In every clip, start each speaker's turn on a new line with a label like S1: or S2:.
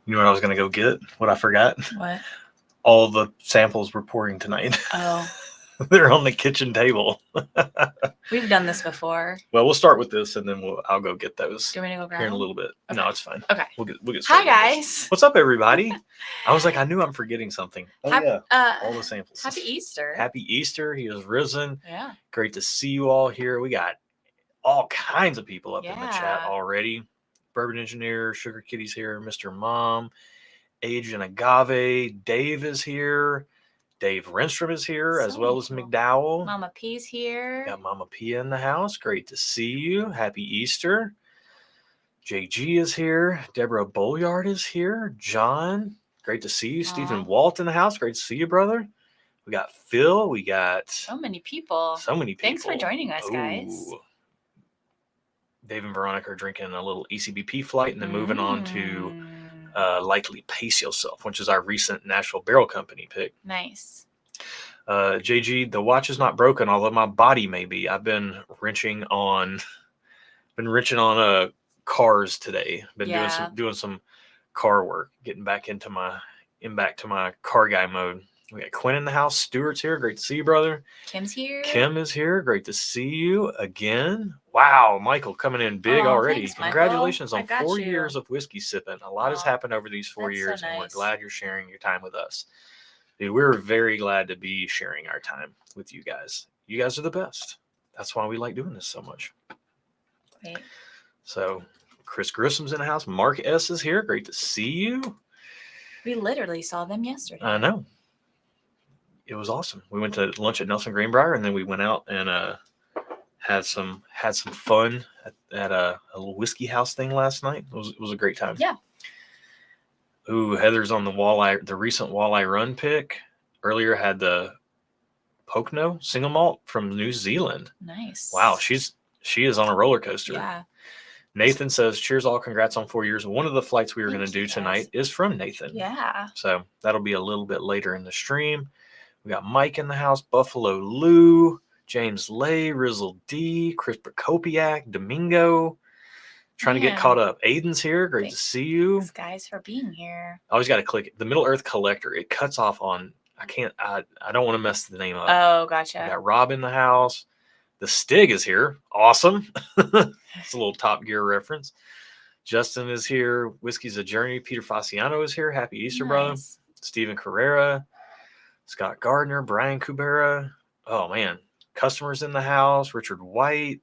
S1: You know what I was going to go get? What I forgot?
S2: What?
S1: All the samples we're pouring tonight.
S2: Oh.
S1: They're on the kitchen table.
S2: We've done this before.
S1: Well, we'll start with this, and then I'll go get those.
S2: Do you want me to go grab
S1: here in a
S2: them?
S1: little bit?
S2: Okay.
S1: No, it's fine.
S2: Okay.
S1: We'll get
S2: Hi,
S1: started.
S2: guys.
S1: What's up, everybody? I was like, I knew I'm forgetting something. Oh, yeah. All the samples.
S2: Happy Easter.
S1: Happy Easter. He is risen.
S2: Yeah.
S1: Great to see you all here. We got all kinds of people up in the chat already. Bourbon Engineer, Sugar Kitty's here, Mr. Mom, Agent Agave, Dave is here. Dave Renstrom is here, as well as McDowell.
S2: Mama P's here.
S1: Got Mama P in the house. Great to see you. Happy Easter. JG is here. Deborah Bolyard is here. John, great to see you. Stephen Walt in the house. Great to see you, brother. We got Phil. We got
S2: so many people. Thanks for joining us, guys.
S1: Dave and Veronica are drinking a little ECBP flight and then moving on to Likely Pace Yourself, which is our recent Nashville Barrel Company pick.
S2: Nice.
S1: JG, the watch is not broken, although my body may be. I've been wrenching on cars today. Been doing some car work, getting back to my car guy mode. We got Quinn in the house. Stuart's here. Great to see you, brother.
S2: Kim's here.
S1: Kim is here. Great to see you again. Wow, Michael coming in big already.
S2: Thanks,
S1: Congratulations on 4
S2: you.
S1: years of whiskey sipping. A lot has happened over these 4 years,
S2: so nice.
S1: and we're glad you're sharing your time with us. Dude, we're very glad to be sharing our time with you guys. You guys are the best. That's why we like doing this so much.
S2: Right.
S1: So, Chris Grissom's in the house. Mark S. is here. Great to see you.
S2: We literally saw them yesterday.
S1: I know. It was awesome. We went to lunch at Nelson Greenbrier, and then we went out and had some fun at a little whiskey house thing last night. It was a great time.
S2: Yeah.
S1: Ooh, Heather's on the recent walleye run pick. Earlier had the Pocono single malt from New Zealand.
S2: Nice.
S1: Wow, she is on a roller coaster.
S2: Yeah.
S1: Nathan says, cheers all, congrats on 4 years. One of the flights we were going to do tonight is from Nathan.
S2: Yeah.
S1: So that'll be a little bit later in the stream. We got Mike in the house, Buffalo Lou, James Lay, Rizzle D, Chris Prokopiak, Domingo. Trying to get caught up. Aiden's here. Great to see you.
S2: Thanks, guys, for being here.
S1: I always got to click it. The Middle Earth Collector. It cuts off on, I don't want to mess the name up.
S2: Oh, gotcha.
S1: We got Rob in the house. The Stig is here. Awesome. It's a little Top Gear reference. Justin is here. Whiskey's a Journey. Peter Fasciano is here. Happy Easter, brother. Stephen Carrera. Scott Gardner. Brian Kubera. Oh, man. Customers in the house. Richard White.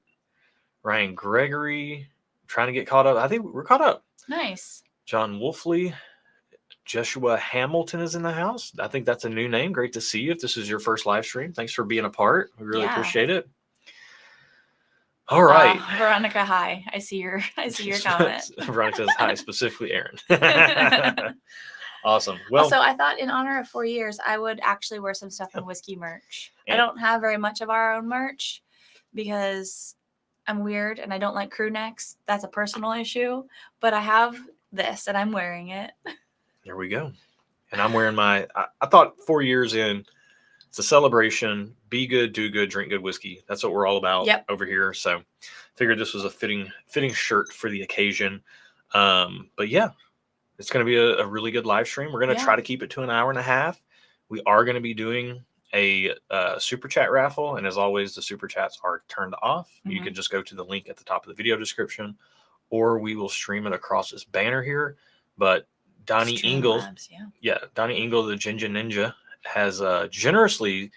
S1: Ryan Gregory. Trying to get caught up. I think we're caught up.
S2: Nice.
S1: John Wolfley. Joshua Hamilton is in the house. I think that's a new name. Great to see you. If this is your first live stream, thanks for being a part. We really appreciate it. All right.
S2: Veronica, hi. I see your comment.
S1: Veronica says hi, specifically Aaron. Awesome. Well,
S2: also, I thought in honor of 4 years, I would actually wear some Stuff and Whiskey merch. I don't have very much of our own merch because I'm weird and I don't like crew necks. That's a personal issue. But I have this and I'm wearing it.
S1: There we go. And I'm wearing I thought 4 years in, it's a celebration. Be good, do good, drink good whiskey. That's what we're all about over here. So figured this was a fitting shirt for the occasion. But yeah, it's going to be a really good live stream. We're going to try to keep it to an hour and a half. We are going to be doing a super chat raffle. And as always, the super chats are turned off. Mm-hmm. You can just go to the link at the top of the video description, or we will stream it across this banner here. But Donnie Engel, Donnie Engel, the Ginger Ninja, has generously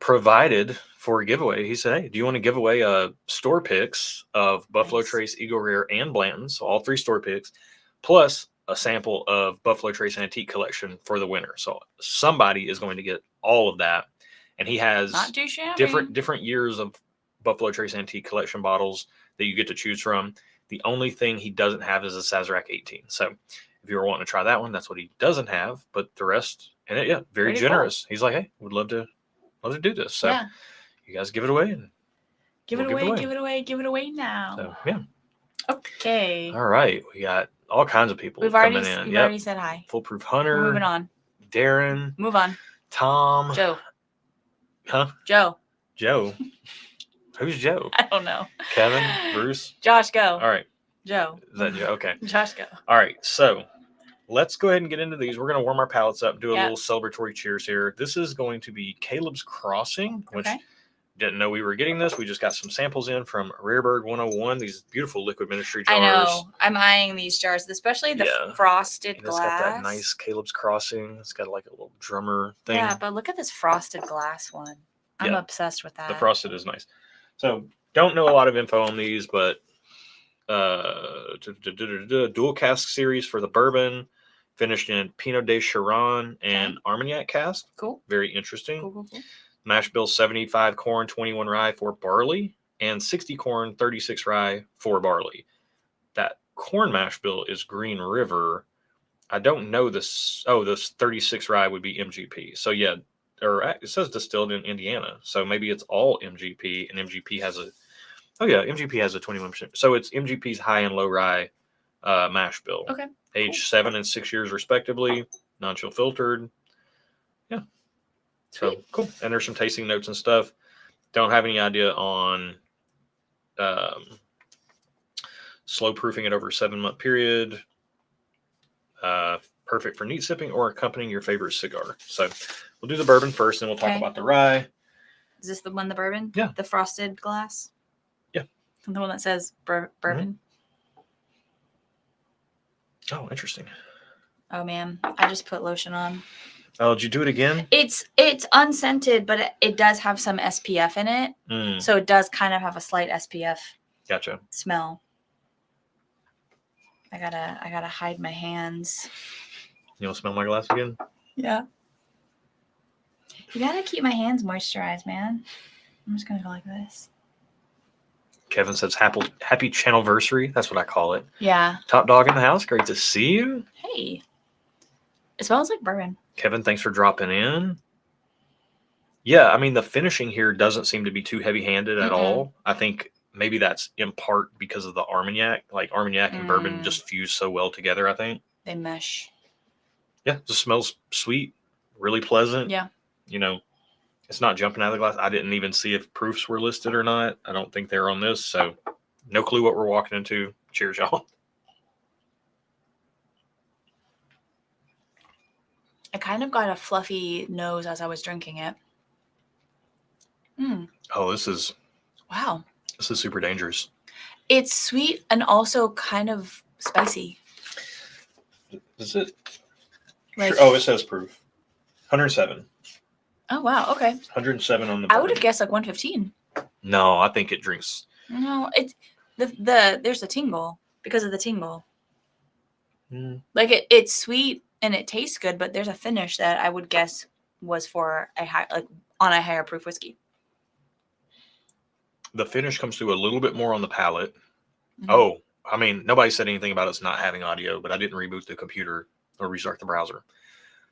S1: provided for a giveaway. He said, hey, do you want to give away store picks of Buffalo Trace, Eagle Rare, and Blanton? So all 3 store picks, plus a sample of Buffalo Trace Antique Collection for the winner. So somebody is going to get all of that. And he has different years of Buffalo Trace Antique Collection bottles that you get to choose from. The only thing he doesn't have is a Sazerac 18. So if you're wanting to try that one, that's what he doesn't have. But the rest, and very generous. Cool. He's like, hey, would love to do this. So you guys give it away. And
S2: give it away now.
S1: So, yeah.
S2: Okay.
S1: All right. We got all kinds of people
S2: We've already said hi.
S1: Foolproof Hunter.
S2: We're moving on.
S1: Darren.
S2: Move on.
S1: Tom.
S2: Joe.
S1: Huh?
S2: Joe.
S1: Who's Joe?
S2: I don't know.
S1: Kevin? Bruce?
S2: Josh, go.
S1: All right.
S2: Joe.
S1: Is that Joe? Okay.
S2: Josh, go.
S1: All right. So let's go ahead and get into these. We're going to warm our palates up, do a
S2: Yep.
S1: little celebratory cheers here. This is going to be Caleb's Crossing, which didn't know we were getting this. We just got some samples in from Rarebird 101, these beautiful liquid ministry jars.
S2: I know. I'm eyeing these jars, especially the frosted glass.
S1: It's got that nice Caleb's Crossing. It's got like a little drummer thing.
S2: Yeah, but look at this frosted glass one. I'm obsessed with that.
S1: The frosted is nice. So, don't know a lot of info on these, but dual cask series for the bourbon, finished in Pinot de Chiron and Armagnac cask.
S2: Cool.
S1: Very interesting.
S2: Cool.
S1: Mash bill 75 corn, 21 rye, 4 barley, and 60 corn, 36 rye, 4 barley. That corn mash bill is Green River. I don't know this. Oh, this 36 rye would be MGP. So yeah, or it says distilled in Indiana. So maybe it's all MGP, and MGP has a. Oh yeah, MGP has a 21%. So it's MGP's high and low rye mash bill.
S2: Okay.
S1: Aged 7 and 6 years respectively. Non-chill filtered. Yeah. So cool. And there's some tasting notes and stuff. Don't have any idea on slow proofing it over a 7-month period. Perfect for neat sipping or accompanying your favorite cigar. So we'll do the bourbon first, and we'll talk about the rye.
S2: Is this the one, the bourbon?
S1: Yeah.
S2: The frosted glass?
S1: Yeah.
S2: The one that says bourbon?
S1: Mm-hmm. Oh, interesting.
S2: Oh, man. I just put lotion on.
S1: Oh, did you do it again?
S2: It's unscented, but it does have some SPF in it. So it does kind of have a slight SPF smell. I gotta hide my hands.
S1: You want to smell my glass again?
S2: Yeah. You gotta keep my hands moisturized, man. I'm just gonna go like this.
S1: Kevin says happy channelversary. That's what I call it.
S2: Yeah.
S1: Top dog in the house. Great to see you.
S2: Hey. It smells like bourbon.
S1: Kevin, thanks for dropping in. Yeah, I mean, the finishing here doesn't seem to be too heavy-handed at all. I think maybe that's in part because of the Armagnac. Like, Armagnac and bourbon just fuse so well together, I think.
S2: They mesh.
S1: Yeah, it just smells sweet, really pleasant.
S2: Yeah.
S1: You know, it's not jumping out of the glass. I didn't even see if proofs were listed or not. I don't think they're on this, so no clue what we're walking into. Cheers, y'all.
S2: I kind of got a fluffy nose as I was drinking it.
S1: Oh, this is...
S2: Wow.
S1: This is super dangerous.
S2: It's sweet and also kind of spicy.
S1: Is it?
S2: Like,
S1: sure. Oh, it says proof. 107.
S2: Oh, wow. Okay.
S1: 107 on the bourbon.
S2: I would have guessed like 115.
S1: No, I think it drinks...
S2: No, it's... There's a tingle because of the tingle. Like, it's sweet and it tastes good, but there's a finish that I would guess was for on a higher proof whiskey.
S1: The finish comes through a little bit more on the palate. Oh, I mean, nobody said anything about us not having audio, but I didn't reboot the computer or restart the browser.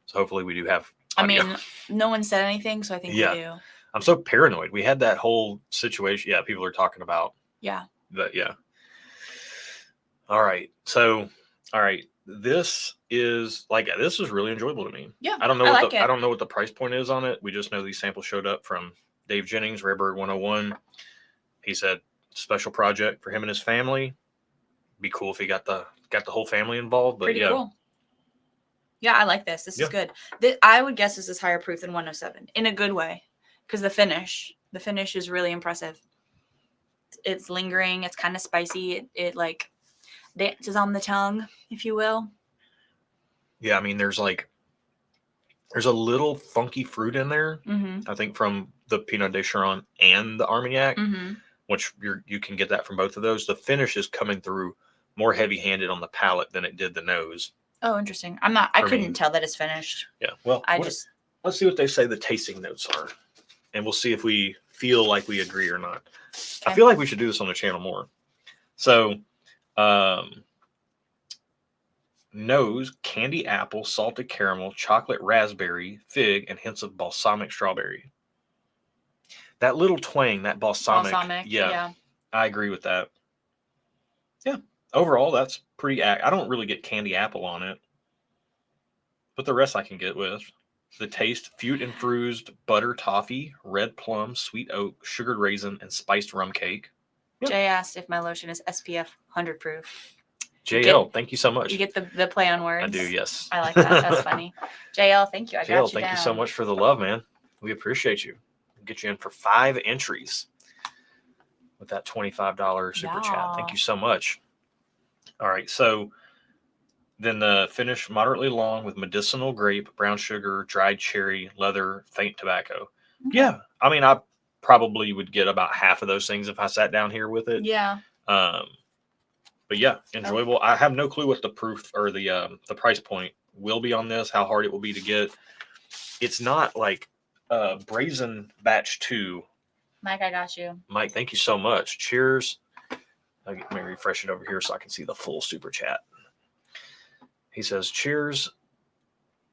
S1: So hopefully we do have audio.
S2: I mean, no one said anything, so I think we do.
S1: I'm so paranoid. We had that whole situation. Yeah, people are talking about.
S2: Yeah.
S1: All right. So, this is really enjoyable to me.
S2: Yeah.
S1: I don't know I don't know what the price point is on it. We just know these samples showed up from Dave Jennings, Rarebird 101. He said special project for him and his family. Be cool if he got the whole family involved. But
S2: pretty cool. Yeah, I like this. This is good. I would guess this is higher proof than 107 in a good way, because the finish is really impressive. It's lingering. It's kind of spicy. It like dances on the tongue, if you will.
S1: Yeah, I mean, there's a little funky fruit in there. I think from the Pinot de Chiron and the Armagnac, which you can get that from both of those. The finish is coming through more heavy-handed on the palate than it did the nose.
S2: Oh, interesting. I couldn't tell that it's finished.
S1: Yeah, well, let's see what they say the tasting notes are, and we'll see if we feel like we agree or not. Okay. I feel like we should do this on the channel more. So, nose, candy apple, salted caramel, chocolate raspberry, fig, and hints of balsamic strawberry. That little twang, that balsamic. Yeah. I agree with that. Yeah. Overall, that's pretty... I don't really get candy apple on it. But the rest I can get with. The taste, fute infused butter toffee, red plum, sweet oak, sugared raisin, and spiced rum cake.
S2: Jay asked if my lotion is SPF 100 proof.
S1: JL, thank you so much.
S2: You get the play on words.
S1: I do, yes.
S2: I like that. That's funny. JL, thank you. I got you
S1: thank
S2: down.
S1: you so much for the love, man. We appreciate you. We'll get you in for 5 entries with that $25 super chat. Thank you so much. All right, so then the finish moderately long with medicinal grape, brown sugar, dried cherry, leather, faint tobacco. Okay. Yeah, I mean, I probably would get about half of those things if I sat down here with it.
S2: Yeah.
S1: But yeah, enjoyable. Oh. I have no clue what the proof or the price point will be on this, how hard it will be to get. It's not like Brazen Batch 2.
S2: Mike, I got you.
S1: Mike, thank you so much. Cheers. Let me refresh it over here so I can see the full super chat. He says, cheers.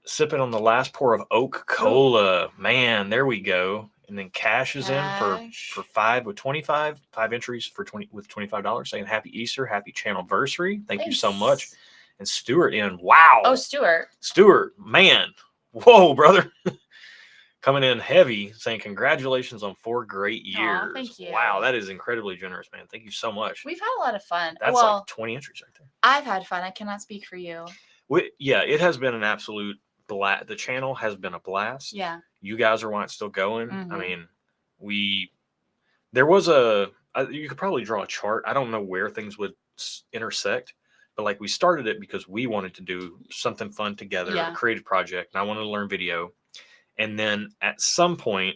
S1: Sipping on the last pour of Oak Cola. Man, there we go. And then Cash is in for 5 with 25, 5 entries for 20 with $25, saying happy Easter, happy channelversary. Thank you so much. And Stuart in. Wow.
S2: Oh, Stuart.
S1: Stuart, man. Whoa, brother. Coming in heavy, saying congratulations on 4 great years.
S2: Thank you.
S1: Wow, that is incredibly generous, man. Thank you so much.
S2: We've had a lot of fun.
S1: That's like 20 entries right there.
S2: I've had fun. I cannot speak for you.
S1: Yeah, it has been an absolute blast. The channel has been a blast.
S2: Yeah.
S1: You guys are why it's still going. Mm-hmm. I mean, there was you could probably draw a chart. I don't know where things would intersect, but like we started it because we wanted to do something fun together, a creative project, and I wanted to learn video. And then at some point,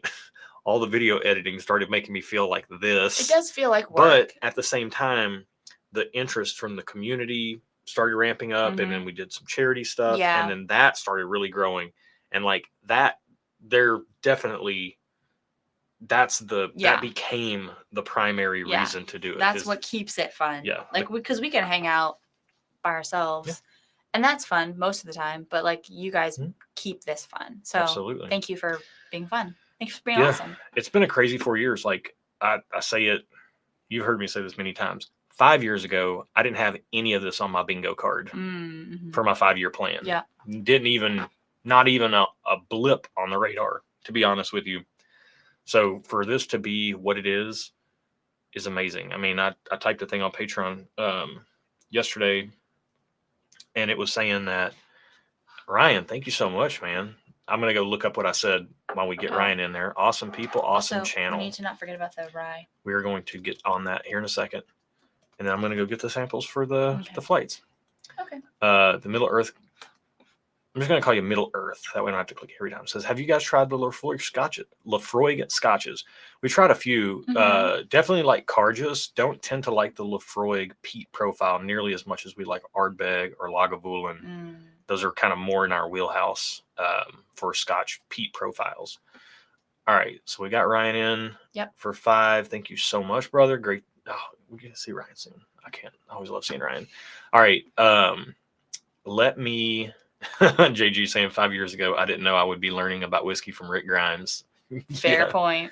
S1: all the video editing started making me feel like this.
S2: It does feel like work.
S1: But at the same time, the interest from the community started ramping up, and then we did some charity stuff, and then that started really growing. And like that, that became the primary reason to do it.
S2: That's what keeps it fun.
S1: Yeah.
S2: Like because we can hang out by ourselves, and that's fun most of the time. But like you guys keep this fun. So
S1: absolutely.
S2: Thank you for being fun. Thanks for being awesome.
S1: It's been a crazy 4 years. Like I say it, you've heard me say this many times. 5 years ago, I didn't have any of this on my bingo card for my 5-year plan.
S2: Yeah.
S1: Not even a blip on the radar, to be honest with you. So for this to be what it is amazing. I mean, I typed a thing on Patreon yesterday, and it was saying that, Ryan, thank you so much, man. I'm going to go look up what I said while we get Ryan in there. Awesome people, awesome channel.
S2: We need to not forget about the rye.
S1: We are going to get on that here in a second. And then I'm going to go get the samples for the flights.
S2: Okay.
S1: The Middle Earth. I'm just going to call you Middle Earth. That way I don't have to click every time. It says, have you guys tried the Lafroig scotches? We tried a few. Definitely like Cargus. Don't tend to like the Lafroig peat profile nearly as much as we like Ardbeg or Lagavulin. Those are kind of more in our wheelhouse for Scotch peat profiles. All right. So we got Ryan in for 5. Thank you so much, brother. Great. Oh, we get to see Ryan soon. I always love seeing Ryan. All right. Let me, JG saying 5 years ago, I didn't know I would be learning about whiskey from Rick Grimes.
S2: Fair point.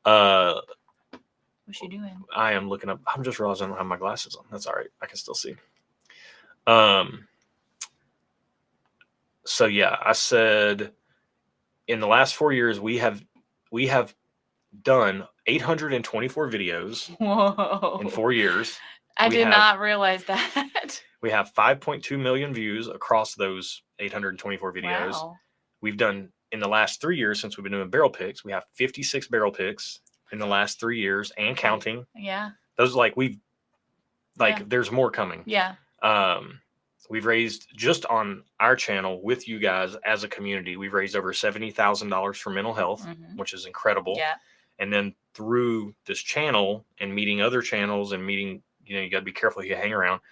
S2: What's you doing?
S1: I am looking up. I'm just realizing I don't have my glasses on. That's all right. I can still see. So yeah, I said in the last 4 years, we have done 824 videos in 4 years.
S2: I did not realize that.
S1: We have 5.2 million views across those 824 videos.
S2: Wow.
S1: We've done in the last 3 years since we've been doing barrel picks. We have 56 barrel picks in the last 3 years and counting.
S2: Yeah.
S1: Those there's more coming.
S2: Yeah.
S1: We've raised just on our channel with you guys as a community, we've raised over $70,000 for mental health, which is incredible.
S2: Yeah.
S1: And then through this channel and meeting other channels and meeting, you got to be careful who you hang around,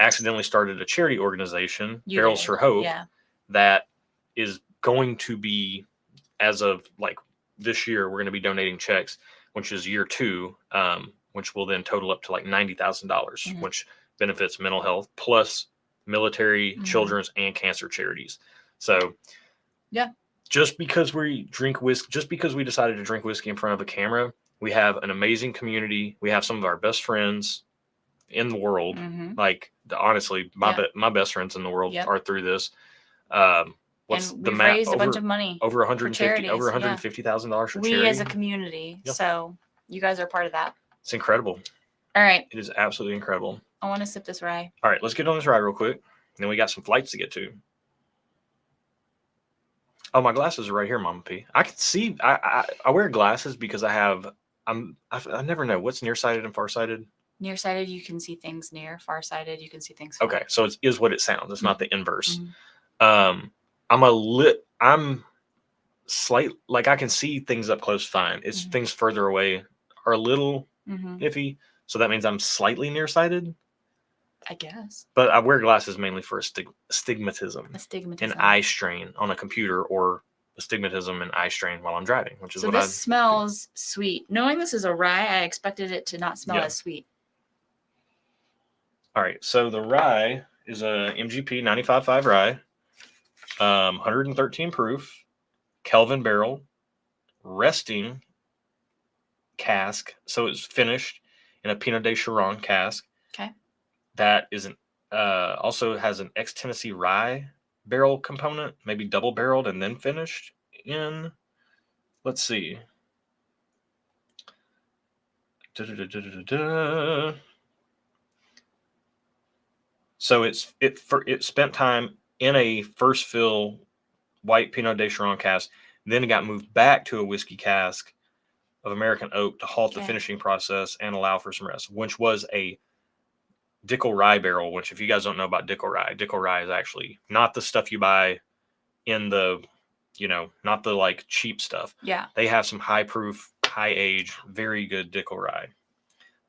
S1: accidentally started a charity organization, Barrels for Hope, that is going to be, as of like this year, we're going to be donating checks, which is year 2, which will then total up to like $90,000, which benefits mental health plus military, children's, and cancer charities. So, just because we drink whiskey, just because we decided to drink whiskey in front of a camera, we have an amazing community. We have some of our best friends in the world. Like, honestly, my best friends in the world are through this. What's
S2: and
S1: the
S2: we've raised a bunch of money
S1: over $150,000 for charity.
S2: We as a community. So you guys are part of that.
S1: It's incredible.
S2: All right.
S1: It is absolutely incredible.
S2: I want to sip this rye.
S1: All right, let's get on this rye real quick. And then we got some flights to get to. Oh, my glasses are right here, Mama P. I can see. I wear glasses because I never know what's nearsighted and farsighted.
S2: Nearsighted, you can see things near. Farsighted, you can see things far.
S1: Okay, so it is what it sounds. It's not the inverse.
S2: Mm-hmm.
S1: I'm slight, like I can see things up close fine. It's things further away are a little iffy. So that means I'm slightly nearsighted.
S2: I guess.
S1: But I wear glasses mainly for astigmatism.
S2: Astigmatism.
S1: An eye strain on a computer, or astigmatism and eye strain while I'm driving, which is
S2: so this smells sweet. Knowing this is a rye, I expected it to not smell as sweet.
S1: All right, so the rye is a MGP 95.5 rye, 113 proof, Kelvin barrel, resting cask. So it's finished in a Pinot de Chiron cask.
S2: Okay.
S1: That is also has an ex-Tennessee rye barrel component, maybe double barreled and then finished in, let's see. So it spent time in a first fill white Pinot de Chiron cask, then it got moved back to a whiskey cask of American oak to halt the finishing process and allow for some rest, which was a Dickel rye barrel, which if you guys don't know about Dickel rye is actually not the stuff you buy in the, not the like cheap stuff.
S2: Yeah.
S1: They have some high proof, high age, very good Dickel rye.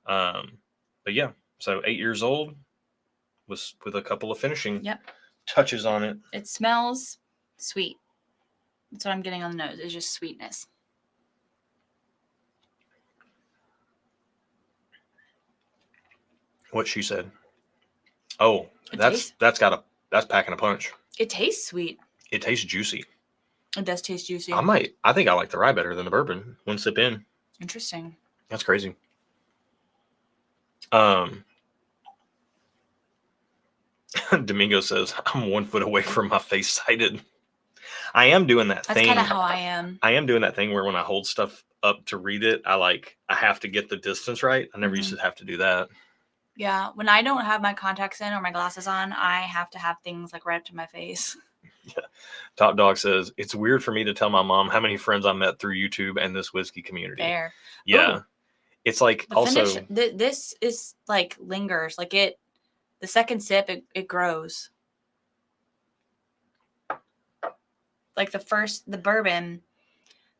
S1: But yeah, so 8 years old with a couple of finishing touches on it.
S2: It smells sweet. That's what I'm getting on the nose. It's just sweetness.
S1: What she said. Oh, that's packing a punch.
S2: It tastes sweet.
S1: It tastes juicy.
S2: It does taste juicy.
S1: I think I like the rye better than the bourbon. One sip in.
S2: Interesting.
S1: That's crazy. Domingo says, I'm 1 foot away from my face sighted. I am doing that thing.
S2: That's kind of how I am.
S1: I am doing that thing where when I hold stuff up to read it, I have to get the distance right. I never used to have to do that.
S2: Yeah. When I don't have my contacts in or my glasses on, I have to have things like right up to my face.
S1: Yeah. Top Dog says, it's weird for me to tell my mom how many friends I met through YouTube and this whiskey community.
S2: Fair.
S1: Yeah. Ooh. It's like also.
S2: This is like lingers. Like the second sip, it grows. Like the bourbon,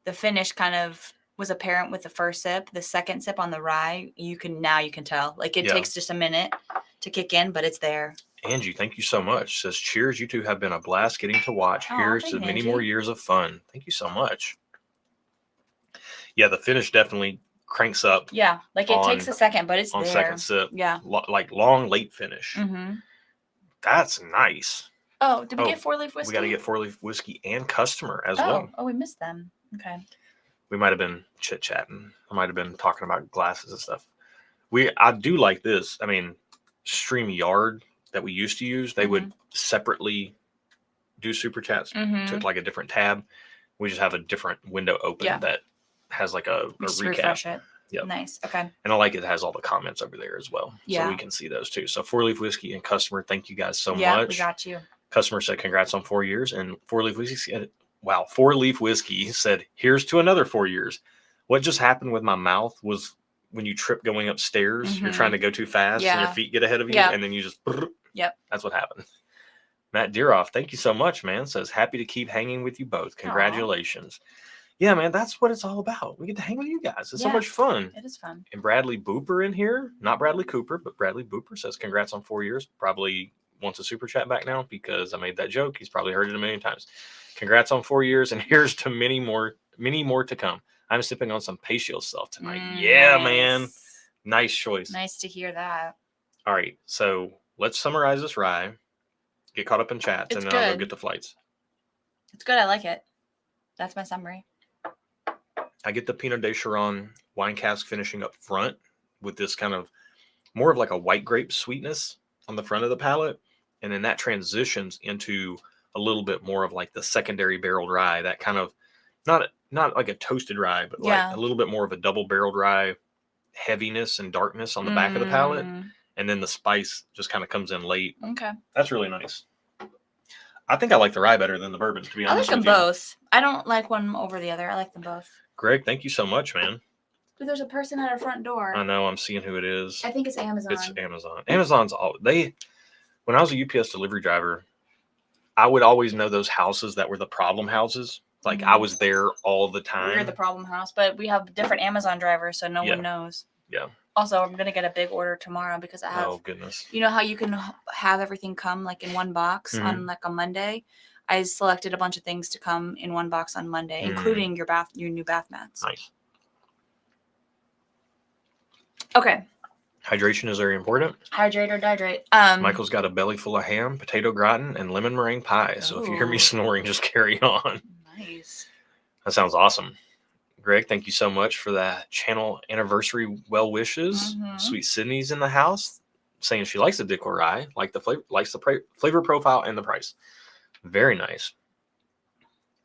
S2: the finish kind of was apparent with the first sip. The second sip on the rye, you can tell. Like it takes just a minute to kick in, but it's there.
S1: Angie, thank you so much. Says, cheers. You two have been a blast getting to watch. Here's to many more years of fun. Thank you so much. Yeah, the finish definitely cranks up.
S2: Yeah, like it takes a second, but it's
S1: on
S2: there.
S1: Second sip.
S2: Yeah.
S1: Like long, late finish.
S2: Mm-hmm.
S1: That's nice.
S2: Oh, did we get 4-leaf whiskey?
S1: We got to get 4-leaf whiskey and customer as well.
S2: Oh, we missed them. Okay.
S1: We might have been chit-chatting. I might have been talking about glasses and stuff. I do like this. I mean, StreamYard that we used to use, they would separately do super chats to like a different tab. We just have a different window open that has like a recap.
S2: Refresh it.
S1: Yep.
S2: Nice. Okay.
S1: And I like it has all the comments over there as well.
S2: Yeah.
S1: So we can see those too. So 4-leaf whiskey and customer, thank you guys so much.
S2: Yeah, we got you.
S1: Customer said congrats on 4 years, and 4-leaf whiskey said, wow, 4-leaf whiskey said, here's to another 4 years. What just happened with my mouth was when you trip going upstairs, you're trying to go too fast and your feet get ahead of you and then you just that's what happened. Matt Deeroff, thank you so much, man. Says happy to keep hanging with you both. Congratulations. Aww. Yeah, man, that's what it's all about. We get to hang with you guys. It's so much fun.
S2: It is fun.
S1: And Bradley Booper in here, not Bradley Cooper, but Bradley Booper says congrats on 4 years. Probably wants a super chat back now because I made that joke. He's probably heard it a million times. Congrats on 4 years, and here's to many more to come. I'm sipping on some Pace Yourself tonight. Yeah, nice. Man. Nice choice.
S2: Nice to hear that.
S1: All right, so let's summarize this rye, get caught up in chats, and then I'll go get the flights.
S2: It's good. I like it. That's my summary.
S1: I get the Pinot de Chiron wine cask finishing up front with this kind of more of like a white grape sweetness on the front of the palate. And then that transitions into a little bit more of like the secondary barreled rye, that kind of not like a toasted rye, but like a little bit more of a double barreled rye heaviness and darkness on the back of the palate. And and then the spice just kind of comes in late.
S2: Okay.
S1: That's really nice. I think I like the rye better than the bourbon, to be honest.
S2: I like them both. I don't like one over the other. I like them both.
S1: Greg, thank you so much, man.
S2: Dude, there's a person at our front door.
S1: I know. I'm seeing who it is.
S2: I think it's Amazon.
S1: It's Amazon. Amazon's all they. When I was a UPS delivery driver, I would always know those houses that were the problem houses. Like I was there all the time.
S2: We're the problem house, but we have different Amazon drivers, so no one knows.
S1: Yeah.
S2: Also, I'm gonna get a big order tomorrow because I have.
S1: Oh goodness.
S2: You know how you can have everything come like in one box on like a Monday. I selected a bunch of things to come in one box on Monday, including your new bath mats.
S1: Nice.
S2: Okay.
S1: Hydration is very important.
S2: Hydrate or dihydrate.
S1: Michael's got a belly full of ham, potato gratin, and lemon meringue pie. So if you hear me snoring, just carry on.
S2: Nice.
S1: That sounds awesome. Greg, thank you so much for that channel anniversary well wishes. Sweet Sydney's in the house saying she likes the Dickel rye, likes the flavor profile and the price. Very nice.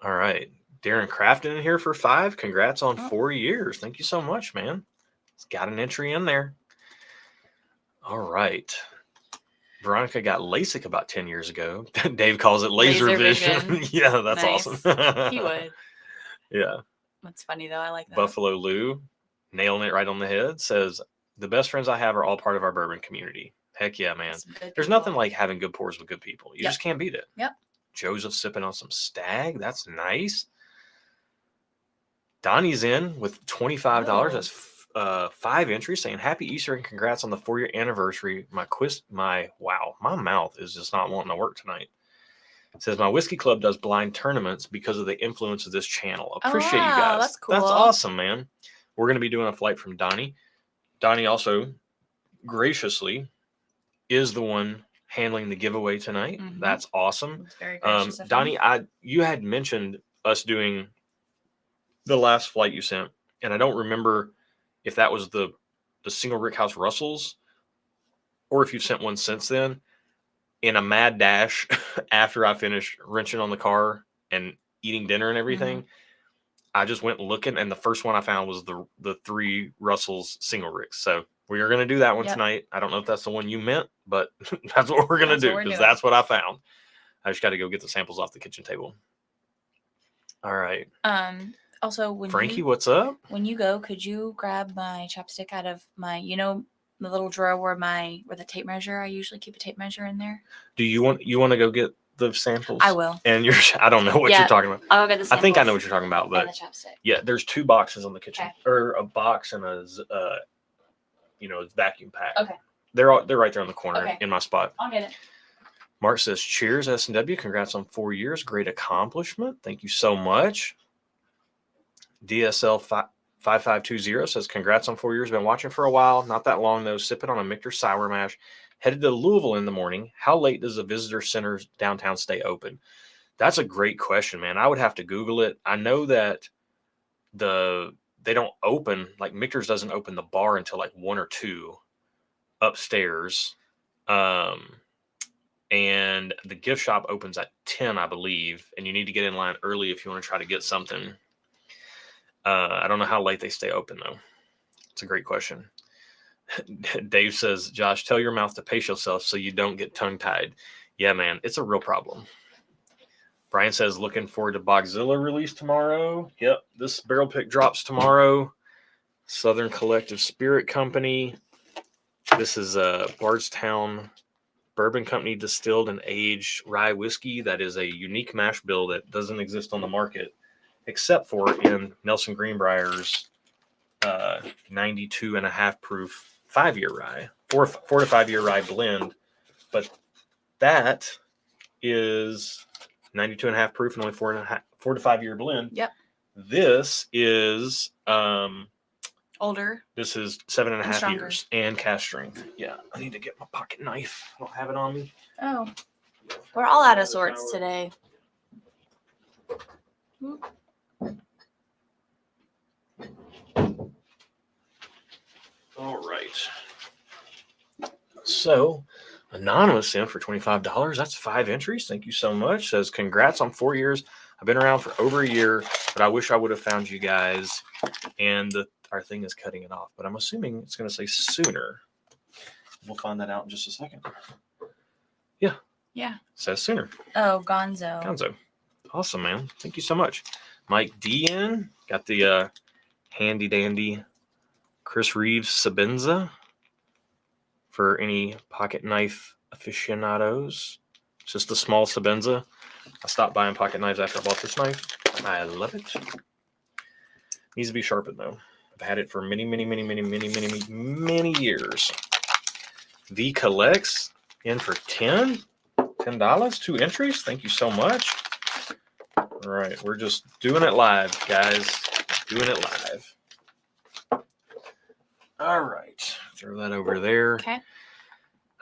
S1: All right. Darren Crafton in here for 5. Congrats on 4 years. Thank you so much, man. It's got an entry in there. All right. Veronica got LASIK about 10 years ago. Dave calls it laser vision. Yeah, that's awesome.
S2: He would.
S1: Yeah.
S2: That's funny, though. I like that.
S1: Buffalo Lou, nailing it right on the head, says, the best friends I have are all part of our bourbon community. Heck yeah, man. There's nothing like having good pours with good people. You just can't beat it.
S2: Yep.
S1: Joseph sipping on some Stag. That's nice. Donnie's in with $25. Oh. That's 5 entries saying happy Easter and congrats on the 4-year anniversary. My mouth is just not wanting to work tonight. It says my whiskey club does blind tournaments because of the influence of this channel. Appreciate you guys.
S2: That's cool.
S1: That's awesome, man. We're going to be doing a flight from Donnie. Donnie also graciously is the one handling the giveaway tonight. That's awesome. That's very gracious of Donnie, you had mentioned us doing the last flight you sent, and I don't remember if that was the single Rick House Russells or if you've sent one since then. In a mad dash after I finished wrenching on the car and eating dinner and everything, I just went looking, and the first one I found was the 3 Russells single Ricks. So we are going to do that one tonight. I don't know if that's the one you meant, but that's what we're going to do because that's what I found. I just got to go get the samples off the kitchen table. All right.
S2: Also, when
S1: Frankie, what's up?
S2: When you go, could you grab my chapstick out of my, the little drawer where the tape measure? I usually keep a tape measure in there.
S1: Do you want to go get the samples?
S2: I will.
S1: And I don't know what you're talking about.
S2: I'll get the samples.
S1: I think I know what you're talking about, but
S2: the chapstick.
S1: Yeah, there's 2 boxes on the kitchen, or a box and a vacuum pack.
S2: Okay.
S1: They're right there on the corner in my spot.
S2: I'll get it.
S1: Mark says, cheers, S&W. Congrats on 4 years. Great accomplishment. Thank you so much. DSL 5520 says, congrats on 4 years. Been watching for a while. Not that long, though. Sipping on a Michter Sour Mash. Headed to Louisville in the morning. How late does the visitor center downtown stay open? That's a great question, man. I would have to Google it. I know that they don't open, like Michter's doesn't open the bar until like 1 or 2 upstairs. And the gift shop opens at 10, I believe. And you need to get in line early if you want to try to get something. I don't know how late they stay open, though. It's a great question. Dave says, Josh, tell your mouth to pace yourself so you don't get tongue-tied. Yeah, man, it's a real problem. Brian says, looking forward to Bogzilla release tomorrow. Yep, this barrel pick drops tomorrow. Southern Collective Spirit Company. This is a Bardstown Bourbon Company distilled and aged rye whiskey that is a unique mash bill that doesn't exist on the market, except for in Nelson Greenbrier's 92.5 proof 5-year rye, 4 to 5 year rye blend. But that is 92.5 proof and only 4 to 5 year blend.
S2: Yep.
S1: This is
S2: older.
S1: This is 7.5 years and cast strength. Yeah, I need to get my pocket knife. I don't have it on me.
S2: Oh, we're all out of sorts today.
S1: All right. So, Anonymous in for $25. That's 5 entries. Thank you so much. Says, congrats on 4 years. I've been around for over a year, but I wish I would have found you guys. And our thing is cutting it off, but I'm assuming it's going to say sooner. We'll find that out in just a second. Yeah.
S2: Yeah.
S1: Says Sooner.
S2: Oh, Gonzo.
S1: Gonzo. Awesome, man. Thank you so much. Mike D in. Got the handy dandy Chris Reeves Sabenza for any pocket knife aficionados. It's just a small Sabenza. I stopped buying pocket knives after I bought this knife. I love it. Needs to be sharpened though. I've had it for many years. V Collects in for $10. $2 entries. Thank you so much. All right, we're just doing it live, guys. Doing it live. All right, throw that over there.
S2: Okay.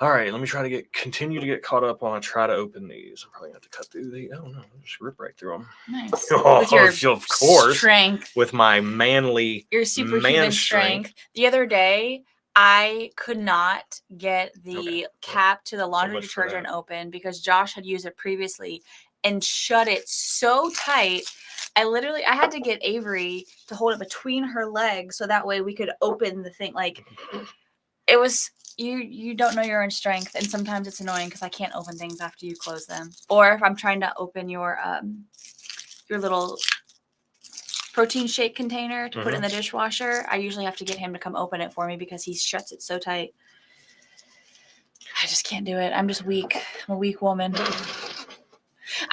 S1: All right, let me try to continue to get caught up while I try to open these. I'm probably gonna have to cut through these. Oh no, just rip right through them.
S2: Nice.
S1: Oh,
S2: with your
S1: of course,
S2: strength.
S1: With my manly,
S2: your superhuman strength. The other day, I could not get the cap to the laundry detergent open because Josh had used it previously and shut it so tight. I had to get Avery to hold it between her legs so that way we could open the thing. Like, it was, you don't know your own strength, and sometimes it's annoying because I can't open things after you close them. Or if I'm trying to open your little protein shake container to put it in the dishwasher, I usually have to get him to come open it for me because he shuts it so tight. I just can't do it. I'm just weak. I'm a weak woman.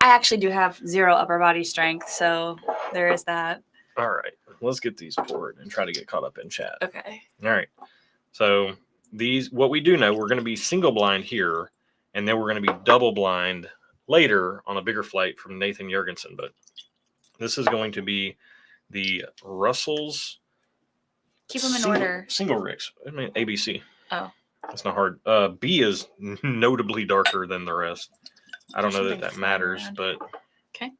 S2: I actually do have 0 upper body strength, so there is that.
S1: All right, let's get these poured and try to get caught up in chat.
S2: Okay.
S1: All right. So what we do know, we're going to be single blind here, and then we're going to be double blind later on a bigger flight from Nathan Jurgensen. But this is going to be the Russell's.
S2: Keep them in order.
S1: Single rigs. I mean, ABC.
S2: Oh.
S1: That's not hard. B is notably darker than the rest. I don't know that matters, but.
S2: Okay.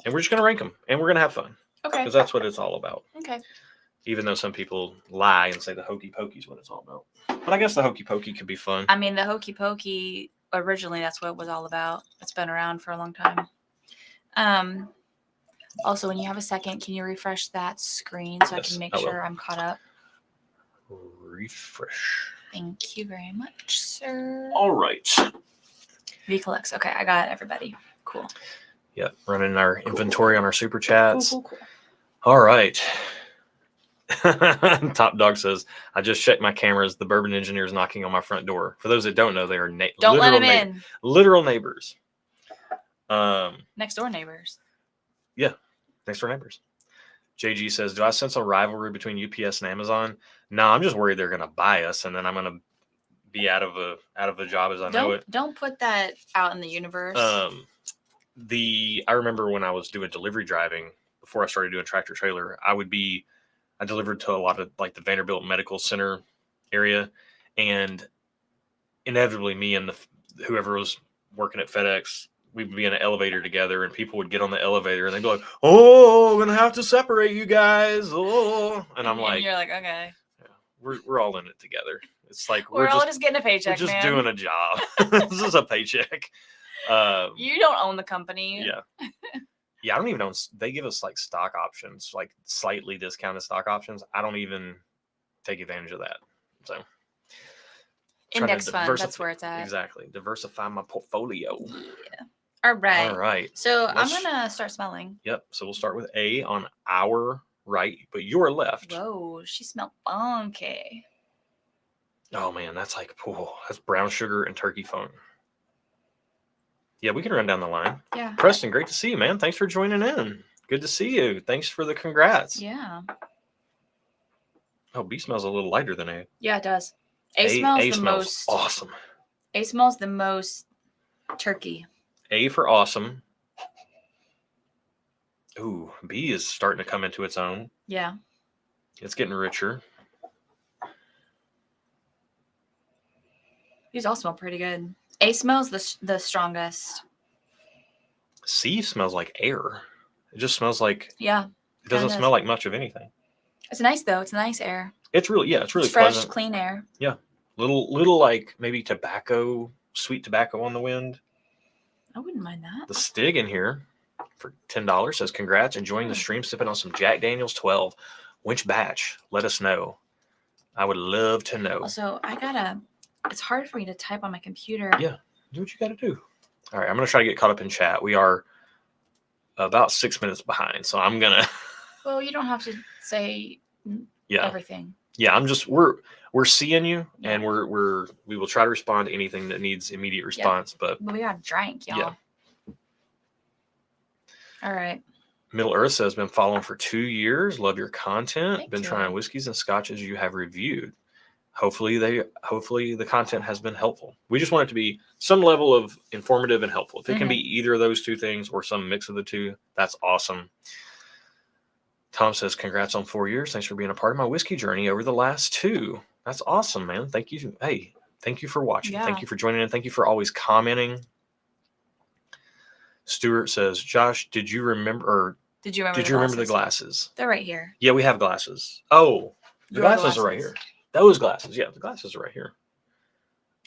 S1: And we're just going to rank them, and we're going to have fun.
S2: Okay.
S1: Because that's what it's all about.
S2: Okay.
S1: Even though some people lie and say the hokey pokey is what it's all about. But I guess the hokey pokey could be fun.
S2: I mean, the hokey pokey, originally that's what it was all about. It's been around for a long time. Also, when you have a second, can you refresh that screen so I can make sure I'm caught up?
S1: Refresh.
S2: Thank you very much, sir.
S1: All right.
S2: V Collects. Okay, I got everybody. Cool.
S1: Yep, running our inventory on our super chats.
S2: Cool.
S1: All right. Top Dog says, I just checked my cameras. The bourbon engineer is knocking on my front door. For those that don't know, they are
S2: don't let him in.
S1: Literal neighbors.
S2: Next door neighbors.
S1: Yeah, next door neighbors. JG says, do I sense a rivalry between UPS and Amazon? No, I'm just worried they're going to buy us, and then I'm going to be out of a job as I know it.
S2: Don't put that out in the universe.
S1: I remember when I was doing delivery driving before I started doing tractor trailer, I delivered to a lot of like the Vanderbilt Medical Center area, and inevitably me and whoever was working at FedEx, we'd be in an elevator together, and people would get on the elevator and they'd be like, "Oh, we're gonna have to separate you guys." Oh, and I'm like,
S2: you're like, okay,
S1: yeah, we're all in it together. It's like
S2: we're all just getting a paycheck.
S1: We're just doing a job. This is a paycheck.
S2: You don't own the company.
S1: Yeah. Yeah, I don't even know. They give us like stock options, like slightly discounted stock options. I don't even take advantage of that. So
S2: index fund, that's where it's at.
S1: Exactly. Diversify my portfolio.
S2: Yeah. All right. So I'm going to start smelling.
S1: Yep. So we'll start with A on our right, but your left.
S2: Whoa, she smelled funky.
S1: Oh, man, that's brown sugar and turkey phone. Yeah, we can run down the line.
S2: Yeah.
S1: Preston, great to see you, man. Thanks for joining in. Good to see you. Thanks for the congrats.
S2: Yeah.
S1: Oh, B smells a little lighter than A.
S2: Yeah, it does. A smells the most
S1: awesome.
S2: A smells the most turkey.
S1: A for awesome. Ooh, B is starting to come into its own.
S2: Yeah.
S1: It's getting richer.
S2: These all smell pretty good. A smells the strongest.
S1: C smells like air. It just smells like
S2: it
S1: doesn't smell like much of anything.
S2: It's nice though. It's nice air.
S1: It's really fresh,
S2: pleasant. Clean air.
S1: Yeah, little like maybe tobacco, sweet tobacco on the wind.
S2: I wouldn't mind that.
S1: The Stig in here for $10 says congrats, enjoying the stream, sipping on some Jack Daniel's 12. Which batch? Let us know. I would love to know.
S2: Also, it's hard for me to type on my computer.
S1: Yeah, do what you got to do. All right, I'm going to try to get caught up in chat. We are about 6 minutes behind, so I'm going to...
S2: Well, you don't have to say everything.
S1: Yeah, we're seeing you, and we will try to respond to anything that needs immediate response. But
S2: we got drank, y'all. Yeah. All right.
S1: Middle Earth says, been following for 2 years. Love your content.
S2: Thank
S1: been
S2: you.
S1: Trying whiskeys and scotches you have reviewed. Hopefully the content has been helpful. We just want it to be some level of informative and helpful. If it can be either of those two things or some mix of the two, that's awesome. Tom says, congrats on 4 years. Thanks for being a part of my whiskey journey over the last 2. That's awesome, man. Thank you. Hey, thank you for watching. Yeah. Thank you for joining in. Thank you for always commenting. Stuart says, Josh, did you remember the glasses?
S2: They're right here.
S1: Yeah, we have glasses. Oh, the glasses are right here. Those glasses. Yeah, the glasses are right here.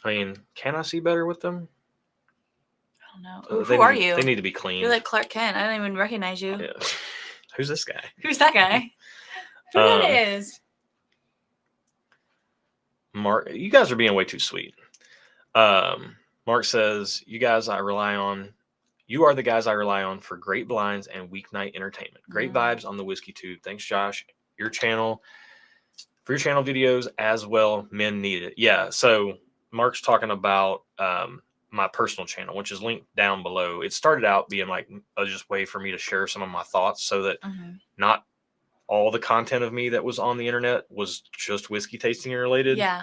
S1: I mean, can I see better with them?
S2: I don't know. Who are you?
S1: They need to be clean.
S2: You're like Clark Kent. I don't even recognize you.
S1: Yeah. Who's this guy?
S2: Who's that guy? Who that is?
S1: Mark, you guys are being way too sweet. Mark says, you are the guys I rely on for great blinds and weeknight entertainment. Great vibes on the Whiskey Tube. Thanks, Josh. For your channel videos as well. Men need it. Yeah. So Mark's talking about my personal channel, which is linked down below. It started out being like a just way for me to share some of my thoughts so that not all the content of me that was on the internet was just whiskey tasting related.
S2: Yeah.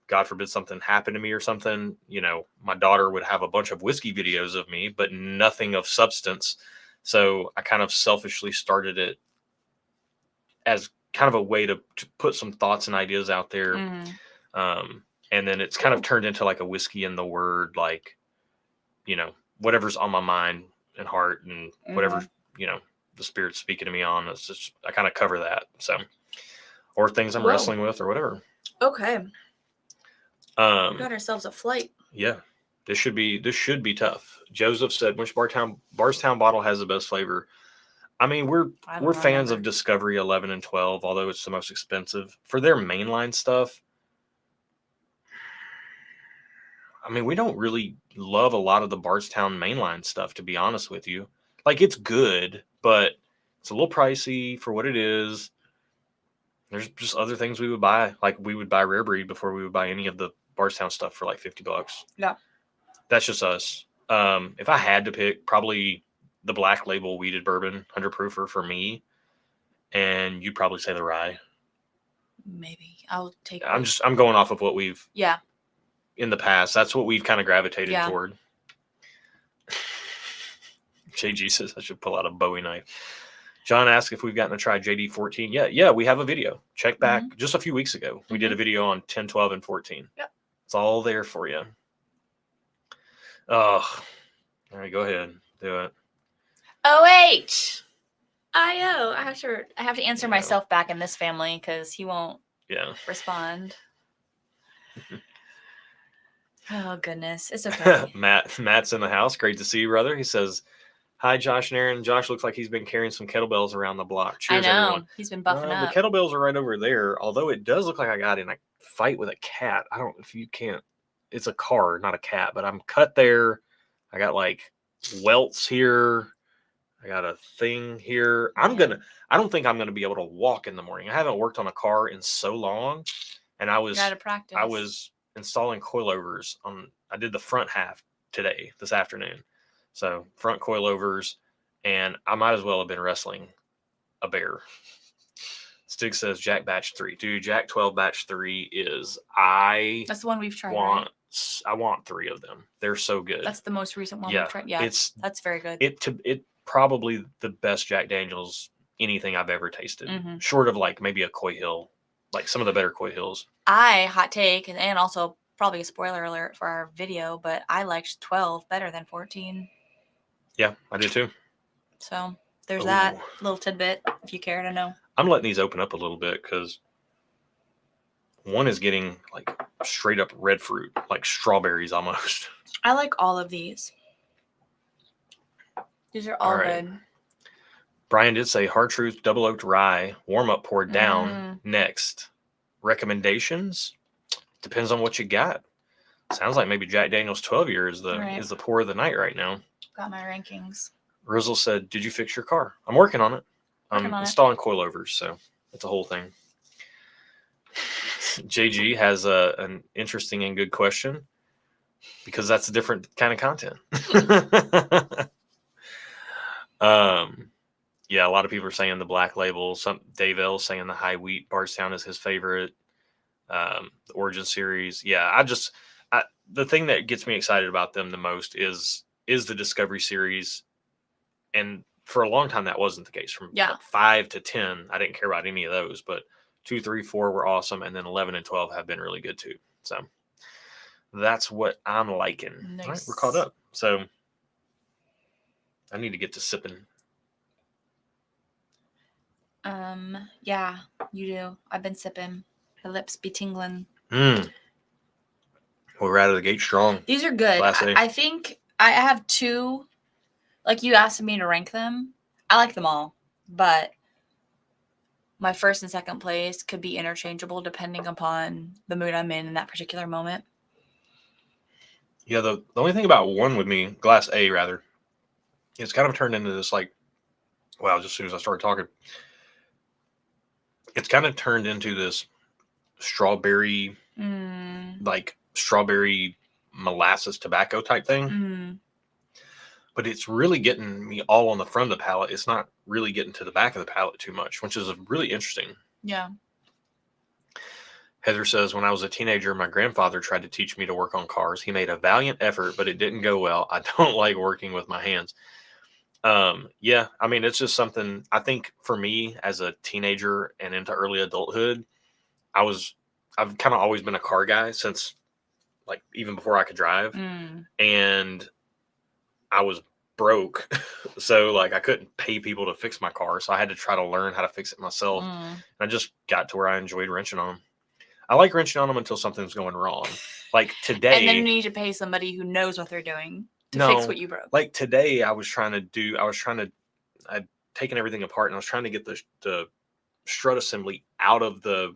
S1: God forbid something happened to me or something, my daughter would have a bunch of whiskey videos of me, but nothing of substance. So I kind of selfishly started it as kind of a way to put some thoughts and ideas out there. And then it's kind of turned into like a whiskey in the word, like, whatever's on my mind and heart and whatever, the Spirit's speaking to me on. It's just, I kind of cover that. So, or things I'm wrestling with or whatever.
S2: Okay. We got ourselves a flight.
S1: Yeah. This should be tough. Joseph said, which Bardstown bottle has the best flavor? I mean, we're fans of Discovery 11 and 12, although it's the most expensive. For their mainline stuff, I mean, we don't really love a lot of the Bardstown mainline stuff, to be honest with you. Like, it's good, but it's a little pricey for what it is. There's just other things we would buy. Like, we would buy Rare Breed before we would buy any of the Bardstown stuff for like $50.
S2: Yeah. That's
S1: just us. If I had to pick, probably the Black Label Weeded Bourbon 100 proofer for me. And you'd probably say the Rye.
S2: Maybe. I'll take
S1: I'm going off of what we've...
S2: Yeah.
S1: In the past, that's what we've kind of gravitated toward. JG says I should pull out a Bowie knife. John asked if we've gotten to try JD14. Yeah, we have a video. Check back just a few weeks ago. We did a video on 10, 12, and 14.
S2: Yep.
S1: It's all there for you. Oh, all right, go ahead. Do it.
S2: O-H-I-O. I have to answer myself back in this family because he won't respond. Oh, goodness. It's okay.
S1: Matt's in the house. Great to see you, brother. He says, hi, Josh and Aaron. Josh looks like he's been carrying some kettlebells around the block. Cheers,
S2: I know.
S1: Everyone.
S2: He's been buffing up.
S1: The kettlebells are right over there, although it does look like I got in a fight with a cat. I don't know if you can't. It's a car, not a cat, but I'm cut there. I got like welts here. I got a thing here. I don't think I'm going to be able to walk in the morning. I haven't worked on a car in so long. And I was installing coilovers I did the front half this afternoon. So front coilovers, and I might as well have been wrestling a bear. Stig says Jack Batch 3. Dude, Jack 12 Batch 3 is,
S2: that's the one we've tried.
S1: I want 3 of them. They're so good.
S2: That's the most recent one we've tried. Yeah, that's very good.
S1: It probably the best Jack Daniels anything I've ever tasted. Short of like maybe a Coy Hill, like some of the better Coy Hills.
S2: Hot take, and also probably a spoiler alert for our video, but I liked 12 better than 14.
S1: Yeah, I do too.
S2: So there's that little tidbit if you care to know.
S1: I'm letting these open up a little bit because one is getting like straight up red fruit, like strawberries almost.
S2: I like all of these. These are all good.
S1: Brian did say Hard Truth Double Oaked Rye warm up poured down next. recommendations, depends on what you got. Sounds like maybe Jack Daniel's 12 year is the pour of the night right now.
S2: Got my rankings.
S1: Rizzle said, "Did you fix your car?" I'm working on it. I'm installing coilovers, so it's a whole thing. JG has an interesting and good question because that's a different kind of content. Yeah, a lot of people are saying the Black Label. Dave L saying the High Wheat Bardstown is his favorite. The Origin series. Yeah, the thing that gets me excited about them the most is the Discovery series. And for a long time, that wasn't the case. From 5 to 10, I didn't care about any of those, but 2, 3, 4 were awesome. And then 11 and 12 have been really good too. So that's what I'm liking. Nice. All right, we're caught up. So I need to get to sipping.
S2: Yeah, you do. I've been sipping. The lips be tingling.
S1: We're out of the gate strong.
S2: These are good. I think I have 2. Like you asked me to rank them. I like them all, but my first and second place could be interchangeable depending upon the mood I'm in that particular moment.
S1: Yeah, the only thing about one with me, Glass A rather, it's kind of turned into this just as soon as I started talking, it's kind of turned into this strawberry, strawberry molasses tobacco type thing. But it's really getting me all on the front of the palate. It's not really getting to the back of the palate too much, which is really interesting.
S2: Yeah.
S1: Heather says, when I was a teenager, my grandfather tried to teach me to work on cars. He made a valiant effort, but it didn't go well. I don't like working with my hands. Yeah, I mean, it's just something I think for me as a teenager and into early adulthood, I've kind of always been a car guy since even before I could drive. And I was broke. So I couldn't pay people to fix my car. So I had to try to learn how to fix it myself. And I just got to where I enjoyed wrenching on them. I like wrenching on them until something's going wrong. Like today.
S2: And then you need to pay somebody who knows what they're doing to fix what you broke.
S1: Like today I'd taken everything apart and I was trying to get the strut assembly out of the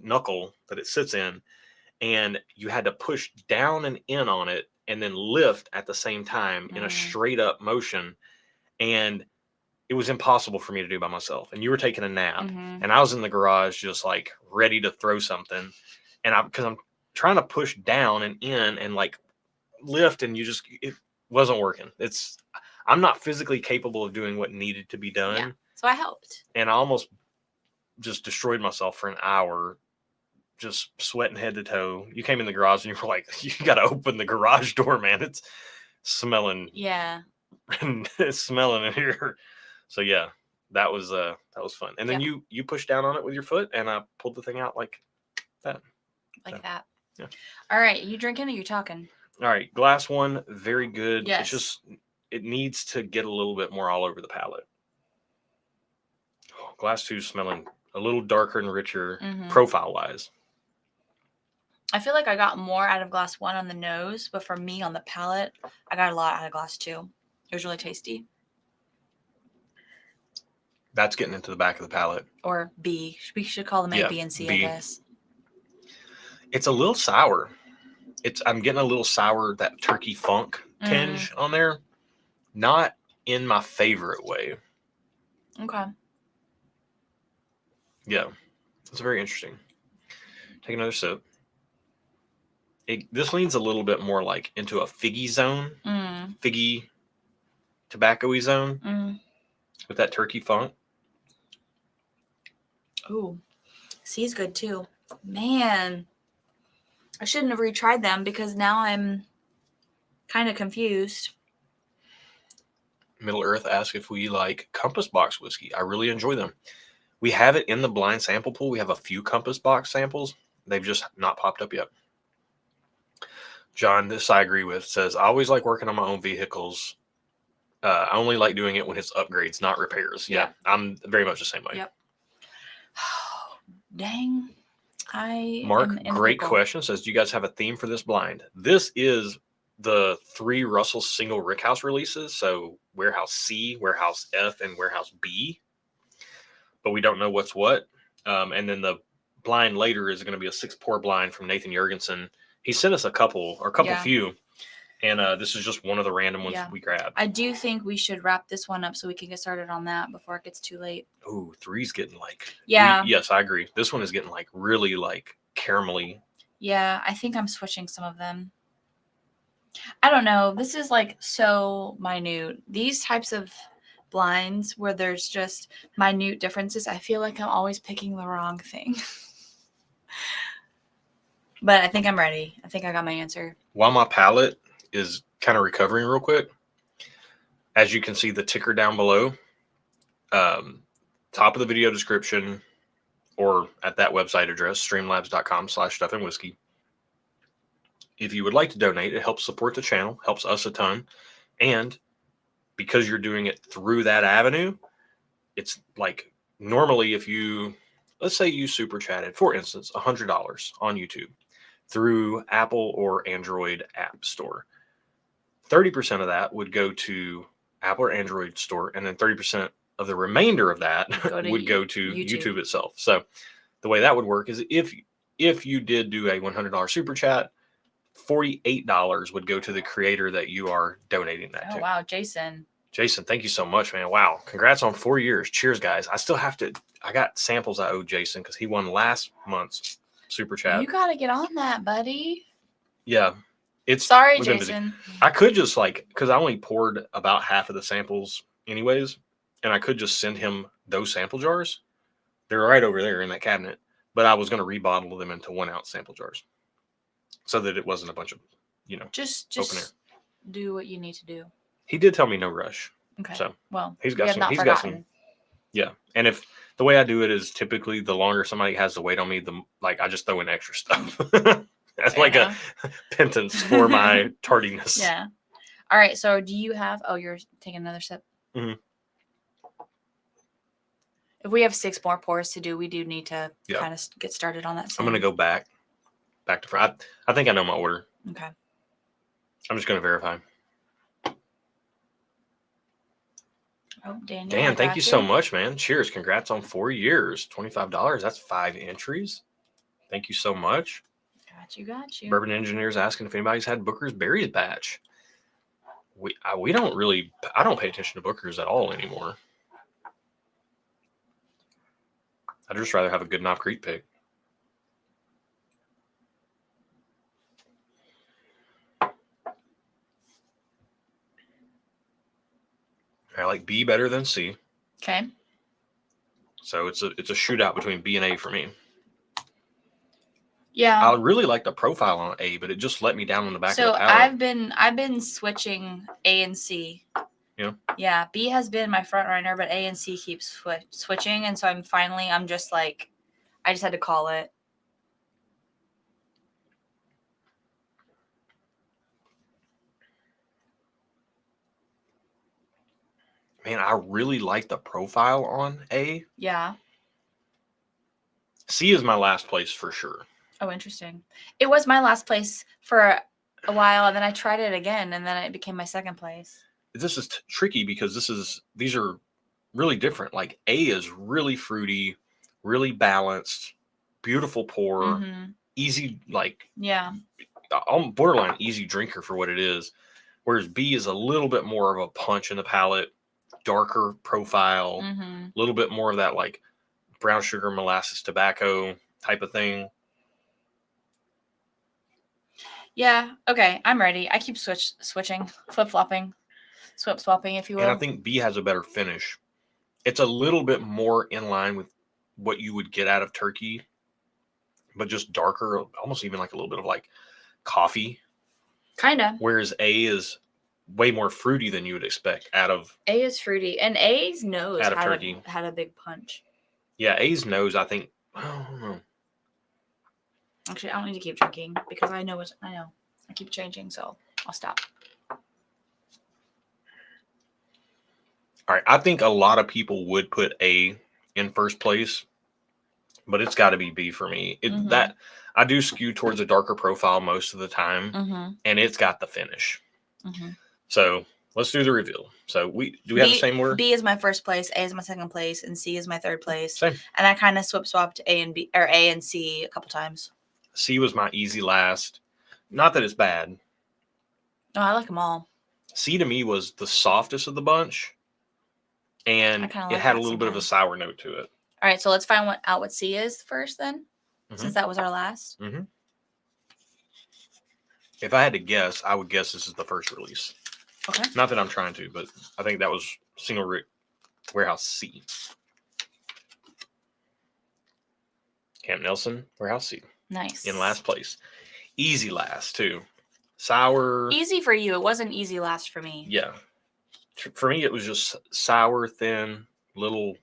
S1: knuckle that it sits in. And you had to push down and in on it and then lift at the same time in a straight up motion. And it was impossible for me to do by myself. And you were taking a nap and I was in the garage just ready to throw something. And because I'm trying to push down and in and lift and it wasn't working. I'm not physically capable of doing what needed to be done.
S2: Yeah. So I helped.
S1: And I almost just destroyed myself for an hour, just sweating head to toe. You came in the garage and you were like, you got to open the garage door, man. It's smelling.
S2: Yeah.
S1: And it's smelling in here. So yeah, that was fun. And then you pushed down on it with your foot and I pulled the thing out like that.
S2: Like that.
S1: Yeah.
S2: All right. You drinking or you talking?
S1: All right. Glass 1, very good.
S2: Yes.
S1: It's just, it needs to get a little bit more all over the palate. Glass 2 smelling a little darker and richer profile wise.
S2: I feel like I got more out of Glass 1 on the nose, but for me on the palate, I got a lot out of Glass 2. It was really tasty.
S1: That's getting into the back of the palate.
S2: Or B. We should call them A, B, and C, I guess.
S1: It's a little sour. I'm getting a little sour, that turkey funk tinge on there. Not in my favorite way.
S2: Okay.
S1: Yeah. It's very interesting. Take another sip. This leans a little bit more into a figgy zone. Figgy, tobacco-y zone. With that turkey funk.
S2: Ooh. C is good too. Man. I shouldn't have retried them because now I'm kind of confused.
S1: Middle Earth asks if we like Compass Box whiskey. I really enjoy them. We have it in the blind sample pool. We have a few Compass Box samples. They've just not popped up yet. John, this I agree with, says, I always like working on my own vehicles. I only like doing it when it's upgrades, not repairs. Yeah, I'm very much the same way.
S2: Yep. Dang.
S1: Mark, great question. Says, do you guys have a theme for this blind? This is the 3 Russell single rickhouse releases. So Warehouse C, Warehouse F, and Warehouse B. But we don't know what's what. And then the blind later is going to be a 6-pour blind from Nathan Jurgensen. He sent us a couple few. And this is just one of the random ones we grabbed.
S2: I do think we should wrap this one up so we can get started on that before it gets too late.
S1: Ooh, 3's getting like...
S2: Yeah.
S1: Yes, I agree. This one is getting like really like caramelly.
S2: Yeah, I think I'm switching some of them. I don't know. This is like so minute. These types of blinds where there's just minute differences, I feel like I'm always picking the wrong thing. But I think I'm ready. I think I got my answer.
S1: While my palate is kind of recovering real quick, as you can see the ticker down below, top of the video description or at that website address, streamlabs.com/stuffandwhiskey. If you would like to donate, it helps support the channel, helps us a ton. And because you're doing it through that avenue, it's like normally if you, let's say you super chatted, for instance, $100 on YouTube through Apple or Android app store. 30% of that would go to Apple or Android store, and then 30% of the remainder of that would go to YouTube itself. So the way that would work is if you did do a $100 super chat, $48 would go to the creator that you are donating that to.
S2: Oh, wow. Jason,
S1: thank you so much, man. Wow. Congrats on 4 years. Cheers, guys. I got samples I owe Jason because he won last month's super chat.
S2: You got to get on that, buddy.
S1: Yeah.
S2: Sorry, Jason.
S1: I could just because I only poured about half of the samples anyways, and I could just send him those sample jars. They're right over there in that cabinet, but I was going to rebottle them into 1 ounce sample jars so that it wasn't a bunch of,
S2: just
S1: open air.
S2: Do what you need to do.
S1: He did tell me no rush.
S2: Okay.
S1: So
S2: well,
S1: he's got some. Yeah. And if the way I do it is typically the longer somebody has to wait on me, I just throw in extra stuff. That's like a penance for my tardiness.
S2: Yeah. All right. So do you have, you're taking another sip.
S1: Mm-hmm.
S2: If we have 6 more pours to do, we do need to kind of get started on that.
S1: I'm going to go back to front. I think I know my order.
S2: Okay.
S1: I'm just going to verify.
S2: Oh, Daniel.
S1: Dan, thank you so much, man. Cheers. Congrats on 4 years. $25. That's 5 entries. Thank you so much.
S2: Got you.
S1: Bourbon Engineer's asking if anybody's had Booker's Berries batch. We don't really, I don't pay attention to Booker's at all anymore. I'd just rather have a good Knob Creek pick. I like B better than C.
S2: Okay.
S1: So it's a shootout between B and A for me.
S2: Yeah.
S1: I really like the profile on A, but it just let me down on the back of the
S2: palate. So I've been switching A and C.
S1: Yeah.
S2: Yeah. B has been my front runner, but A and C keeps switching, and so I'm just like, I just had to call it.
S1: Man, I really like the profile on A.
S2: Yeah.
S1: C is my last place for sure.
S2: Oh, interesting. It was my last place for a while, and then I tried it again, and then it became my second place.
S1: This is tricky because these are really different. Like A is really fruity, really balanced, beautiful pour, easy, borderline easy drinker for what it is. Whereas B is a little bit more of a punch in the palate, darker profile, a little bit more of that like brown sugar, molasses, tobacco type of thing.
S2: Yeah. Okay. I'm ready. I keep switching, flip-flopping, swip-swapping, if you will.
S1: And I think B has a better finish. It's a little bit more in line with what you would get out of turkey, but just darker, almost even like a little bit of like coffee.
S2: Kind of.
S1: Whereas A is way more fruity than you would expect out of.
S2: A is fruity. And A's nose had a big punch.
S1: Yeah. A's nose, I think. I don't know.
S2: Actually, I don't need to keep drinking because I know. I keep changing, so I'll stop.
S1: All right. I think a lot of people would put A in first place, but it's got to be B for me. That I do skew towards a darker profile most of the time, and it's got the finish. So let's do the reveal. So do we have the same word?
S2: B is my first place, A is my second place, and C is my third place.
S1: Same.
S2: And I kind of swapped A and C a couple times.
S1: C was my easy last. Not that it's bad.
S2: No, I like them all.
S1: C to me was the softest of the bunch, and it had a little bit of a sour note to it.
S2: All right, so let's find out what C is first then, since that was our last.
S1: Mm-hmm. If I had to guess, I would guess this is the first release.
S2: Okay.
S1: Not that I'm trying to, but I think that was Single Rick Warehouse C. Camp Nelson Warehouse C.
S2: Nice.
S1: In last place. Easy last, too. Sour.
S2: Easy for you. It wasn't easy last for me.
S1: Yeah. For me, it was just sour, thin, little,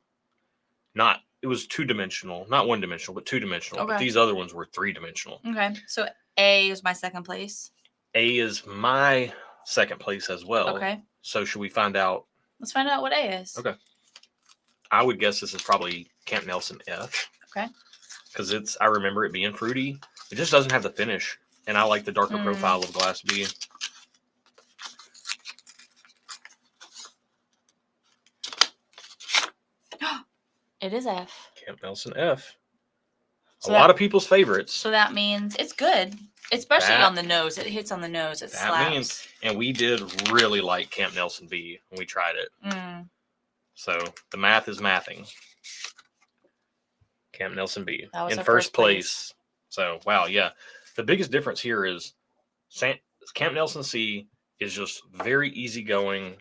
S1: it was two-dimensional. Not one-dimensional, but two-dimensional.
S2: Okay.
S1: But these other ones were three-dimensional.
S2: Okay. So A is my second place.
S1: A is my second place as well.
S2: Okay.
S1: So should we find out?
S2: Let's find out what A is.
S1: Okay. I would guess this is probably Camp Nelson F.
S2: Okay.
S1: Because I remember it being fruity. It just doesn't have the finish. And I like the darker profile of Glass B.
S2: It is F.
S1: Camp Nelson F.
S2: So
S1: a lot of people's favorites.
S2: So that means it's good. Especially on the nose. It hits on the nose. It slaps.
S1: And we did really like Camp Nelson B when we tried it. So the math is mathing. Camp Nelson B in first place. So, wow, yeah. The biggest difference here is Camp Nelson C is just very easygoing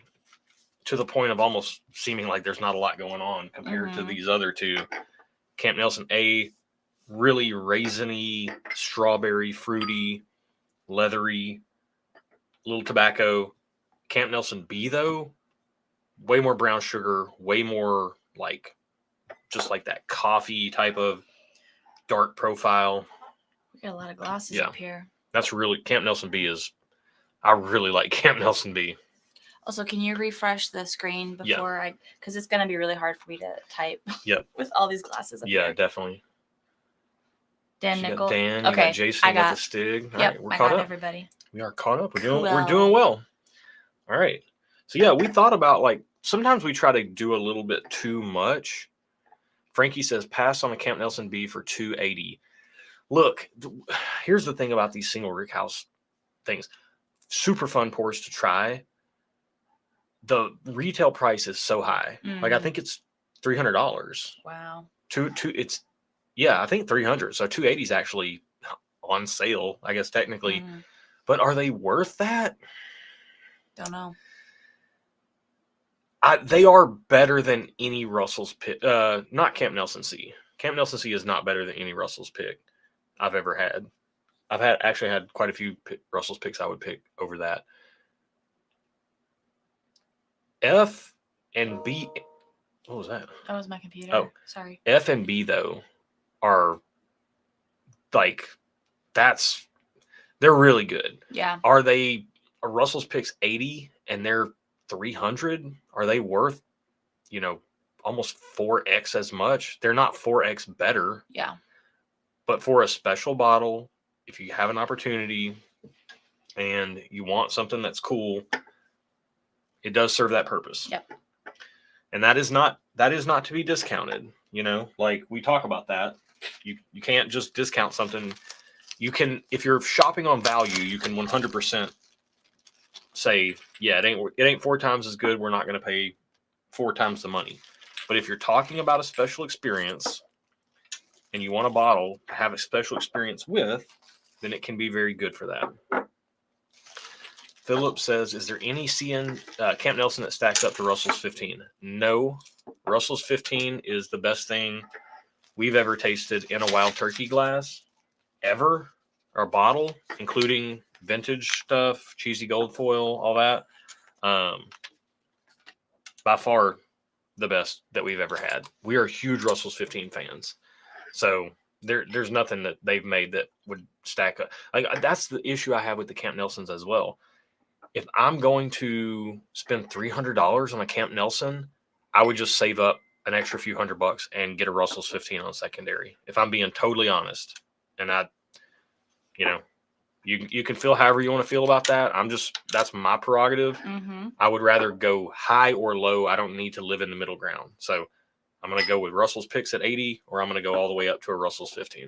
S1: to the point of almost seeming like there's not a lot going on compared to these other two. Camp Nelson A, really raisiny, strawberry, fruity, leathery, little tobacco. Camp Nelson B, though, way more brown sugar, way more just like that coffee type of dark profile.
S2: We got a lot of glasses up here.
S1: That's really Camp Nelson B I really like Camp Nelson B.
S2: Also, can you refresh the screen before because it's going to be really hard for me to type with all these glasses up here.
S1: Yeah, definitely.
S2: Dan Nickel.
S1: Dan, you got Jason, you got the Stig. All right, we're caught up.
S2: Everybody.
S1: We are caught up. We're doing well. All right. So yeah, we thought about sometimes we try to do a little bit too much. Frankie says pass on a Camp Nelson B for $2.80. Look, here's the thing about these single rick house things. Super fun pours to try. The retail price is so high. I think it's $300.
S2: Wow.
S1: I think 300. So 280 is actually on sale, I guess technically. But are they worth that?
S2: Don't know.
S1: They are better than any Russell's pick. Not Camp Nelson C. Camp Nelson C is not better than any Russell's pick I've ever had. I've actually had quite a few Russell's picks I would pick over that. F and B. What was that?
S2: That was my computer.
S1: Oh,
S2: sorry.
S1: F and B though are they're really good.
S2: Yeah.
S1: Are they a Russell's picks 80 and they're 300? Are they worth, almost 4x as much? They're not 4x better.
S2: Yeah.
S1: But for a special bottle, if you have an opportunity and you want something that's cool, it does serve that purpose.
S2: Yep.
S1: And that is not to be discounted. We talk about that. You can't just discount something. You can, if you're shopping on value, you can 100% say, yeah, it ain't 4 times as good. We're not going to pay 4 times the money. But if you're talking about a special experience and you want a bottle to have a special experience with, then it can be very good for that. Philip says, is there any Camp Nelson that stacks up to Russell's 15? No. Russell's 15 is the best thing we've ever tasted in a Wild Turkey glass, ever, or bottle, including vintage stuff, cheesy gold foil, all that. By far the best that we've ever had. We are huge Russell's 15 fans. So there's nothing that they've made that would stack up. That's the issue I have with the Camp Nelsons as well. If I'm going to spend $300 on a Camp Nelson, I would just save up an extra few $100 and get a Russell's 15 on secondary. If I'm being totally honest, and You can feel however you want to feel about that. That's my prerogative. I would rather go high or low. I don't need to live in the middle ground. So I'm going to go with Russell's picks at 80, or I'm going to go all the way up to a Russell's 15.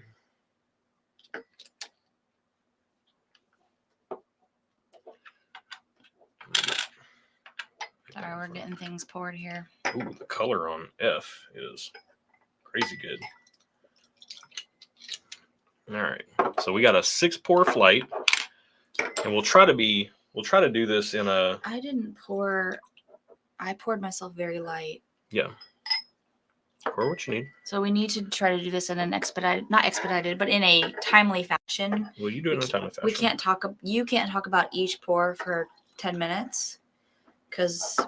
S2: All right, we're getting things poured here.
S1: Ooh, the color on F is crazy good. All right, so we got a 6-pour flight, and we'll try to do this in a.
S2: I didn't pour. I poured myself very light.
S1: Yeah. Pour what you need.
S2: So we need to try to do this in an not expedited, but in a timely fashion.
S1: Well, you do it in a timely fashion.
S2: You can't talk about each pour for 10 minutes, because.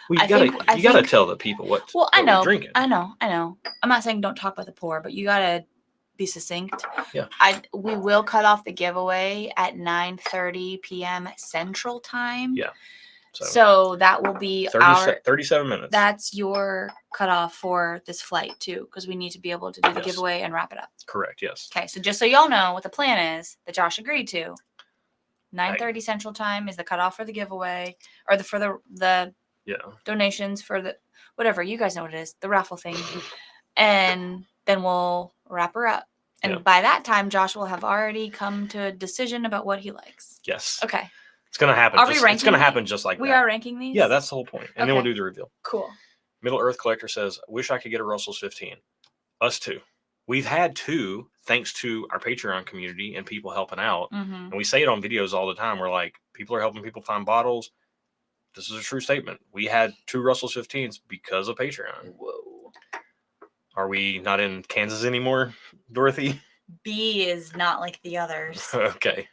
S1: Well, you gotta tell the people what.
S2: Well,
S1: what we're drinking.
S2: I know. I'm not saying don't talk about the pour, but you gotta be succinct.
S1: Yeah.
S2: We will cut off the giveaway at 9:30 p.m. Central Time.
S1: Yeah.
S2: So that will be
S1: 37 minutes.
S2: That's your cutoff for this flight too, because we need to be able to do the giveaway and wrap it up.
S1: Correct. Yes.
S2: Okay. So just so y'all know what the plan is that Josh agreed to, 9:30 Central Time is the cutoff for the giveaway, or for the donations for the whatever, you guys know what it is, the raffle thing, and then we'll wrap her up. And by that time, Josh will have already come to a decision about what he likes.
S1: Yes.
S2: Okay.
S1: It's gonna happen. It's gonna happen just like that.
S2: We are ranking these?
S1: Yeah, that's the whole point. And then we'll do the reveal.
S2: Cool.
S1: Middle Earth Collector says, wish I could get a Russell's 15. Us too. We've had 2 thanks to our Patreon community and people helping out. And we say it on videos all the time. We're like, people are helping people find bottles. This is a true statement. We had 2 Russell's 15s because of Patreon.
S2: Whoa.
S1: Are we not in Kansas anymore, Dorothy?
S2: B is not like the others.
S1: Okay.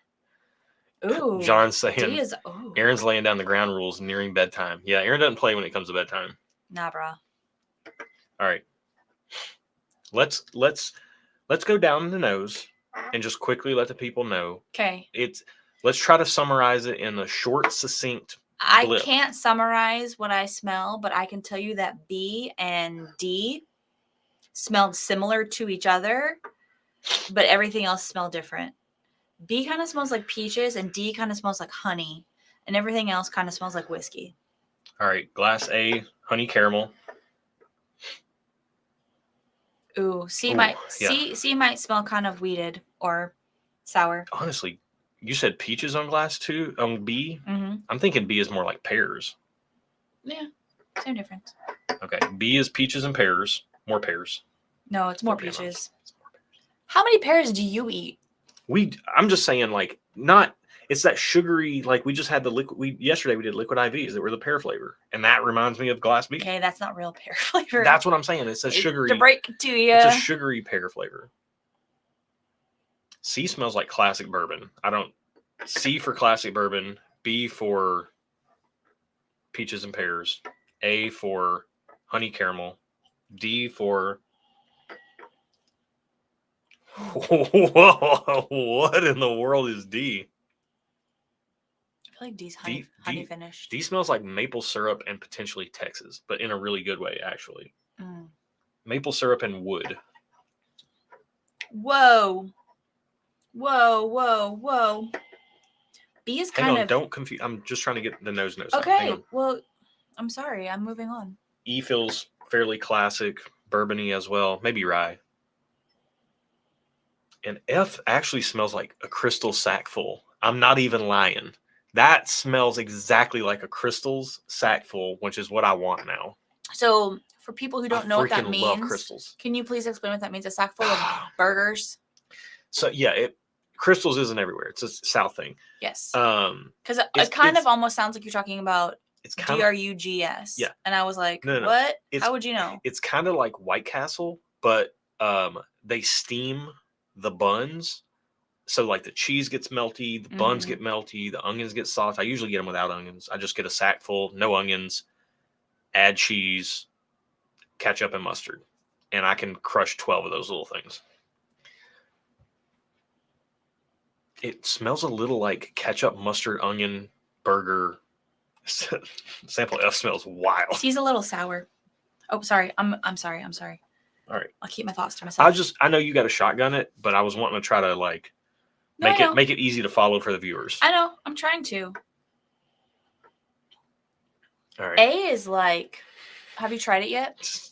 S2: Ooh.
S1: John's saying
S2: D is,
S1: Aaron's laying down the ground rules nearing bedtime. Yeah, Aaron doesn't play when it comes to bedtime.
S2: Nah, bro.
S1: All right. Let's go down the nose and just quickly let the people know.
S2: Okay.
S1: Let's try to summarize it in a short, succinct blip.
S2: I can't summarize what I smell, but I can tell you that B and D smelled similar to each other, but everything else smelled different. B kind of smells like peaches, and D kind of smells like honey, and everything else kind of smells like whiskey.
S1: All right, glass A, honey caramel.
S2: Ooh, C might smell kind of weeded or sour.
S1: Honestly, you said peaches on glass 2 on B.
S2: Mm-hmm.
S1: I'm thinking B is more like pears.
S2: Yeah, same difference.
S1: Okay, B is peaches and pears. More pears.
S2: No, it's more peaches. How many pears do you eat?
S1: I'm just saying, like, it's that sugary, like, we just had the liquid, yesterday we did liquid IVs that were the pear flavor, and that reminds me of glass B.
S2: Okay, that's not real pear flavor.
S1: That's what I'm saying. It's a sugary.
S2: To break it to you.
S1: It's a sugary pear flavor. C smells like classic bourbon. C for classic bourbon, B for peaches and pears, A for honey caramel, D for... Whoa, what in the world is D?
S2: I feel like D's honey finished.
S1: D smells like maple syrup and potentially Texas, but in a really good way, actually. Maple syrup and wood.
S2: Whoa. B is kind of...
S1: don't confuse. I'm just trying to get the nose.
S2: Okay, well, I'm sorry. I'm moving on.
S1: E feels fairly classic, bourbony as well. Maybe rye. And F actually smells like a crystal sack full. I'm not even lying. That smells exactly like a crystal's sack full, which is what I want now.
S2: So for people who don't know what that means,
S1: love crystals.
S2: Can you please explain what that means? A sack full of burgers?
S1: So yeah, crystals isn't everywhere. It's a South thing.
S2: Yes. Because it kind of almost sounds like you're talking about DRUGS.
S1: Yeah.
S2: And I was like,
S1: no.
S2: What? How would you know?
S1: It's kind of like White Castle, but they steam the buns, so like the cheese gets melty, the buns get melty, the onions get soft. I usually get them without onions. I just get a sack full, no onions, add cheese, ketchup, and mustard, and I can crush 12 of those little things. It smells a little like ketchup, mustard, onion, burger. Sample F smells wild.
S2: He's a little sour. Oh, sorry. I'm sorry. All
S1: right.
S2: I'll keep my thoughts to myself.
S1: I know you got to shotgun it, but I was wanting to try to
S2: No,
S1: make it easy to follow for the viewers.
S2: I know. I'm trying to.
S1: All right.
S2: A is like, have you tried it yet?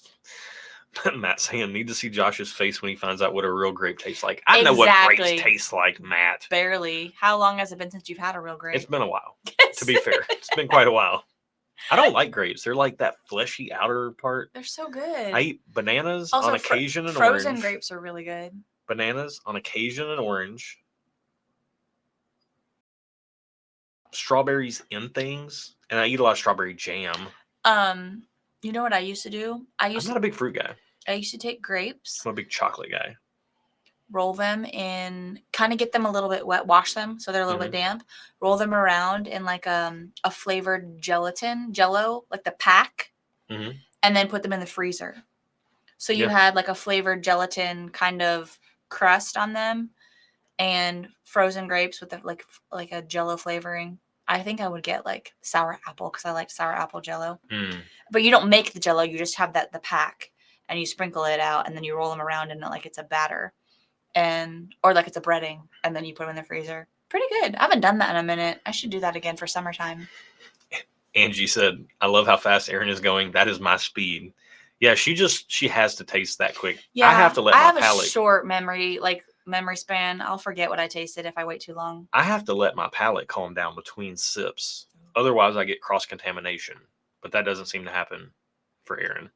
S1: Matt saying, need to see Josh's face when he finds out what a real grape tastes like. I know what grapes taste like, Matt.
S2: Barely. How long has it been since you've had a real grape?
S1: It's been a while, to be fair. It's been quite a while. I don't like grapes. They're like that fleshy outer part.
S2: They're so good.
S1: I eat bananas
S2: also,
S1: on occasion and
S2: frozen
S1: orange.
S2: grapes are really good.
S1: Bananas on occasion and orange. Strawberries in things. And I eat a lot of strawberry jam.
S2: You know what I used to do?
S1: I'm not a big fruit guy.
S2: I used to take grapes.
S1: I'm a big chocolate guy.
S2: Roll them in, kind of get them a little bit wet, wash them so they're a little bit damp. Roll them around in like a flavored jello, like the pack, and then put them in the freezer. So you had like a flavored gelatin kind of crust on them, and frozen grapes with like a jello flavoring. I think I would get like sour apple because I like sour apple jello. But you don't make the jello; you just have the pack, and you sprinkle it out, and then you roll them around in it like it's a batter, or like it's a breading, and then you put them in the freezer. Pretty good. I haven't done that in a minute. I should do that again for summertime.
S1: Angie said, "I love how fast Erin is going. That is my speed." Yeah, she has to taste that quick. Yeah, I have to let my palate. I have
S2: a short memory span. I'll forget what I tasted if I wait too long.
S1: I have to let my palate calm down between sips. Otherwise, I get cross-contamination. But that doesn't seem to happen for Erin.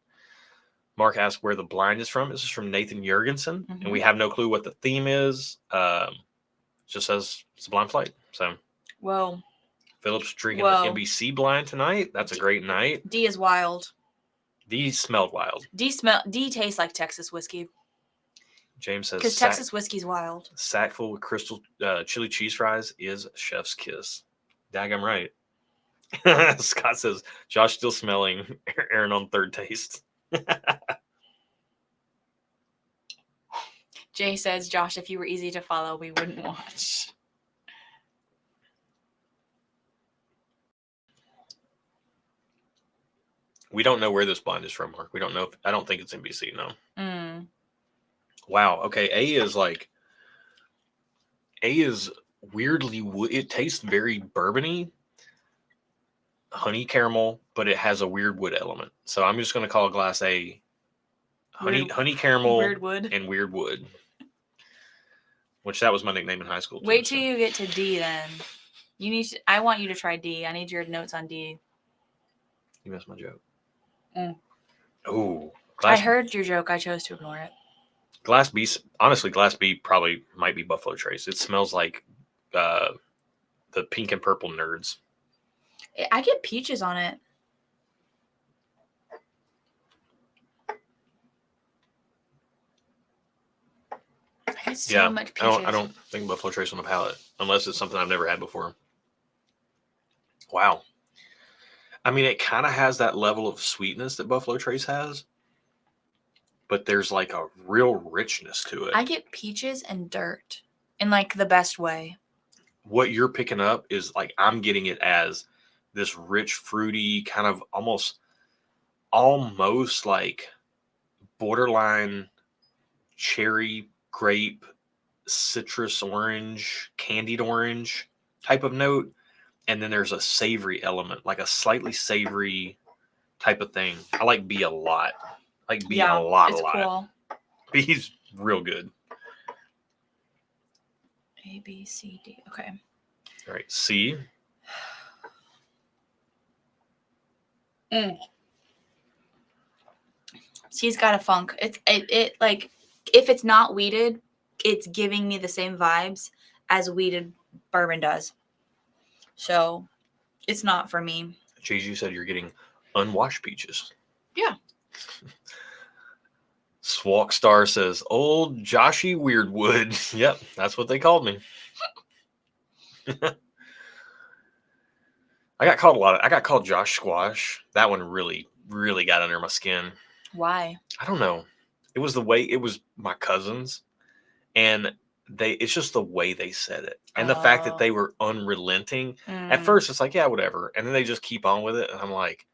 S1: Mark asked where the blind is from. This is from Nathan Jurgensen. And we have no clue what the theme is. Just says it's a blind flight. So,
S2: whoa.
S1: Philip's drinking an NBC blind tonight. That's a great night.
S2: D is wild.
S1: D smelled wild.
S2: D tastes like Texas whiskey.
S1: James says
S2: because Texas whiskey's wild.
S1: Sack full with crystal chili cheese fries is chef's kiss. Daggum right. Scott says Josh still smelling. Erin on third taste.
S2: Jay says, Josh, if you were easy to follow, we wouldn't watch.
S1: We don't know where this blind is from, Mark. We don't know. I don't think it's NBC, no. Wow. Okay. A is weirdly, it tastes very bourbony, honey caramel, but it has a weird wood element. So I'm just going to call glass A honey caramel and weird wood. Which that was my nickname in high school.
S2: Wait till you get to D then. I want you to try D. I need your notes on D.
S1: You missed my joke. Oh.
S2: I heard your joke. I chose to ignore it.
S1: Glass B probably might be Buffalo Trace. It smells like the pink and purple nerds.
S2: I get peaches on it. I get so much peaches.
S1: I don't think Buffalo Trace on the palate unless it's something I've never had before. Wow. I mean, it kind of has that level of sweetness that Buffalo Trace has, but there's like a real richness to it.
S2: I get peaches and dirt in like the best way.
S1: What you're picking up is like I'm getting it as this rich, fruity, kind of almost like borderline cherry, grape, citrus orange, candied orange type of note. And then there's a savory element, like a slightly savory type of thing. I like B a lot. I like B a lot. Cool. B's real good.
S2: A, B, C, D. Okay.
S1: All right. C.
S2: C's got a funk. It like if it's not weeded, it's giving me the same vibes as weeded bourbon does. So it's not for me.
S1: Cheese, you said you're getting unwashed peaches.
S2: Yeah.
S1: Swalk Star says, old Joshy Weirdwood. Yep, that's what they called me. I got called Josh Squash. That one really, really got under my skin.
S2: Why?
S1: I don't know. It was my cousins, and it's just the way they said it. And the fact that they were unrelenting. At first, it's like, yeah, whatever. And then they just keep on with it. And I'm like,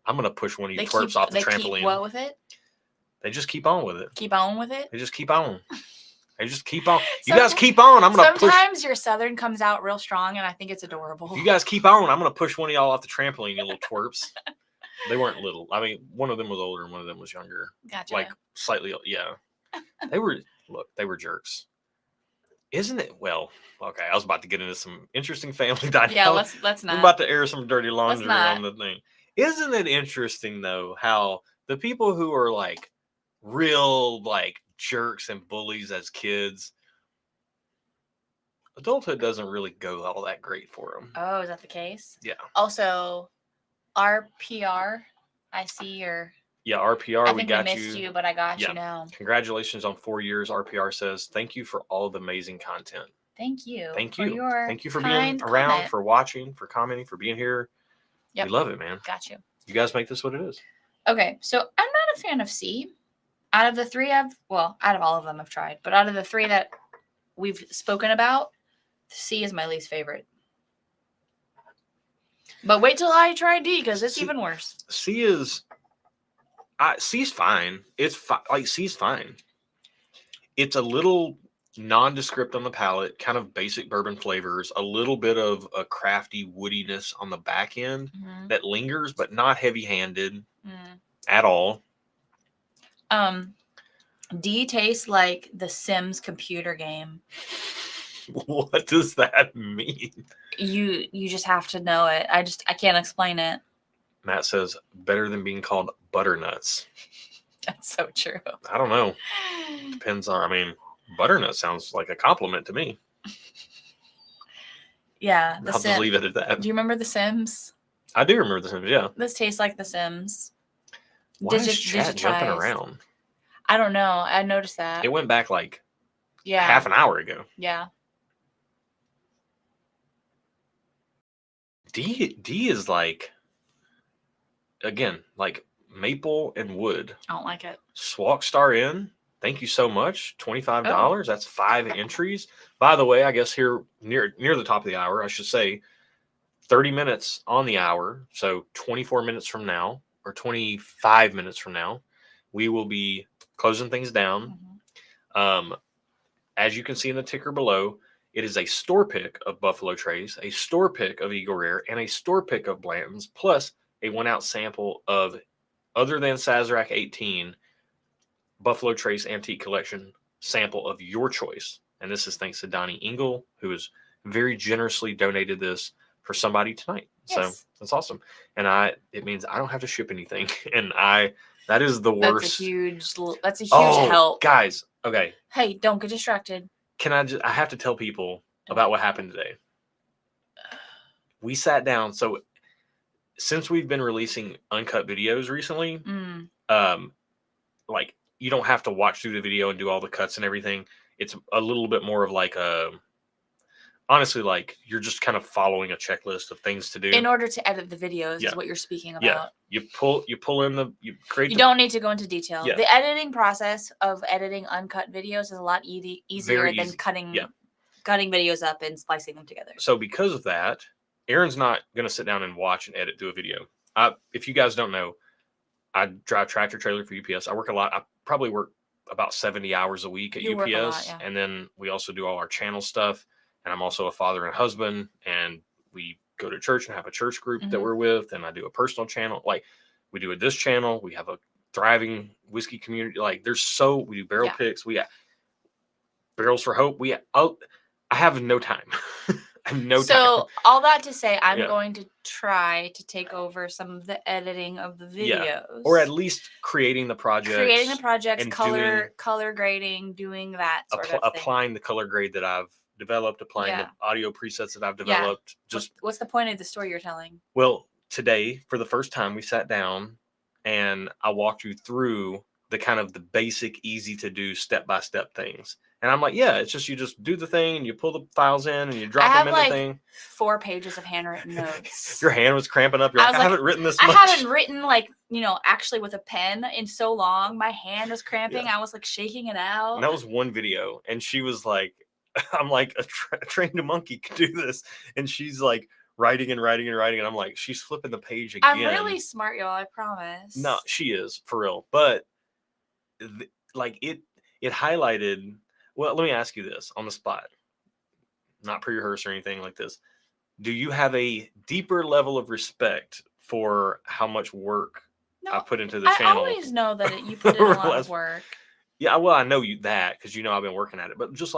S1: I'm going to push one of you twerps off the trampoline.
S2: Keep what with it?
S1: They just keep on with it.
S2: Keep on with it?
S1: They just keep on. I just keep on. You guys keep on. I'm gonna
S2: sometimes your Southern comes out real strong, and I think it's adorable.
S1: If you guys keep on, I'm gonna push one of y'all off the trampoline, you little twerps. They weren't little. I mean, one of them was older and one of them was younger.
S2: Gotcha.
S1: Like slightly, yeah. They were jerks. Isn't it? Well, okay. I was about to get into some interesting family dynamics.
S2: Yeah, let's not.
S1: I'm about to air some dirty laundry on the thing. Isn't it interesting though how the people who are like real like jerks and bullies as kids, adulthood doesn't really go all that great for them.
S2: Oh, is that the case?
S1: Yeah.
S2: Also, RPR, I see your.
S1: Yeah, RPR,
S2: I think we missed you, but I got you now.
S1: Congratulations on 4 years. RPR says, thank you for all of the amazing content.
S2: Thank you.
S1: Thank you.
S2: Thank
S1: you for being around, for watching, for commenting, for being here. Yep. We love it, man.
S2: Got you.
S1: You guys make this what it is.
S2: Okay, so I'm not a fan of C. Out of the three out of all of them I've tried, but out of the three that we've spoken about, C is my least favorite. But wait till I try D because it's even worse.
S1: C's fine. It's C's fine. It's a little nondescript on the palate, kind of basic bourbon flavors, a little bit of a crafty woodiness on the back end that lingers, but not heavy-handed at all.
S2: D tastes like the Sims computer game.
S1: What does that mean?
S2: You just have to know it. I can't explain it.
S1: Matt says better than being called butternuts.
S2: That's so true.
S1: I don't know. Depends on. I mean, butternut sounds like a compliment to me.
S2: Yeah,
S1: I'll just leave it at that.
S2: Do you remember The Sims?
S1: I do remember The Sims. Yeah.
S2: This tastes like The Sims.
S1: Why is chat jumping around?
S2: I don't know. I noticed that.
S1: It went back like half an hour ago.
S2: Yeah.
S1: D is like, again, like maple and wood.
S2: I don't like it.
S1: Swalk Star Inn. Thank you so much. $25. Oh. That's 5 entries. By the way, I guess here near the top of the hour, I should say 30 minutes on the hour. So 24 minutes from now or 25 minutes from now, we will be closing things down. As you can see in the ticker below, it is a store pick of Buffalo Trace, a store pick of Eagle Rare, and a store pick of Blanton's, plus a 1-ounce sample of, other than Sazerac 18, Buffalo Trace Antique Collection sample of your choice. And this is thanks to Donnie Engel, who has very generously donated this for somebody tonight. Yes. So that's awesome. And it means I don't have to ship anything. And that is the worst.
S2: That's a huge help.
S1: Guys, okay.
S2: Hey, don't get distracted.
S1: I have to tell people about what happened today. We sat down. So since we've been releasing uncut videos recently, like you don't have to watch through the video and do all the cuts and everything. It's a little bit more of like honestly, like you're just kind of following a checklist of things to do
S2: in order to edit the videos. Is what you're speaking about. Yeah,
S1: you pull in you create.
S2: You don't need to go into detail. Yeah. The editing process of editing uncut videos is a lot easier than cutting videos up and splicing them together.
S1: So because of that, Aaron's not going to sit down and watch and edit, do a video. If you guys don't know, I drive tractor trailer for UPS. I work a lot. I probably work about 70 hours a week at UPS. And then we also do all our channel stuff. And I'm also a father and husband. And we go to church and have a church group that we're with. And I do a personal channel. Like we do this channel. We have a thriving whiskey community. Like we do barrel picks. We got Barrels for Hope. I have no time.
S2: So all that to say, I'm going to try to take over some of the editing of the videos,
S1: or at least creating the projects,
S2: color grading, doing that sort of thing.
S1: Applying the color grade that I've developed, applying the audio presets that I've developed.
S2: What's the point of the story you're telling?
S1: Well, today for the first time we sat down and I walked you through the kind of the basic, easy to do step-by-step things. And I'm like, it's just, you just do the thing and you pull the files in and you drop them in the thing.
S2: 4 pages of handwritten notes.
S1: Your hand was cramping up. I haven't written this much.
S2: I haven't written actually with a pen in so long. My hand was cramping. I was like shaking it out.
S1: And that was one video. And she was like, I'm like, a trained monkey could do this. And she's like writing and writing and writing. And I'm like, she's flipping the page again.
S2: I'm really smart, y'all. I promise.
S1: No, she is for real. But it highlighted Well, let me ask you this on the spot, not pre-rehearsed or anything like this. Do you have a deeper level of respect for how much work I put into the channel?
S2: I always know that you put in a lot of work.
S1: Yeah, well, I know you that because I've been working at it, but just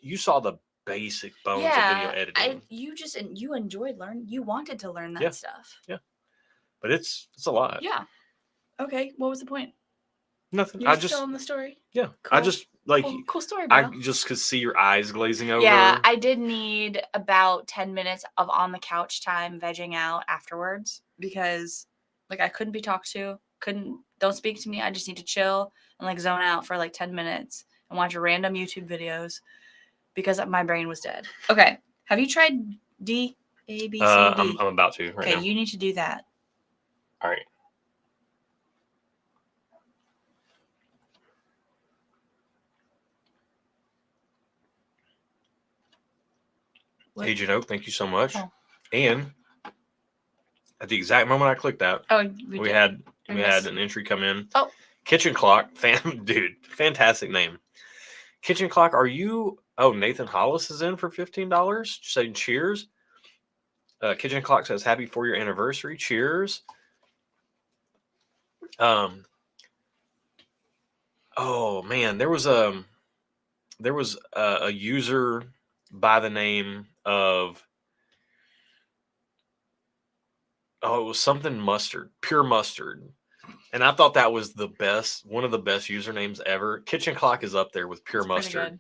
S1: you saw the basic bones of video editing.
S2: You enjoyed learning. You wanted to learn that stuff.
S1: Yeah, but it's a lot.
S2: Yeah. Okay. What was the point?
S1: Nothing.
S2: You're just telling the story.
S1: Yeah.
S2: Cool.
S1: I just like
S2: cool story, bro.
S1: I just could see your eyes glazing over.
S2: Yeah, I did need about 10 minutes of on the couch time vegging out afterwards because I couldn't be talked to. Don't speak to me. I just need to chill and zone out for 10 minutes and watch random YouTube videos because my brain was dead. Okay. Have you tried D, A, B, C, D?
S1: I'm about to right now.
S2: Okay, you need to do that.
S1: All right. Agent Oak, thank you so much. Oh. And at the exact moment I clicked that, we had an entry come in.
S2: Oh,
S1: Kitchen Clock, dude, fantastic name. Kitchen Clock, are you? Oh, Nathan Hollis is in for $15. Saying cheers. Kitchen Clock says happy 4-year anniversary. Cheers. Oh man, there was a user by the name of it was something mustard, pure mustard. And I thought that was one of the best usernames ever. Kitchen Clock is up there with pure mustard.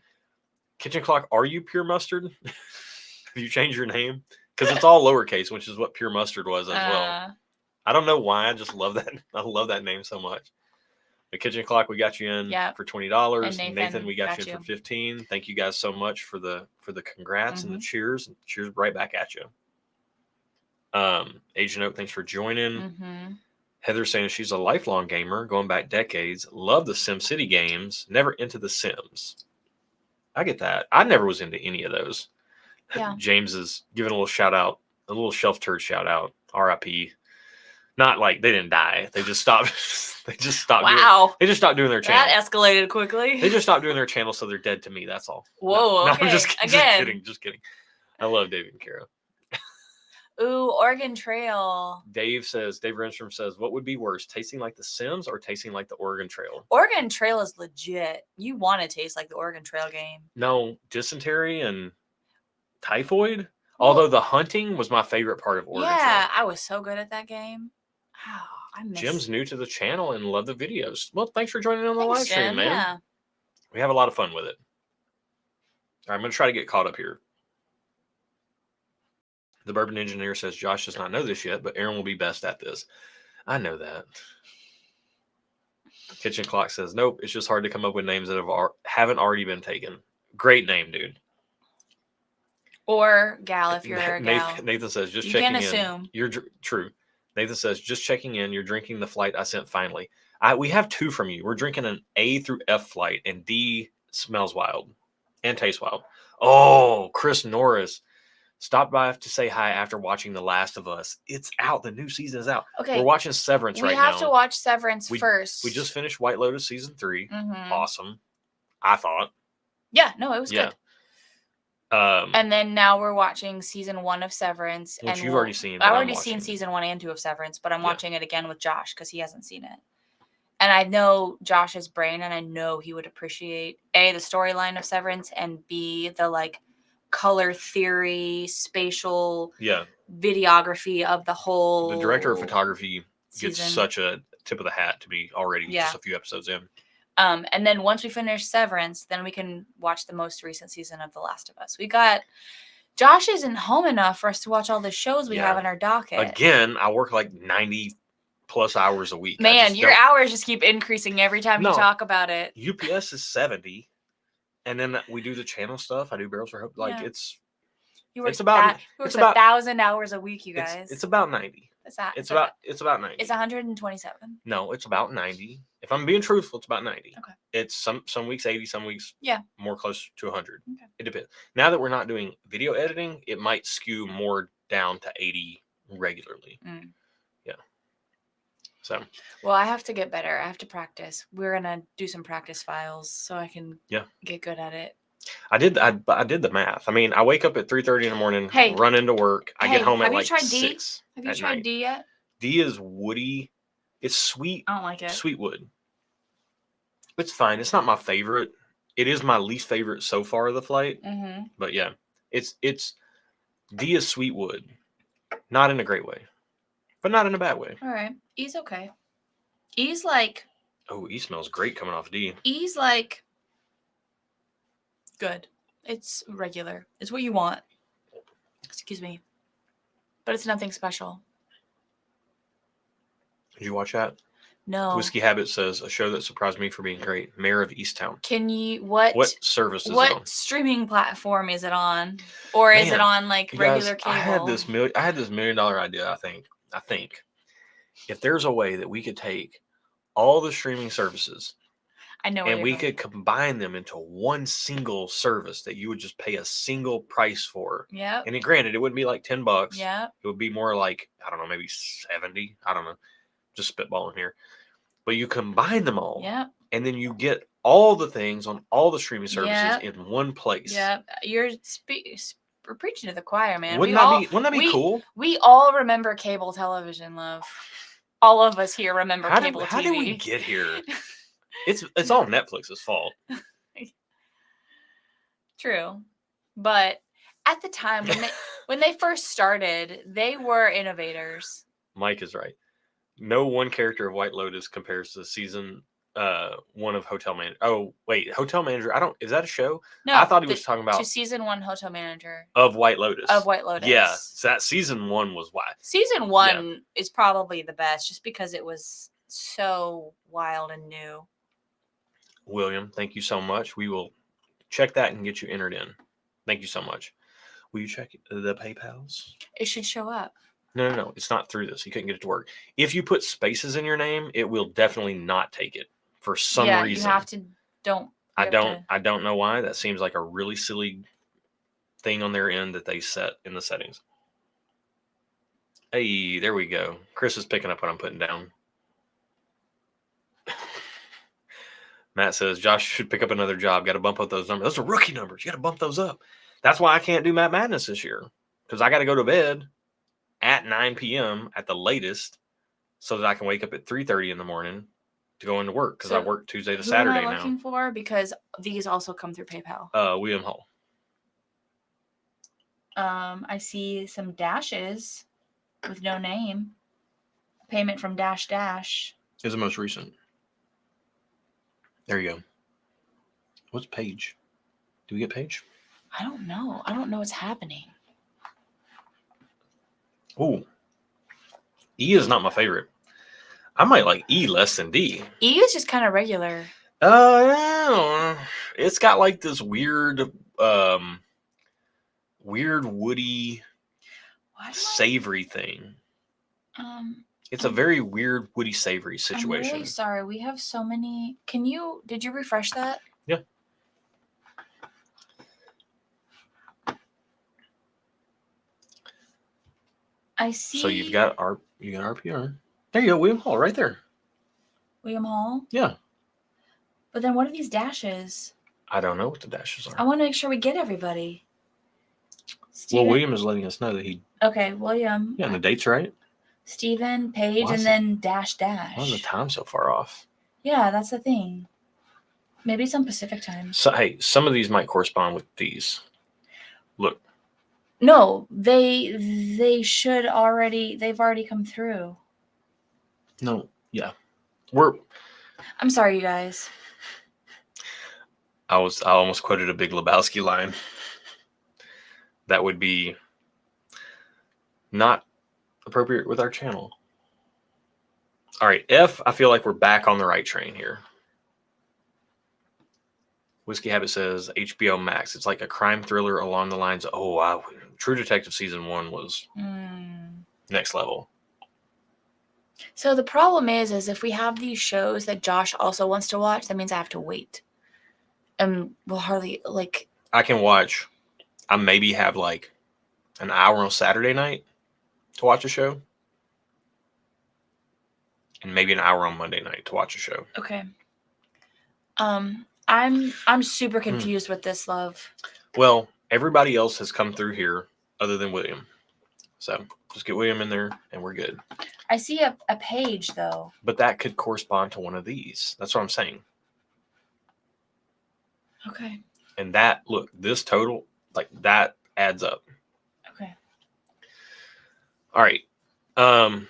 S1: Kitchen Clock, are you pure mustard? Have you changed your name? Because it's all lowercase, which is what pure mustard was as well. I don't know why. I just love that. I love that name so much. The Kitchen Clock, we got you in for $20. And Nathan, we got you in for $15. Thank you guys so much for the congrats and the cheers. Cheers right back at you. Agent Oak, thanks for joining.
S2: Mm-hmm.
S1: Heather saying she's a lifelong gamer, going back decades. Love the SimCity games. Never into the Sims. I get that. I never was into any of those.
S2: Yeah.
S1: James is giving a little shout out, a little shelf turd shout out. R.I.P. Not like they didn't die. They just stopped. They just stopped.
S2: Wow.
S1: They just stopped doing their channel.
S2: That escalated quickly.
S1: They just stopped doing their channel, so they're dead to me. That's all.
S2: Whoa.
S1: No,
S2: okay.
S1: I'm just kidding. Just kidding. I love David and Kara.
S2: Ooh, Oregon Trail.
S1: Dave Renstrom says, what would be worse, tasting like the Sims or tasting like the Oregon Trail?
S2: Oregon Trail is legit. You want to taste like the Oregon Trail game.
S1: No, dysentery and typhoid. Although the hunting was my favorite part of Oregon Trail.
S2: Yeah, I was so good at that game. Oh, I miss
S1: Jim's new to the channel and love the videos. Well, thanks for joining on the live stream, man.
S2: Yeah.
S1: We have a lot of fun with it. All right, I'm going to try to get caught up here. The Bourbon Engineer says, Josh does not know this yet, but Aaron will be best at this. I know that. Kitchen Clock says, nope, it's just hard to come up with names that haven't already been taken. Great name, dude.
S2: Or gal, if you're a gal.
S1: Nathan says, just checking in.
S2: You can't assume.
S1: True. Nathan says, just checking in. You're drinking the flight I sent finally. We have 2 from you. We're drinking an A through F flight, and D smells wild and tastes wild. Oh, Chris Norris. Stopped by to say hi after watching The Last of Us. It's out. The new season is out.
S2: Okay.
S1: We're watching Severance right now.
S2: We have to watch Severance first.
S1: We just finished White Lotus season 3. Mm-hmm. Awesome. I thought.
S2: Yeah, no, it was good. And then now we're watching season 1 of Severance.
S1: Which you've already seen.
S2: I've already seen season 1 and 2 of Severance, but I'm watching it again with Josh because he hasn't seen it. And I know Josh's brain, and I know he would appreciate A, the storyline of Severance, and B, the color theory, spatial videography of the whole.
S1: The director of photography gets such a tip of the hat to be already just a few episodes in.
S2: And then once we finish Severance, then we can watch the most recent season of The Last of Us. Josh isn't home enough for us to watch all the shows we have in our docket.
S1: Again, I work 90 plus hours a week.
S2: Man, your hours just keep increasing every time you talk about it.
S1: UPS is 70. And then we do the channel stuff. I do Barrels for Hope. It's about
S2: 1,000 hours a week, you guys.
S1: It's about 90. It's about 90.
S2: It's 127.
S1: No, it's about 90. If I'm being truthful, it's about 90.
S2: Okay.
S1: It's some weeks 80, some weeks more close to 100.
S2: Okay.
S1: It depends. Now that we're not doing video editing, it might skew more down to 80 regularly.
S2: Mm.
S1: Yeah. So.
S2: Well, I have to get better. I have to practice. We're gonna do some practice files so I can get good at it.
S1: I did the math. I mean, I wake up at 3:30 in the morning, run into work. I get home at like 6.
S2: Have you tried D yet?
S1: D is woody. It's sweet.
S2: I don't like it.
S1: Sweet wood. It's fine. It's not my favorite. It is my least favorite so far of the flight.
S2: Mm-hmm.
S1: But yeah, it's D is sweet wood. Not in a great way, but not in a bad way.
S2: All right. E's okay. E's like.
S1: Oh, E smells great coming off D.
S2: E's like. Good. It's regular. It's what you want. Excuse me. But it's nothing special.
S1: Did you watch that?
S2: No.
S1: Whiskey Habit says, a show that surprised me for being great. Mayor of Easttown.
S2: Can you, what
S1: service is it on?
S2: What streaming platform is it on? Or is it on like regular cable?
S1: I had this $1 million idea, I think. If there's a way that we could take all the streaming services and we could combine them into one single service that you would just pay a single price for.
S2: Yeah.
S1: And granted, it wouldn't be like $10.
S2: Yeah.
S1: It would be more like, I don't know, maybe 70. I don't know. Just spitballing here. But you combine them all.
S2: Yeah.
S1: And then you get all the things on all the streaming services in one place.
S2: Yeah. You're preaching to the choir, man.
S1: Wouldn't that be cool?
S2: We all remember cable television, love. All of us here remember cable TV.
S1: How did we get here? It's all Netflix's fault. True. But at the time when they first started, they were innovators. Mike is right. No one character of White Lotus compares to season 1 of Hotel Manager. Oh, wait, Hotel Manager. Is that a show?
S2: No,
S1: I thought he was talking about
S2: to season 1 Hotel Manager
S1: of White Lotus.
S2: Yeah,
S1: so that season 1 was why.
S2: Season 1 is probably the best, just because it was so wild and new.
S1: William, thank you so much. We will check that and get you entered in. Thank you so much. Will you check the PayPals?
S2: It should show up.
S1: No. It's not through this. You couldn't get it to work. If you put spaces in your name, it will definitely not take it for some reason.
S2: You have to.
S1: I don't know why. That seems like a really silly thing on their end that they set in the settings. Hey, there we go. Chris is picking up what I'm putting down. Matt says, Josh should pick up another job. Got to bump up those numbers. Those are rookie numbers. You got to bump those up. That's why I can't do Matt Madness this year. Because I got to go to bed at 9 p.m. at the latest so that I can wake up at 3:30 in the morning to go into work. Because I work Tuesday to Saturday now.
S2: Who am I looking for? Because these also come through PayPal.
S1: William Hall.
S2: I see some dashes with no name. Payment from Dash.
S1: Is the most recent. There you go. What's Paige? Do we get Paige?
S2: I don't know. I don't know what's happening.
S1: Oh, E is not my favorite. I might like E less than D.
S2: E is just kind of regular.
S1: It's got like this weird woody, savory thing. It's a very weird woody savory situation.
S2: I'm really sorry. We have so many. Did you refresh that?
S1: Yeah.
S2: I see.
S1: So you got RPR. There you go, William Hall, right there.
S2: William Hall?
S1: Yeah.
S2: But then what are these dashes?
S1: I don't know what the dashes are.
S2: I want to make sure we get everybody.
S1: Steven. Well, William is letting us know that he.
S2: Okay, William.
S1: Yeah, and the date's right.
S2: Stephen, Paige, and then dash.
S1: Why is the time so far off?
S2: Yeah, that's the thing. Maybe some Pacific time.
S1: So hey, some of these might correspond with these. Look.
S2: No, they should already. They've already come through.
S1: No, yeah,
S2: I'm sorry, you guys.
S1: I almost quoted a Big Lebowski line. That would be not appropriate with our channel. All right, F. I feel like we're back on the right train here. Whiskey Habit says HBO Max. It's like a crime thriller along the lines of, wow, True Detective season 1 was next level.
S2: So the problem is if we have these shows that Josh also wants to watch, that means I have to wait. And we'll hardly
S1: I can watch. I maybe have like an hour on Saturday night to watch a show. and maybe an hour on Monday night to watch a show.
S2: Okay. I'm super confused with this, love.
S1: Well, everybody else has come through here other than William. So just get William in there and we're good.
S2: I see a page though.
S1: But that could correspond to one of these. That's what I'm saying.
S2: Okay.
S1: And that, look, this total, like that adds up.
S2: Okay.
S1: All right. All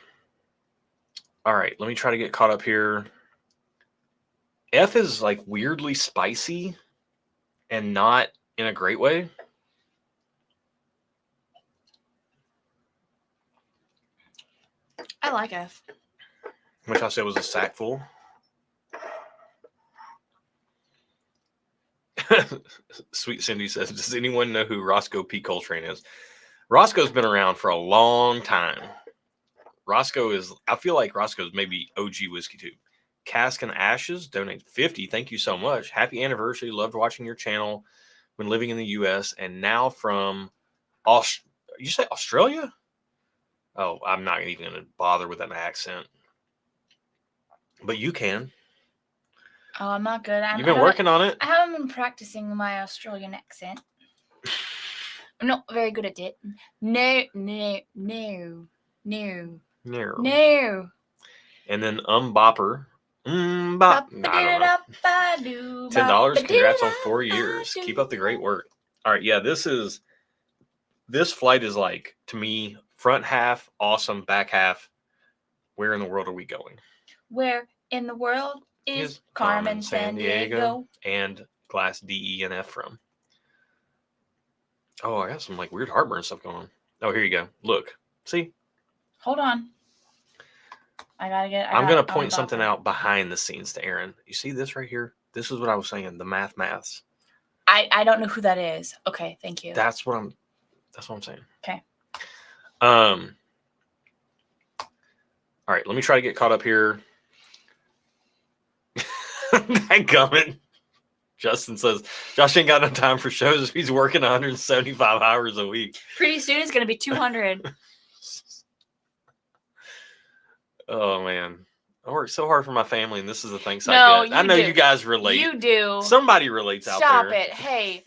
S1: right. Let me try to get caught up here. F is like weirdly spicy and not in a great way.
S2: I like F.
S1: Which I said was a sack full. Sweet Cindy says, does anyone know who Roscoe P. Coltrane is? Roscoe's been around for a long time. Roscoe is, I feel like Roscoe's maybe OG Whiskey Tube. Cask and Ashes donate 50. Thank you so much. Happy anniversary. Loved watching your channel when living in the U.S. and now from you say Australia? Oh, I'm not even going to bother with an accent. But you can.
S2: Oh, I'm not good.
S1: You've been working on it.
S2: I haven't been practicing my Australian accent. I'm not very good at it. No.
S1: And then Bopper. Bop. I don't know. $10. Congrats on 4 years. Keep up the great work. All right. Yeah, this flight is like, to me, front half, awesome. Back half, where in the world are we going?
S2: Where in the world is Carmen Sandiego?
S1: And Glass D, E, and F from. Oh, I got some like weird heartburn stuff going on. Oh, here you go. Look. See?
S2: Hold on.
S1: I'm going to point something out behind the scenes to Aaron. You see this right here? This is what I was saying. The maths.
S2: I don't know who that is. Okay, thank you.
S1: That's what I'm saying.
S2: Okay.
S1: All right, let me try to get caught up here. Gummit. Justin says, Josh ain't got no time for shows if he's working 175 hours a week.
S2: Pretty soon it's going to be 200.
S1: Oh, man. I work so hard for my family, and this is the thanks I get. I know you guys relate.
S2: You do.
S1: Somebody relates out there.
S2: Stop it. Hey,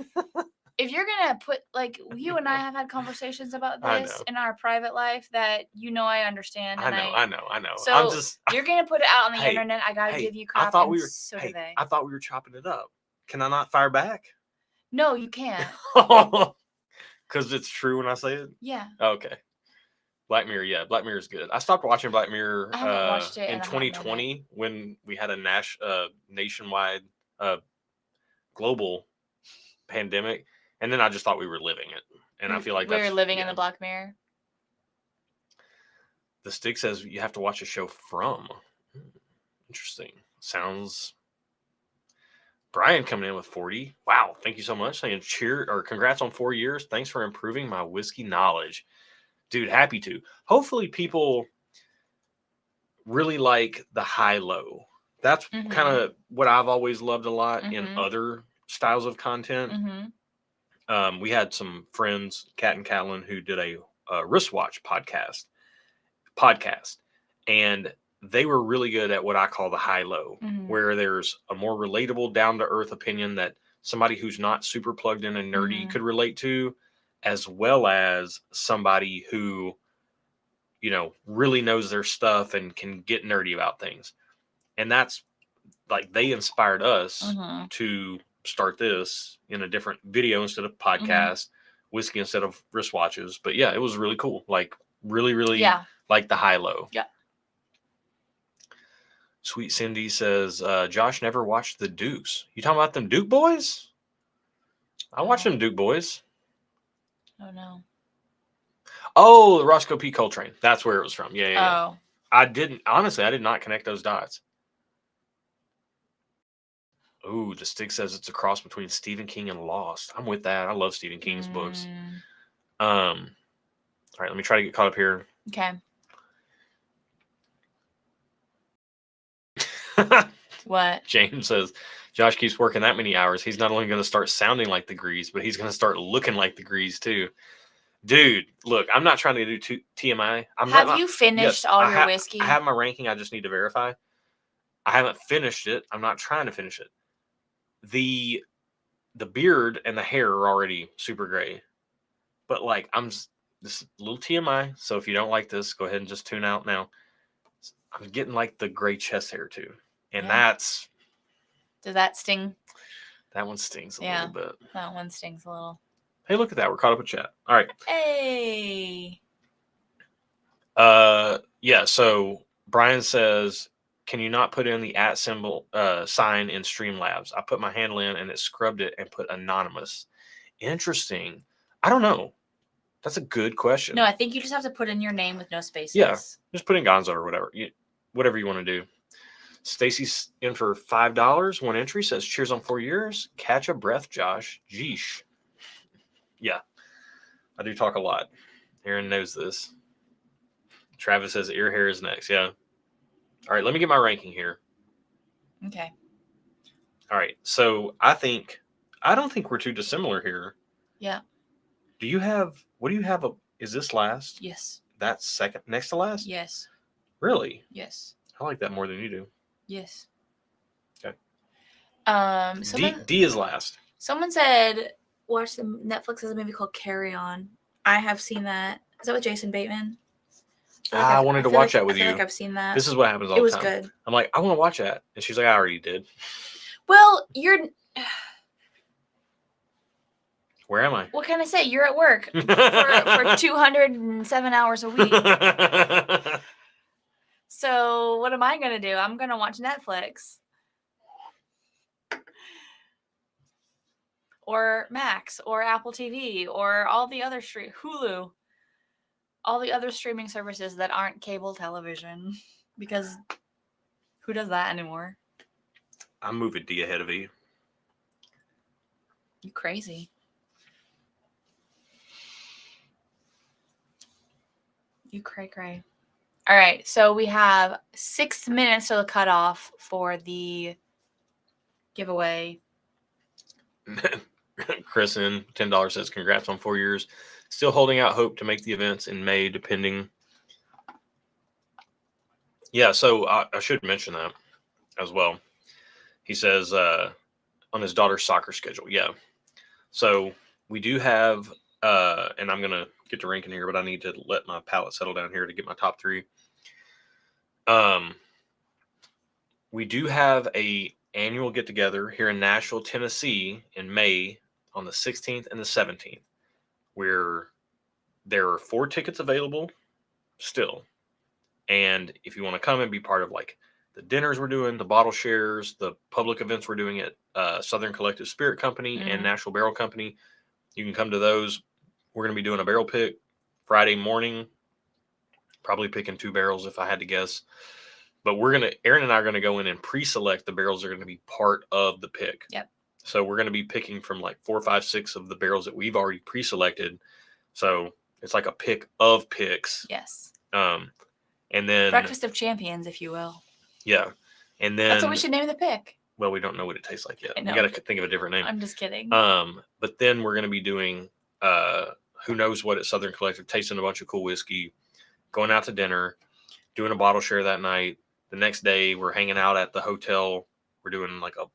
S2: if you're going to put, like, you and I have had conversations about this in our private life that I understand. And
S1: I know.
S2: So you're going to put it out on the internet. I got to give you crap.
S1: I thought we were chopping it up. Can I not fire back?
S2: No, you can't.
S1: Because it's true when I say it?
S2: Yeah.
S1: Okay. Black Mirror, yeah. Black Mirror is good. I stopped watching Black Mirror in 2020 when we had a nationwide global pandemic. And then I just thought we were living it. And I feel like
S2: we were living in the Black Mirror.
S1: The Stick says you have to watch a show from. Interesting. Sounds... Brian coming in with 40. Wow. Thank you so much. Saying congrats on 4 years. Thanks for improving my whiskey knowledge. Dude, happy to. Hopefully people really like the high-low. That's kind of what I've always loved a lot in other styles of content. We had some friends, Kat and Callan, who did a wristwatch podcast. And they were really good at what I call the high-low, where there's a more relatable, down-to-earth opinion that somebody who's not super plugged in and nerdy could relate to, as well as somebody who, really knows their stuff and can get nerdy about things. And that's like, they inspired us to start this in a different video instead of podcast, whiskey instead of wristwatches. But yeah, it was really cool. Like, really, really like the high-low.
S2: Yeah.
S1: Sweet Cindy says, Josh never watched the Dukes. You talking about them Duke boys? I watched them Duke boys.
S2: Oh, no.
S1: Oh, the Roscoe P. Coltrane. That's where it was from. Yeah.
S2: Oh.
S1: I did not connect those dots. Ooh, the Stick says it's a cross between Stephen King and Lost. I'm with that. I love Stephen King's books. All right, let me try to get caught up here.
S2: Okay. What?
S1: James says, Josh keeps working that many hours. He's not only going to start sounding like the Grease, but he's going to start looking like the Grease too. Dude, look, I'm not trying to do TMI.
S2: Have you finished all your whiskey?
S1: I have my ranking. I just need to verify. I haven't finished it. I'm not trying to finish it. The beard and the hair are already super gray. But like, this is a little TMI. So if you don't like this, go ahead and just tune out now. I'm getting like the gray chest hair too. And that's...
S2: Does that sting?
S1: That one stings a little bit.
S2: That one stings a little.
S1: Hey, look at that. We're caught up with chat. All right.
S2: Hey.
S1: Yeah, so Brian says, can you not put in the @ symbol sign in Streamlabs? I put my handle in and it scrubbed it and put anonymous. Interesting. I don't know. That's a good question.
S2: No, I think you just have to put in your name with no spaces.
S1: Yeah, just put in Gonzo or whatever. Whatever you want to do. Stacy's in for $5. One entry says, cheers on 4 years. Catch a breath, Josh. Geesh. Yeah, I do talk a lot. Aaron knows this. Travis says ear hair is next. Yeah. All right, let me get my ranking here.
S2: Okay.
S1: All right, so I don't think we're too dissimilar here.
S2: Yeah.
S1: What do you have? Is this last?
S2: Yes.
S1: That's second, next to last?
S2: Yes.
S1: Really?
S2: Yes.
S1: I like that more than you do.
S2: Yes.
S1: Okay.
S2: D
S1: is last.
S2: Someone said, watch the Netflix has a movie called Carry On. I have seen that. Is that with Jason Bateman?
S1: I wanted to watch that with you.
S2: I feel like I've seen that.
S1: This is what happens all the time.
S2: It was good.
S1: I'm like, I want to watch that. And she's like, I already did.
S2: Well,
S1: Where am I?
S2: What can I say? You're at work for 207 hours a week. So what am I going to do? I'm going to watch Netflix. Or Max, or Apple TV, or all the other Hulu. All the other streaming services that aren't cable television. Because who does that anymore?
S1: I'm moving D ahead of E.
S2: You crazy. You cray. All right, so we have 6 minutes till the cutoff for the giveaway.
S1: Chris in $10 says, congrats on 4 years. Still holding out hope to make the events in May, depending. Yeah, so I should mention that as well. He says on his daughter's soccer schedule. Yeah. So we do have, and I'm going to get to ranking here, but I need to let my palate settle down here to get my top 3. We do have a annual get together here in Nashville, Tennessee in May on the 16th and the 17th, where there are 4 tickets available still. And if you want to come and be part of like the dinners we're doing, the bottle shares, the public events we're doing at Southern Collective Spirit Company and Nashville Barrel Company, you can come to those. We're going to be doing a barrel pick Friday morning, probably picking 2 barrels if I had to guess. But Aaron and I are going to go in and pre-select the barrels that are going to be part of the pick.
S2: Yep.
S1: So we're going to be picking from like 4, 5, 6 of the barrels that we've already pre-selected. So it's like a pick of picks.
S2: Yes.
S1: And then
S2: Breakfast of Champions, if you will.
S1: Yeah. And then
S2: that's what we should name the pick.
S1: Well, we don't know what it tastes like yet. We got to think of a different name.
S2: I'm just kidding.
S1: But then we're going to be doing who knows what at Southern Collective, tasting a bunch of cool whiskey, going out to dinner, doing a bottle share that night. The next day, we're hanging out at the hotel. We're doing like a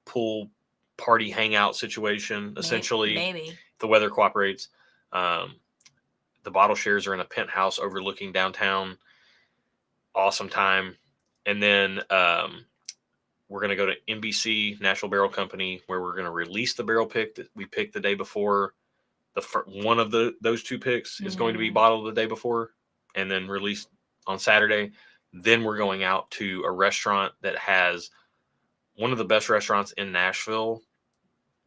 S1: pool party hangout situation, essentially.
S2: Maybe.
S1: If the weather cooperates. The bottle shares are in a penthouse overlooking downtown. Awesome time. And then we're going to go to NBC, Nashville Barrel Company, where we're going to release the barrel pick that we picked the day before. One of those 2 picks is going to be bottled the day before and then released on Saturday. Then we're going out to a restaurant that has one of the best restaurants in Nashville.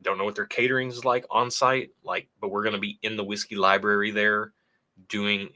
S1: Don't know what their catering is like on site, but we're going to be in the whiskey library there doing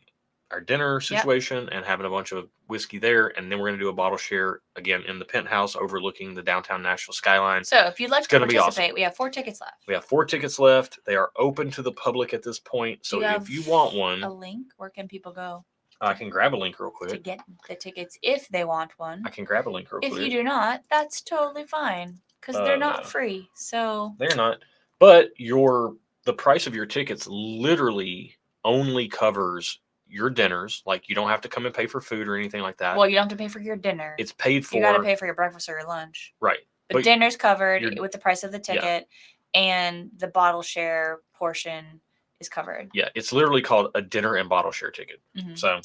S1: our dinner situation and having a bunch of whiskey there. And then we're going to do a bottle share again in the penthouse overlooking the downtown Nashville skyline.
S2: So if you'd like to participate, we have 4 tickets left.
S1: We have 4 tickets left. They are open to the public at this point. So if you want one,
S2: a link, where can people go?
S1: I can grab a link real quick.
S2: To get the tickets if they want one.
S1: I can grab a link real quick.
S2: If you do not, that's totally fine. Because they're not free. So
S1: they're not. But the price of your tickets literally only covers your dinners. Like, you don't have to come and pay for food or anything like that.
S2: Well, you don't have to pay for your dinner.
S1: It's paid for.
S2: You got to pay for your breakfast or your lunch.
S1: Right.
S2: But dinner's covered with the price of the ticket, and the bottle share portion is covered.
S1: Yeah, it's literally called a dinner and bottle share ticket. Mm-hmm. So,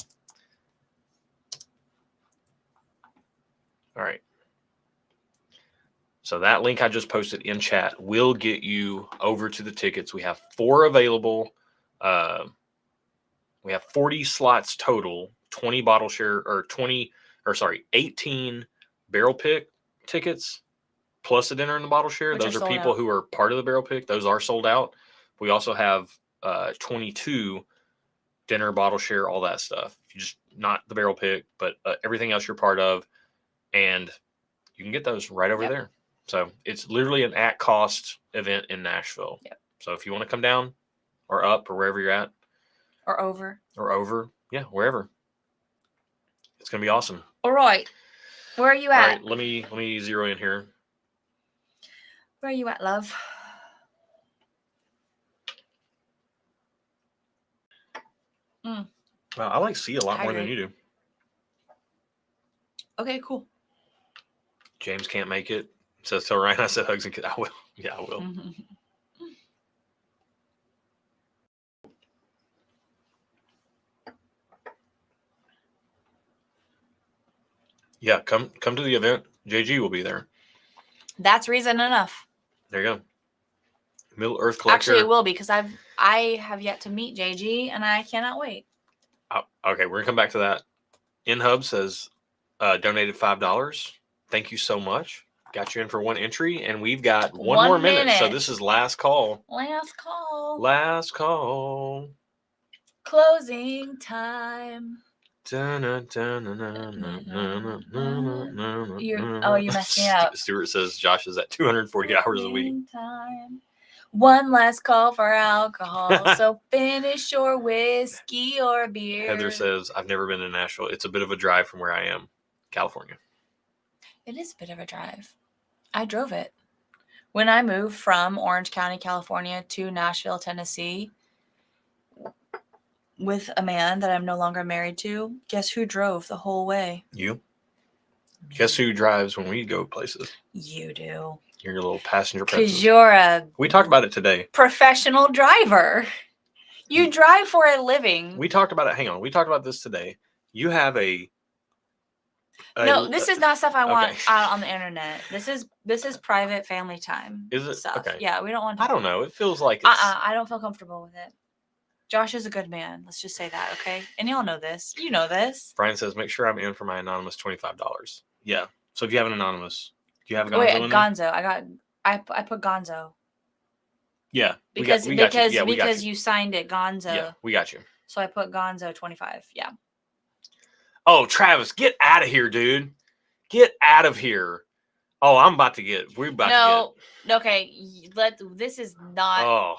S1: all right. So that link I just posted in chat will get you over to the tickets. We have 4 available. We have 40 slots total, 20 bottle share or 18 barrel pick tickets plus a dinner and the bottle share. Those are people who are part of the barrel pick. Those are sold out. We also have 22 dinner, bottle share, all that stuff. Just not the barrel pick, but everything else you're part of. And you can get those right over there. So it's literally an at-cost event in Nashville. Yep. So if you want to come down or up or wherever you're at.
S2: Or over.
S1: Yeah, wherever. It's going to be awesome.
S2: All right. Where are you at?
S1: All right, let me zero in here.
S2: Where are you at, love?
S1: Well, I like C a lot more than you do.
S2: Okay, cool.
S1: James can't make it. Says, tell Ryan I said hugs and kisses. I will. Yeah, I will. Yeah, come to the event. JG will be there.
S2: That's reason enough.
S1: There you go. Middle Earth Collector.
S2: Actually, it will be because I have yet to meet JG and I cannot wait.
S1: Oh, okay, we're gonna come back to that. InHub says donated $5. Thank you so much. Got you in for 1 entry, and we've got one more minute. So this is last call.
S2: Last call. Closing time.
S1: You
S2: messed me up.
S1: Stuart says Josh is at 240 hours a week.
S2: Time. One last call for alcohol. So finish your whiskey or beer.
S1: Heather says, I've never been to Nashville. It's a bit of a drive from where I am, California.
S2: It is a bit of a drive. I drove it. When I moved from Orange County, California to Nashville, Tennessee, with a man that I'm no longer married to, guess who drove the whole way?
S1: You. Guess who drives when we go places?
S2: You do.
S1: You're your little passenger princess.
S2: Because you're a...
S1: We talked about it today.
S2: Professional driver. You drive for a living.
S1: We talked about it. Hang on. We talked about this today. You have
S2: no, this is not stuff I want out on the internet. This is private family time.
S1: Is it?
S2: Stuff.
S1: Okay.
S2: Yeah, we don't want to.
S1: I don't know. It feels like it's...
S2: I don't feel comfortable with it. Josh is a good man. Let's just say that, okay? And y'all know this. You know this.
S1: Brian says, make sure I'm in for my anonymous $25. Yeah. So if you have an anonymous, do you have a Gonzo in there?
S2: Gonzo. I put Gonzo.
S1: Yeah.
S2: Because you signed it, Gonzo.
S1: Yeah, we got you.
S2: So I put Gonzo 25. Yeah.
S1: Oh, Travis, get out of here, dude. Get out of here. Oh,
S2: Okay. This is not.
S1: Oh,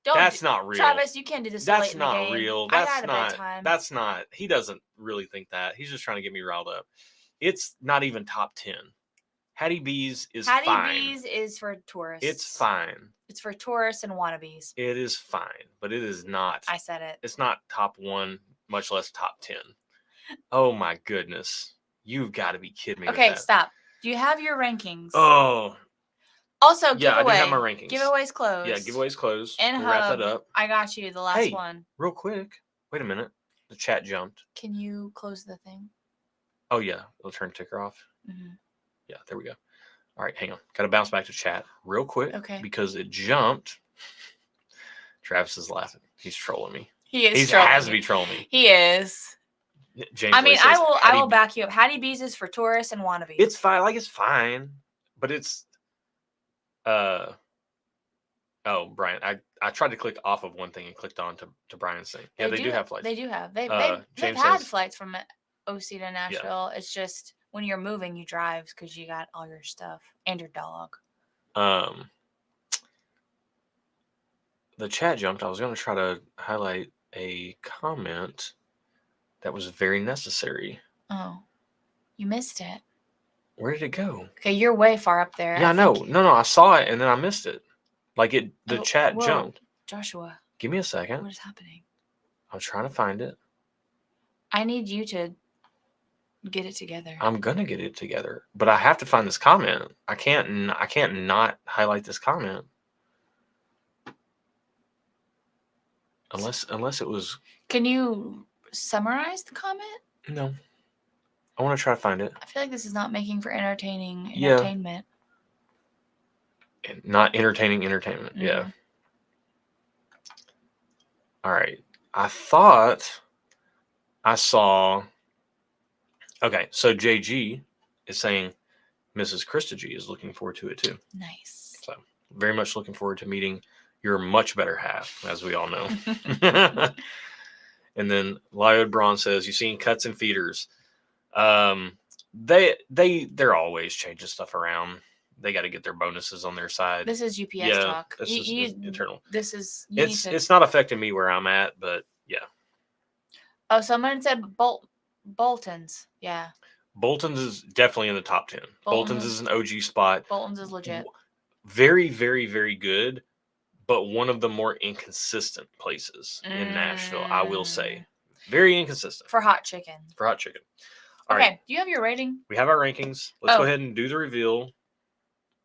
S1: that's not real.
S2: Travis, you can't do this.
S1: That's not real. That's not. He doesn't really think that. He's just trying to get me riled up. It's not even top 10. Hattie B's is fine.
S2: Hattie B's is for tourists.
S1: It's fine.
S2: It's for tourists and wannabes.
S1: It is fine, but it is not.
S2: I said it.
S1: It's not top 1, much less top 10. Oh my goodness. You've got to be kidding me.
S2: Okay, stop. Do you have your rankings?
S1: Oh.
S2: Also,
S1: yeah,
S2: giveaway.
S1: I do have my rankings.
S2: Giveaways closed.
S1: Yeah, giveaways closed.
S2: And
S1: we'll wrap that up.
S2: I got you. The last one.
S1: Real quick. Wait a minute. The chat jumped.
S2: Can you close the thing?
S1: Oh, yeah. It'll turn ticker off.
S2: Mm-hmm.
S1: Yeah, there we go. All right, hang on. Got to bounce back to chat real quick.
S2: Okay.
S1: Because it jumped. Travis is laughing. He's trolling me.
S2: He
S1: has to be trolling me.
S2: He is.
S1: James
S2: says, I will back you up. Hattie B's is for tourists and wannabes.
S1: It's fine. Like, it's fine. But it's... Oh, Brian, I tried to click off of one thing and clicked on to Brian's thing. Yeah, they do have flights.
S2: They do have. They've had flights from OC to Nashville. Yeah. It's just when you're moving, you drive because you got all your stuff and your dog.
S1: The chat jumped. I was going to try to highlight a comment that was very necessary.
S2: Oh, you missed it.
S1: Where did it go?
S2: Okay, you're way far up there.
S1: Yeah, No, I saw it and then I missed it. Like the chat jumped.
S2: Joshua.
S1: Give me a second.
S2: What is happening?
S1: I'm trying to find it.
S2: I need you to get it together.
S1: I'm gonna get it together, but I have to find this comment. I can't not highlight this comment unless it was.
S2: Can you summarize the comment?
S1: No, I want to try to find it.
S2: I feel like this is not making for entertainment.
S1: Not entertaining entertainment.
S2: Mm-hmm.
S1: Yeah. All right. I thought I saw. Okay, so JG is saying Mrs. Krista G is looking forward to it too.
S2: Nice.
S1: So very much looking forward to meeting your much better half, as we all know. And then Lyod Braun says, "You seen cuts and feeders? They're always changing stuff around. They got to get their bonuses on their side."
S2: This is UPS talk.
S1: This is internal.
S2: This is
S1: It's not affecting me where I'm at, but yeah.
S2: Oh, someone said Bolton's. Yeah.
S1: Bolton's is definitely in the top 10. Bolton's is an OG spot.
S2: Bolton's is legit.
S1: Very, very, very good, but one of the more inconsistent places in Nashville, I will say. Very inconsistent.
S2: For hot chicken.
S1: All right.
S2: Do you have your rating?
S1: We have our rankings. Let's go ahead and do the reveal.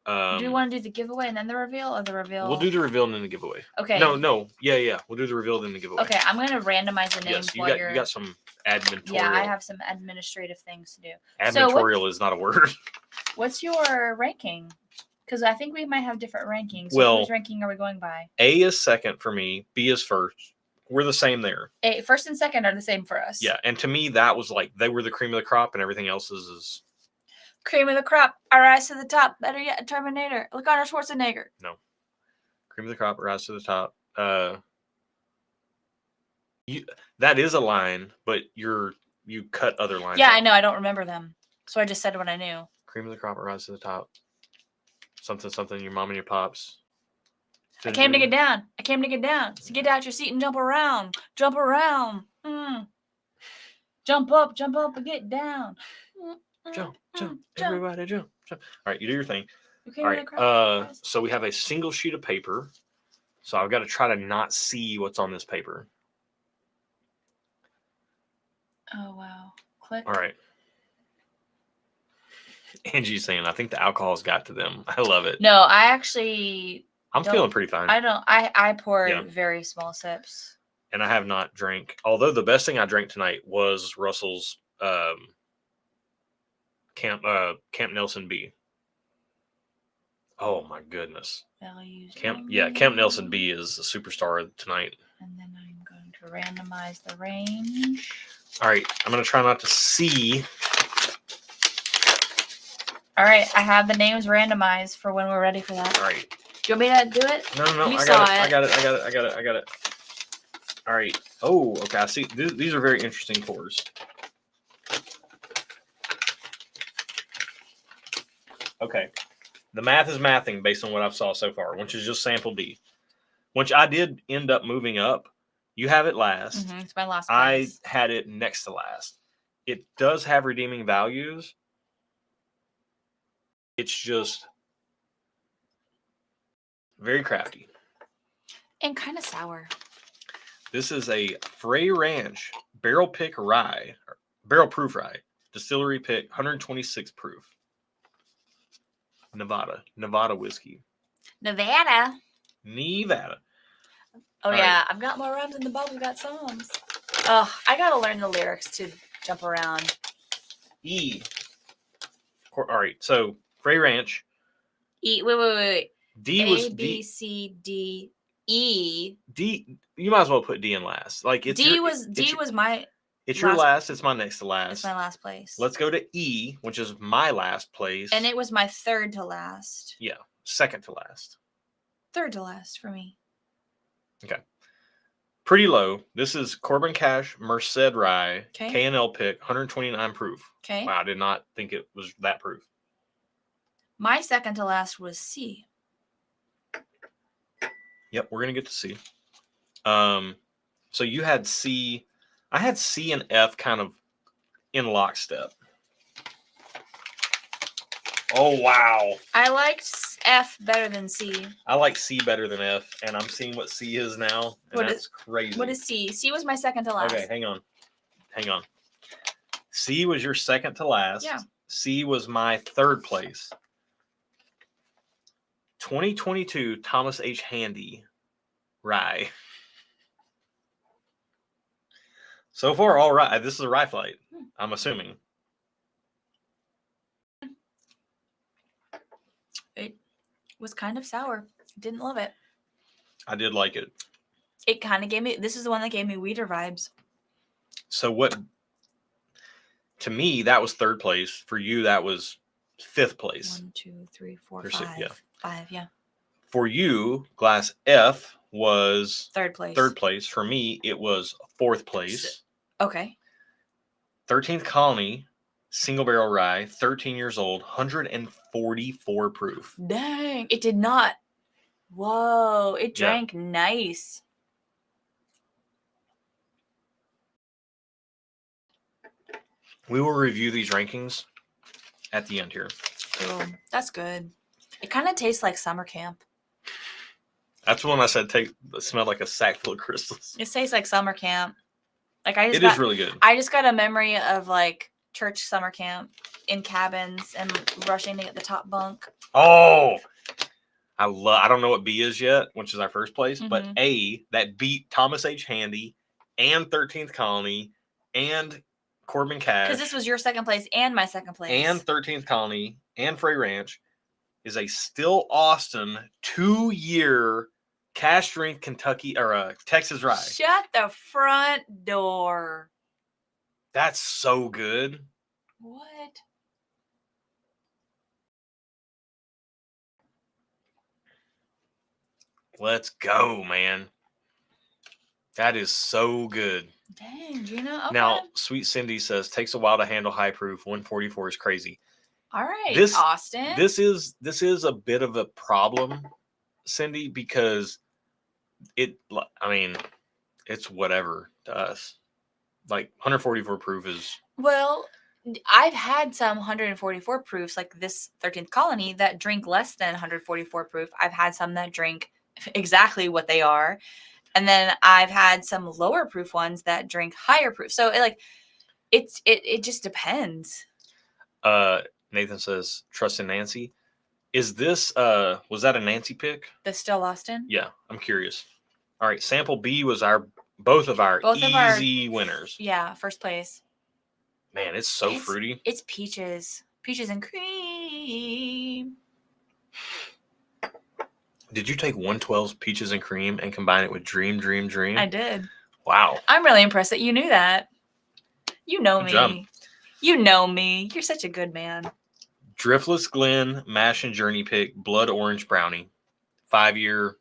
S2: Do you want to do the giveaway and then the reveal, or the reveal?
S1: We'll do the reveal and then the giveaway.
S2: Okay.
S1: No. Yeah. We'll do the reveal then the giveaway.
S2: Okay, I'm going to randomize the names
S1: you got some admintorial.
S2: Yeah, I have some administrative things to do.
S1: Admintorial is not a word.
S2: What's your ranking? Because I think we might have different rankings.
S1: Well,
S2: whose ranking are we going by?
S1: A is second for me. B is first. We're the same there.
S2: First and second are the same for us.
S1: Yeah, and to me, that was like they were the cream of the crop, and everything else is
S2: cream of the crop. Our rise to the top. Better yet, Terminator. Look on our Schwarzenegger.
S1: No. Cream of the crop, rise to the top. That is a line, but you cut other lines.
S2: Yeah, I know. I don't remember them, so I just said what I knew.
S1: Cream of the crop, rise to the top. Something. Your mom and your pops.
S2: I came to get down. So get out your seat and jump around. Jump up, and get down.
S1: Jump. Everybody jump. All right, you do your thing. All right. So we have a single sheet of paper. So I've got to try to not see what's on this paper.
S2: Oh, wow. Click.
S1: All right. Angie's saying, I think the alcohol's got to them. I love it.
S2: No, I'm
S1: feeling pretty fine.
S2: I poured very small sips.
S1: And I have not drank. Although the best thing I drank tonight was Russell's Camp Nelson B. Oh my goodness.
S2: Values.
S1: Camp Nelson B is a superstar tonight.
S2: And then I'm going to randomize the range.
S1: All right, I'm going to try not to see.
S2: All right, I have the names randomized for when we're ready for that.
S1: All right.
S2: Do you want me to do it?
S1: No. I got it. All right. Oh, okay. I see. These are very interesting pours. Okay. The math is mathing based on what I've saw so far, which is just sample D, which I did end up moving up. You have it last.
S2: It's my last place.
S1: I had it next to last. It does have redeeming values. It's just very crafty.
S2: And kind of sour.
S1: This is a Frey Ranch barrel proof rye, distillery pick, 126 proof. Nevada whiskey.
S2: Nevada. Oh, yeah. I've got more rhymes in the book. We've got songs. Oh, I got to learn the lyrics to jump around.
S1: E. All right. So, Frey Ranch.
S2: E. Wait.
S1: D
S2: A,
S1: was
S2: B, C, D, E.
S1: D. You might as well put D in last. Like it's
S2: D was my.
S1: It's your last. It's my next to last.
S2: It's my last place.
S1: Let's go to E, which is my last place.
S2: And it was my third to last.
S1: Yeah, second to last.
S2: Third to last for me.
S1: Okay. Pretty low. This is Corbin Cash Merced Rye, K&L pick, 129 proof.
S2: Okay.
S1: Wow, I did not think it was that proof.
S2: My second to last was C.
S1: Yep, we're gonna get to C. So you had C. I had C and F kind of in lockstep. Oh, wow.
S2: I liked F better than C.
S1: I like C better than F, and I'm seeing what C is now, and that's crazy.
S2: What is C? C was my second to last.
S1: Okay, hang on. C was your second to last.
S2: Yeah.
S1: C was my third place. 2022 Thomas H. Handy rye. So far, all right. This is a rye flight, I'm assuming.
S2: It was kind of sour. Didn't love it.
S1: I did like it.
S2: It kind of gave me, this is the one that gave me Weeder vibes.
S1: So what, to me, that was third place. For you, that was fifth place.
S2: 1, 2, 3, 4, 5.
S1: Yeah.
S2: 5, yeah.
S1: For you, glass F was
S2: third place.
S1: Third place. For me, it was fourth place.
S2: Okay.
S1: 13th Colony, single barrel rye, 13 years old, 144 proof.
S2: Dang. It did not. Whoa. It drank nice.
S1: We will review these rankings at the end here.
S2: Cool. That's good. It kind of tastes like summer camp.
S1: That's when I said smelled like a sack full of crystals.
S2: It tastes like summer camp. Like
S1: it is really good.
S2: I just got a memory of like church summer camp in cabins and rushing to get the top bunk.
S1: Oh, I don't know what B is yet, which is our first place, but A, that beat Thomas H. Handy and 13th Colony and Corbin Cash.
S2: Because this was your second place and my second place.
S1: And 13th Colony and Frey Ranch is a Still Austin 2-year cash drink Kentucky or Texas rye.
S2: Shut the front door.
S1: That's so good.
S2: What?
S1: Let's go, man. That is so good.
S2: Dang, Gina. Okay.
S1: Now, Sweet Cindy says, takes a while to handle high proof. 144 is crazy.
S2: All right,
S1: Austin. This is a bit of a problem, Cindy, because it's whatever to us. Like 144 proof is.
S2: Well, I've had some 144 proofs, like this 13th Colony, that drink less than 144 proof. I've had some that drink exactly what they are. And then I've had some lower proof ones that drink higher proof. So it just depends.
S1: Nathan says, trust in Nancy. Is this was that a Nancy pick?
S2: The Still Austin?
S1: Yeah, I'm curious. All right, sample B was both of our easy winners.
S2: Yeah, first place.
S1: Man, it's so fruity.
S2: It's peaches and cream.
S1: Did you take 112's peaches and cream and combine it with Dream?
S2: I did.
S1: Wow.
S2: I'm really impressed that you knew that. You know me.
S1: Job.
S2: You know me. You're such a good man.
S1: Driftless Glen Mash and Journey Pick Blood Orange Brownie. 5-year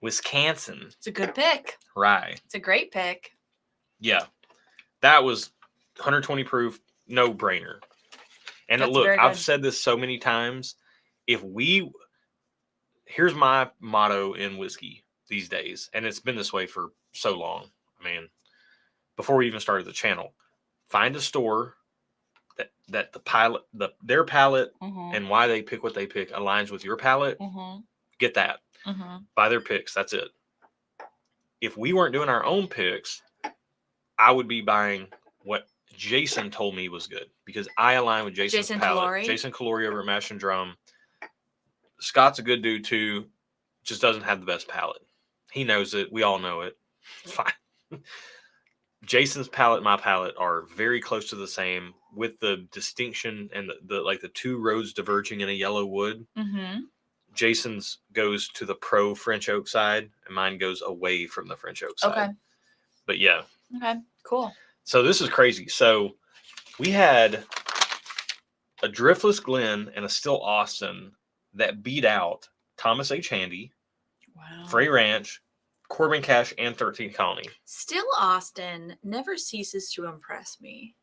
S1: Wisconsin.
S2: It's a good pick.
S1: Rye.
S2: It's a great pick.
S1: Yeah. That was 120 proof, no brainer. And look, I've said this so many times. Here's my motto in whiskey these days, and it's been this way for so long. I mean, before we even started the channel, find a store that their palate and why they pick what they pick aligns with your palate. Get that. Buy their picks. That's it. If we weren't doing our own picks, I would be buying what Jason told me was good because I align with Jason's palate. Jason Calori over at Mash and Drum. Scott's a good dude too, just doesn't have the best palate. He knows it. We all know it. It's fine. Jason's palate and my palate are very close to the same with the distinction and the two roads diverging in a yellow wood. Jason's goes to the pro French oak side and mine goes away from the French oak side. Okay. But yeah.
S2: Okay, cool.
S1: So this is crazy. So we had a Driftless Glen and a Still Austin that beat out Thomas H. Handy, Frey Ranch, Corbin Cash, and 13th Colony.
S2: Still Austin never ceases to impress me.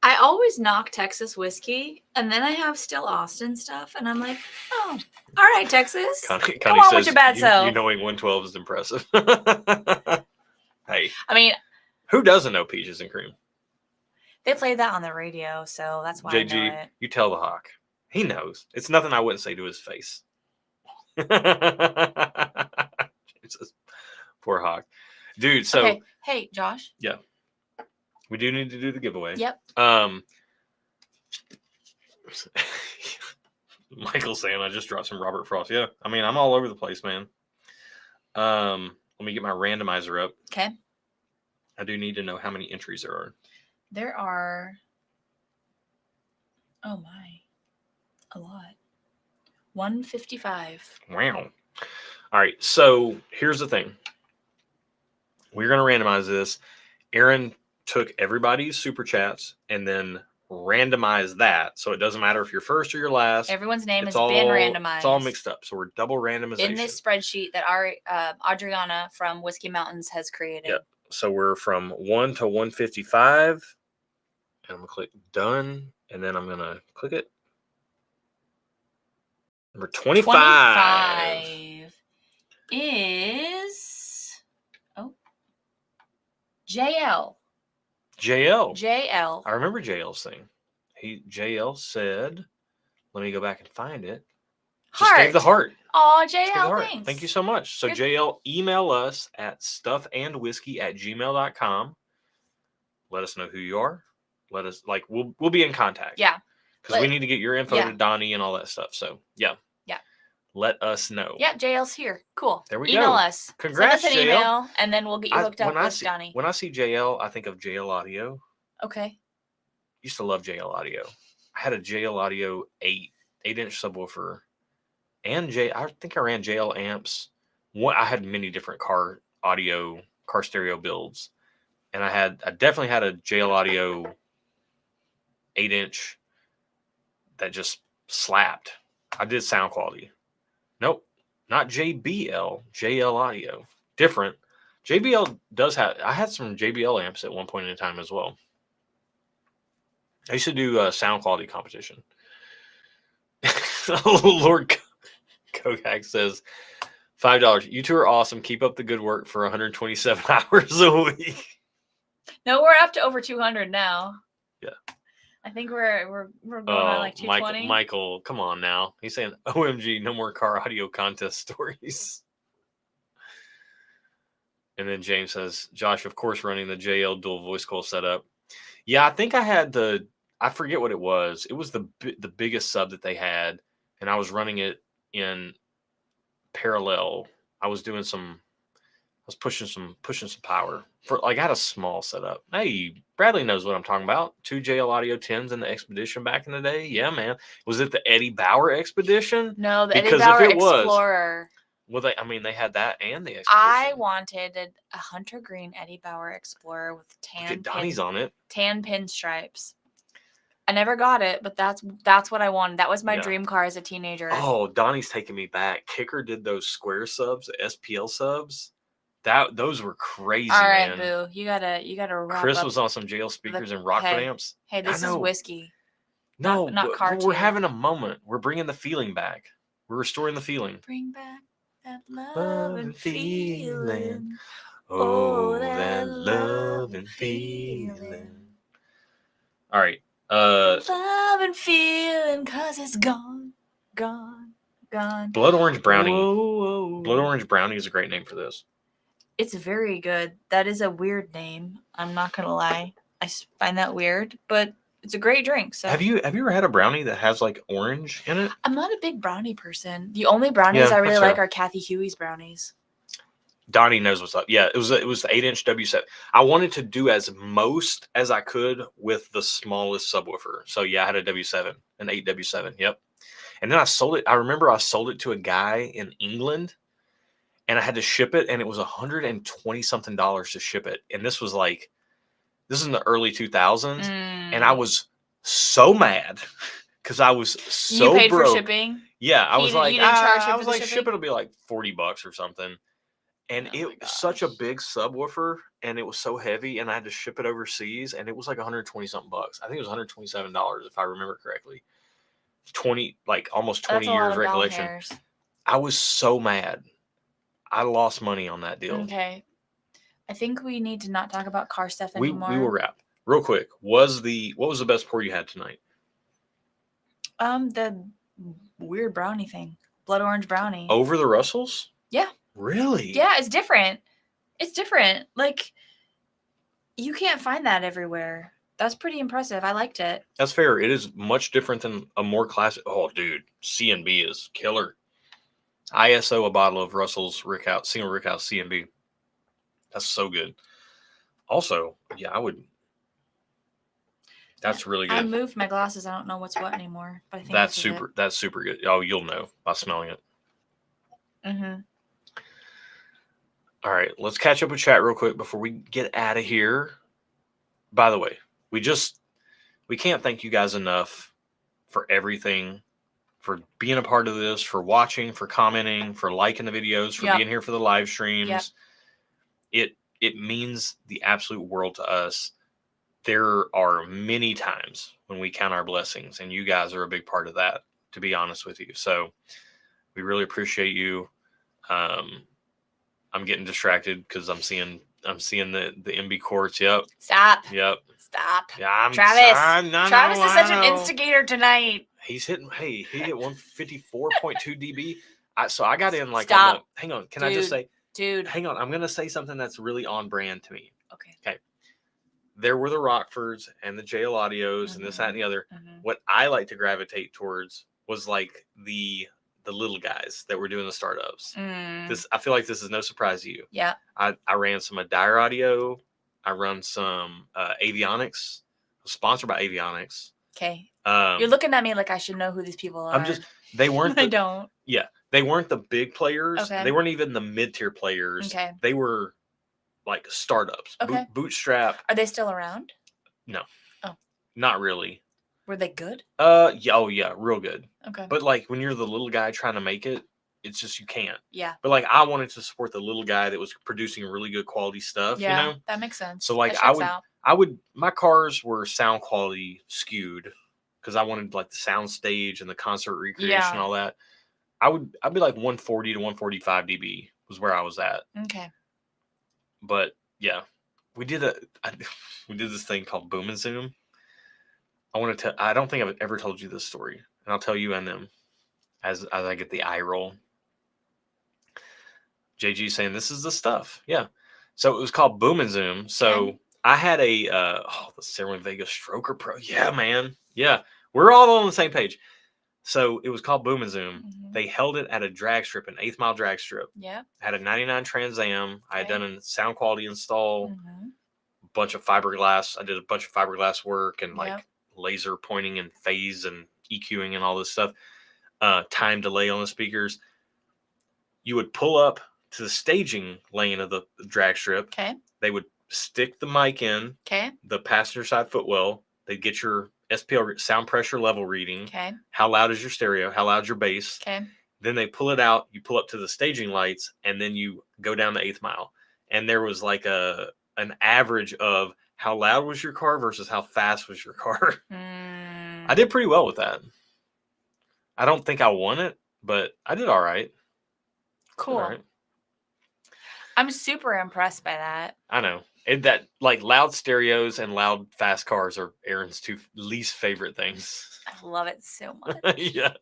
S2: I always knock Texas whiskey, and then I have Still Austin stuff, and I'm like, oh, all right, Texas.
S1: Connie
S2: Come on
S1: says,
S2: with your bad self.
S1: You knowing 112 is impressive. Hey.
S2: I mean,
S1: who doesn't know peaches and cream?
S2: They played that on the radio, so that's why I know it.
S1: You tell the hawk. He knows. It's nothing I wouldn't say to his face. Jesus. Poor Hawk. Dude, so.
S2: Okay. Hey, Josh.
S1: Yeah. We do need to do the giveaway.
S2: Yep.
S1: Michael's saying I just dropped some Robert Frost. Yeah. I mean, I'm all over the place, man. Let me get my randomizer up.
S2: Okay.
S1: I do need to know how many entries there are.
S2: There are, oh my, a lot. 155.
S1: Wow. All right. So here's the thing. We're going to randomize this. Aaron took everybody's super chats and then randomized that. So it doesn't matter if you're first or you're last.
S2: Everyone's name has been randomized.
S1: It's all mixed up. So we're double randomization.
S2: In this spreadsheet that our Adriana from Whiskey Mountains has created.
S1: Yep. So we're from 1 to 155. And I'm going to click done. And then I'm going to click it. Number 25
S2: is JL.
S1: JL. I remember JL's thing. JL said, let me go back and find it. Just gave the heart.
S2: Oh, JL, thanks.
S1: Thank you so much. So JL, email us at stuffandwhiskey@gmail.com. Let us know who you are. Let us we'll be in contact.
S2: Yeah.
S1: Because we need to get your info to Donnie and all that stuff. So yeah. Let us know.
S2: Yeah, JL's here. Cool.
S1: There we
S2: go. Email
S1: us.
S2: Congrats, send us an email, and then we'll get you hooked up with Donnie.
S1: When I see JL, I think of JL Audio.
S2: Okay.
S1: Used to love JL Audio. I had a JL Audio 8-inch subwoofer, and I think I ran JL amps. I had many different car stereo builds, and I definitely had a JL Audio 8-inch that just slapped. I did sound quality. Nope, not JBL. JL Audio, different. JBL does have. I had some JBL amps at one point in time as well. I used to do a sound quality competition. Lord Kokak says, $5. You two are awesome. Keep up the good work for 127 hours a week.
S2: No, we're up to over 200 now.
S1: Yeah.
S2: I think we're going on like 220.
S1: Michael, come on now. He's saying, OMG, no more car audio contest stories. And then James says, Josh, of course, running the JL dual voice coil setup. Yeah, I think I had I forget what it was. It was the biggest sub that they had, and I was running it in parallel. I was doing pushing some power for I had a small setup. Hey, Bradley knows what I'm talking about. 2 JL Audio 10s in the Expedition back in the day. Yeah, man. Was it the Eddie Bauer Expedition?
S2: No, the Eddie Bauer Explorer.
S1: Well, they had that and the Expedition.
S2: I wanted a hunter green Eddie Bauer Explorer with
S1: Donnie's on it.
S2: Tan pinstripes. I never got it, but that's what I wanted. That was my dream car as a teenager.
S1: Oh, Donnie's taking me back. Kicker did those square subs, SPL subs. Those were crazy.
S2: All right, man. Boo. You gotta wrap
S1: Chris
S2: up
S1: was on some JL speakers and Rockford amps.
S2: Hey, this is whiskey.
S1: No,
S2: not car.
S1: But we're having a moment. We're bringing the feeling back. We're restoring the feeling.
S2: Bring back that love and feeling.
S1: Oh, that love and feeling. All right.
S2: Love and feeling, 'cause it's gone.
S1: Blood Orange Brownie. Whoa. Blood Orange Brownie is a great name for this.
S2: It's very good. That is a weird name. I'm not gonna lie. I find that weird, but it's a great drink. So
S1: have you ever had a brownie that has like orange in it?
S2: I'm not a big brownie person. The only brownies I really like are Kathy Huey's brownies.
S1: Donnie knows what's up. Yeah, it was the 8-inch W7. I wanted to do as most as I could with the smallest subwoofer. So yeah, I had a W7, an 8 W7. Yep. And then I sold it. I remember I sold it to a guy in England, and I had to ship it, and it was $120 something to ship it. And this is in the early 2000s, and I was so mad because I was so
S2: You paid
S1: broke.
S2: for shipping?
S1: Yeah, I was like,
S2: shipping?
S1: Shipping will be like $40 or something. And it was such a big subwoofer, and it was so heavy, and I had to ship it overseas, and it was like 120 something bucks. I think it was $127 if I remember correctly. Almost 20 years recollection. I was so mad. I lost money on that deal.
S2: Okay. I think we need to not talk about car stuff anymore.
S1: We will wrap. Real quick, what was the best pour you had tonight?
S2: The weird brownie thing. Blood orange brownie.
S1: Over the Russells?
S2: Yeah.
S1: Really?
S2: Yeah, it's different. It's different. Like, you can't find that everywhere. That's pretty impressive. I liked it.
S1: That's fair. It is much different than a more classic. Oh, dude. C&B is killer. ISO a bottle of Russell's Rickhouse, single Rickhouse C&B. That's so good. Also, yeah, I would. That's really good.
S2: I moved my glasses. I don't know what's what anymore, but I think
S1: That's super good. Oh, you'll know by smelling it.
S2: Mm-hmm.
S1: All right, let's catch up with chat real quick before we get out of here. By the way, we can't thank you guys enough for everything, for being a part of this, for watching, for commenting, for liking the videos, for being here for the live streams. Yep. It means the absolute world to us. There are many times when we count our blessings, and you guys are a big part of that, to be honest with you. So we really appreciate you. I'm getting distracted because I'm seeing the MB courts. Yep.
S2: Stop.
S1: Yep.
S2: Stop.
S1: Yeah,
S2: Travis. Travis is such an instigator tonight.
S1: He's hitting. Hey, he hit 154.2 dB. So I got in like.
S2: Stop.
S1: Hang on. Can I just say,
S2: dude?
S1: Hang on. I'm gonna say something that's really on brand to me.
S2: Okay.
S1: There were the Rockfords and the JL Audios and this, that, and the other. Mm-hmm. What I like to gravitate towards was like the little guys that were doing the startups. I feel like this is no surprise to you.
S2: Yeah.
S1: I ran some Dire Audio. I run some Avionics. Sponsored by Avionics.
S2: Okay. You're looking at me like I should know who these people are.
S1: They weren't.
S2: I don't.
S1: Yeah. They weren't the big players.
S2: Okay.
S1: They weren't even the mid-tier players.
S2: Okay.
S1: They were like startups.
S2: Okay.
S1: Bootstrap.
S2: Are they still around?
S1: No.
S2: Oh.
S1: Not really.
S2: Were they good?
S1: Yeah. Oh, yeah. Real good.
S2: Okay.
S1: But like when you're the little guy trying to make it, it's just you can't.
S2: Yeah.
S1: But like I wanted to support the little guy that was producing really good quality stuff.
S2: Yeah,
S1: you know?
S2: That makes sense.
S1: So like my cars were sound quality skewed because I wanted like the sound stage and the concert recreation and all that. I'd be like 140 to 145 dB was where I was at.
S2: Okay.
S1: But yeah, we did this thing called Boom and Zoom. I don't think I've ever told you this story, and I'll tell you and them as I get the eye roll. JG saying this is the stuff. Yeah. So it was called Boom and Zoom. So I had the Cerwin Vega Stroker Pro. Yeah, man. Yeah. We're all on the same page. So it was called Boom and Zoom. Mm-hmm. They held it at a drag strip, an 8th Mile drag strip.
S2: Yeah.
S1: Had a 99 Trans Am. I had done a sound quality install, a bunch of fiberglass. I did a bunch of fiberglass work and like laser pointing and phase and EQing and all this stuff. Time delay on the speakers. You would pull up to the staging lane of the drag strip.
S2: Okay.
S1: They would stick the mic in.
S2: Okay.
S1: The passenger side footwell. They'd get your SPL sound pressure level reading.
S2: Okay.
S1: How loud is your stereo? How loud is your bass?
S2: Okay.
S1: Then they pull it out. You pull up to the staging lights, and then you go down the 8th Mile. And there was like an average of how loud was your car versus how fast was your car. I did pretty well with that. I don't think I won it, but I did all right.
S2: Cool. All right. I'm super impressed by that.
S1: I know. And that like loud stereos and loud fast cars are Aaron's two least favorite things.
S2: I love it so much.
S1: Yeah.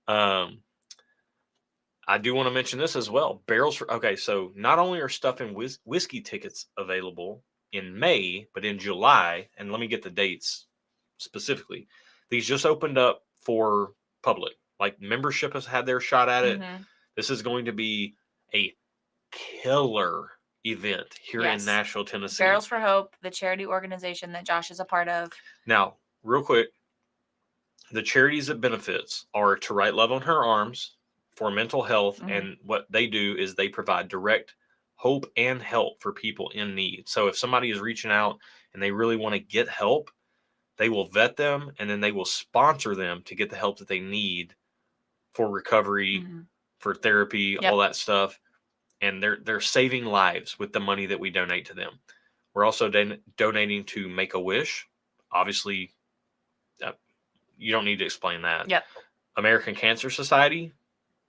S1: I do want to mention this as well. So not only are Stuff and Whiskey tickets available in May, but in July, and let me get the dates specifically. These just opened up for public. Like membership has had their shot at it. Mm-hmm. This is going to be a killer event here in Nashville, Tennessee.
S2: Barrels for Hope, the charity organization that Josh is a part of.
S1: Now, real quick, the charities it benefits are To Write Love on Her Arms for mental health, and what they do is they provide direct hope and help for people in need. So if somebody is reaching out and they really want to get help, they will vet them and then they will sponsor them to get the help that they need for recovery, for therapy, all that stuff. And they're saving lives with the money that we donate to them. We're also donating to Make-A-Wish. Obviously, you don't need to explain that.
S2: Yep.
S1: American Cancer Society.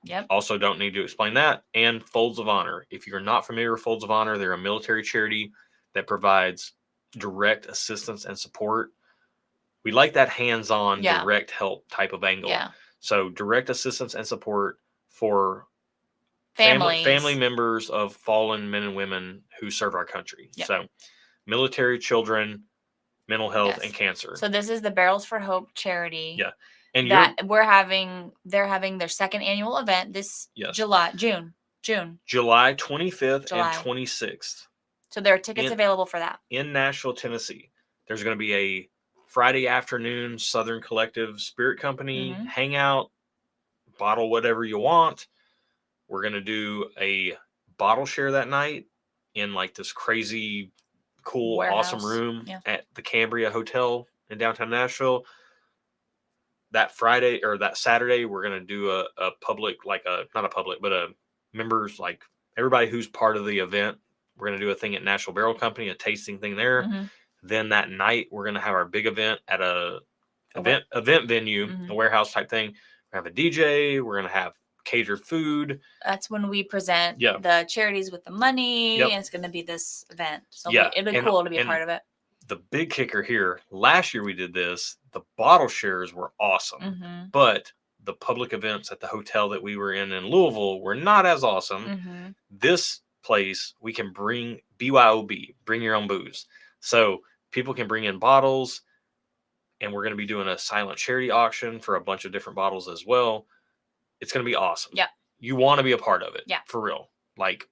S2: Yep.
S1: Also don't need to explain that. And Folds of Honor. If you're not familiar with Folds of Honor, they're a military charity that provides direct assistance and support we like that hands-on, direct help type of angle.
S2: Yeah.
S1: So direct assistance and support for
S2: Families.
S1: family members of fallen men and women who serve our country. Yep. So military, children, mental health, and cancer.
S2: So this is the Barrels for Hope charity.
S1: Yeah. And
S2: that they're having their second annual event this June.
S1: July 25th and 26th.
S2: So there are tickets available for that.
S1: In Nashville, Tennessee. There's going to be a Friday afternoon Southern Collective Spirit Company hangout, bottle whatever you want. We're going to do a bottle share that night in like this crazy, cool, awesome room at the Cambria Hotel in downtown Nashville. That Friday or that Saturday, we're going to do a public, not a public, but a members, like everybody who's part of the event. We're going to do a thing at Nashville Barrel Company, a tasting thing there. Then that night, we're going to have our big event at a event venue, a warehouse type thing. We're going to have a DJ. We're going to have catered food.
S2: That's when we present the charities with the money. And it's going to be this event. So it'll be cool to be a part of it.
S1: The big kicker here, last year we did this, the bottle shares were awesome. But the public events at the hotel that we were in Louisville were not as awesome. This place, we can bring BYOB, bring your own booze. So people can bring in bottles, and we're going to be doing a silent charity auction for a bunch of different bottles as well. It's going to be awesome. Yeah. You want to be a part of it. Yeah. For real. Like,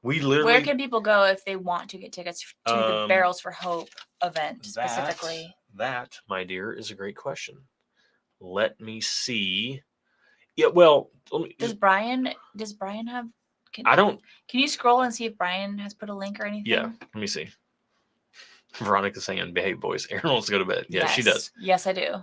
S1: we literally...
S2: Where can people go if they want to get tickets to the Barrels for Hope event specifically?
S1: That, my dear, is a great question. Let me see. Yeah, well...
S2: Does Brian have... Can you scroll and see if Brian has put a link or anything?
S1: Yeah, let me see. Veronica's saying, behave, boys. Erin wants to go to bed. Yeah, she does.
S2: Yes, I do.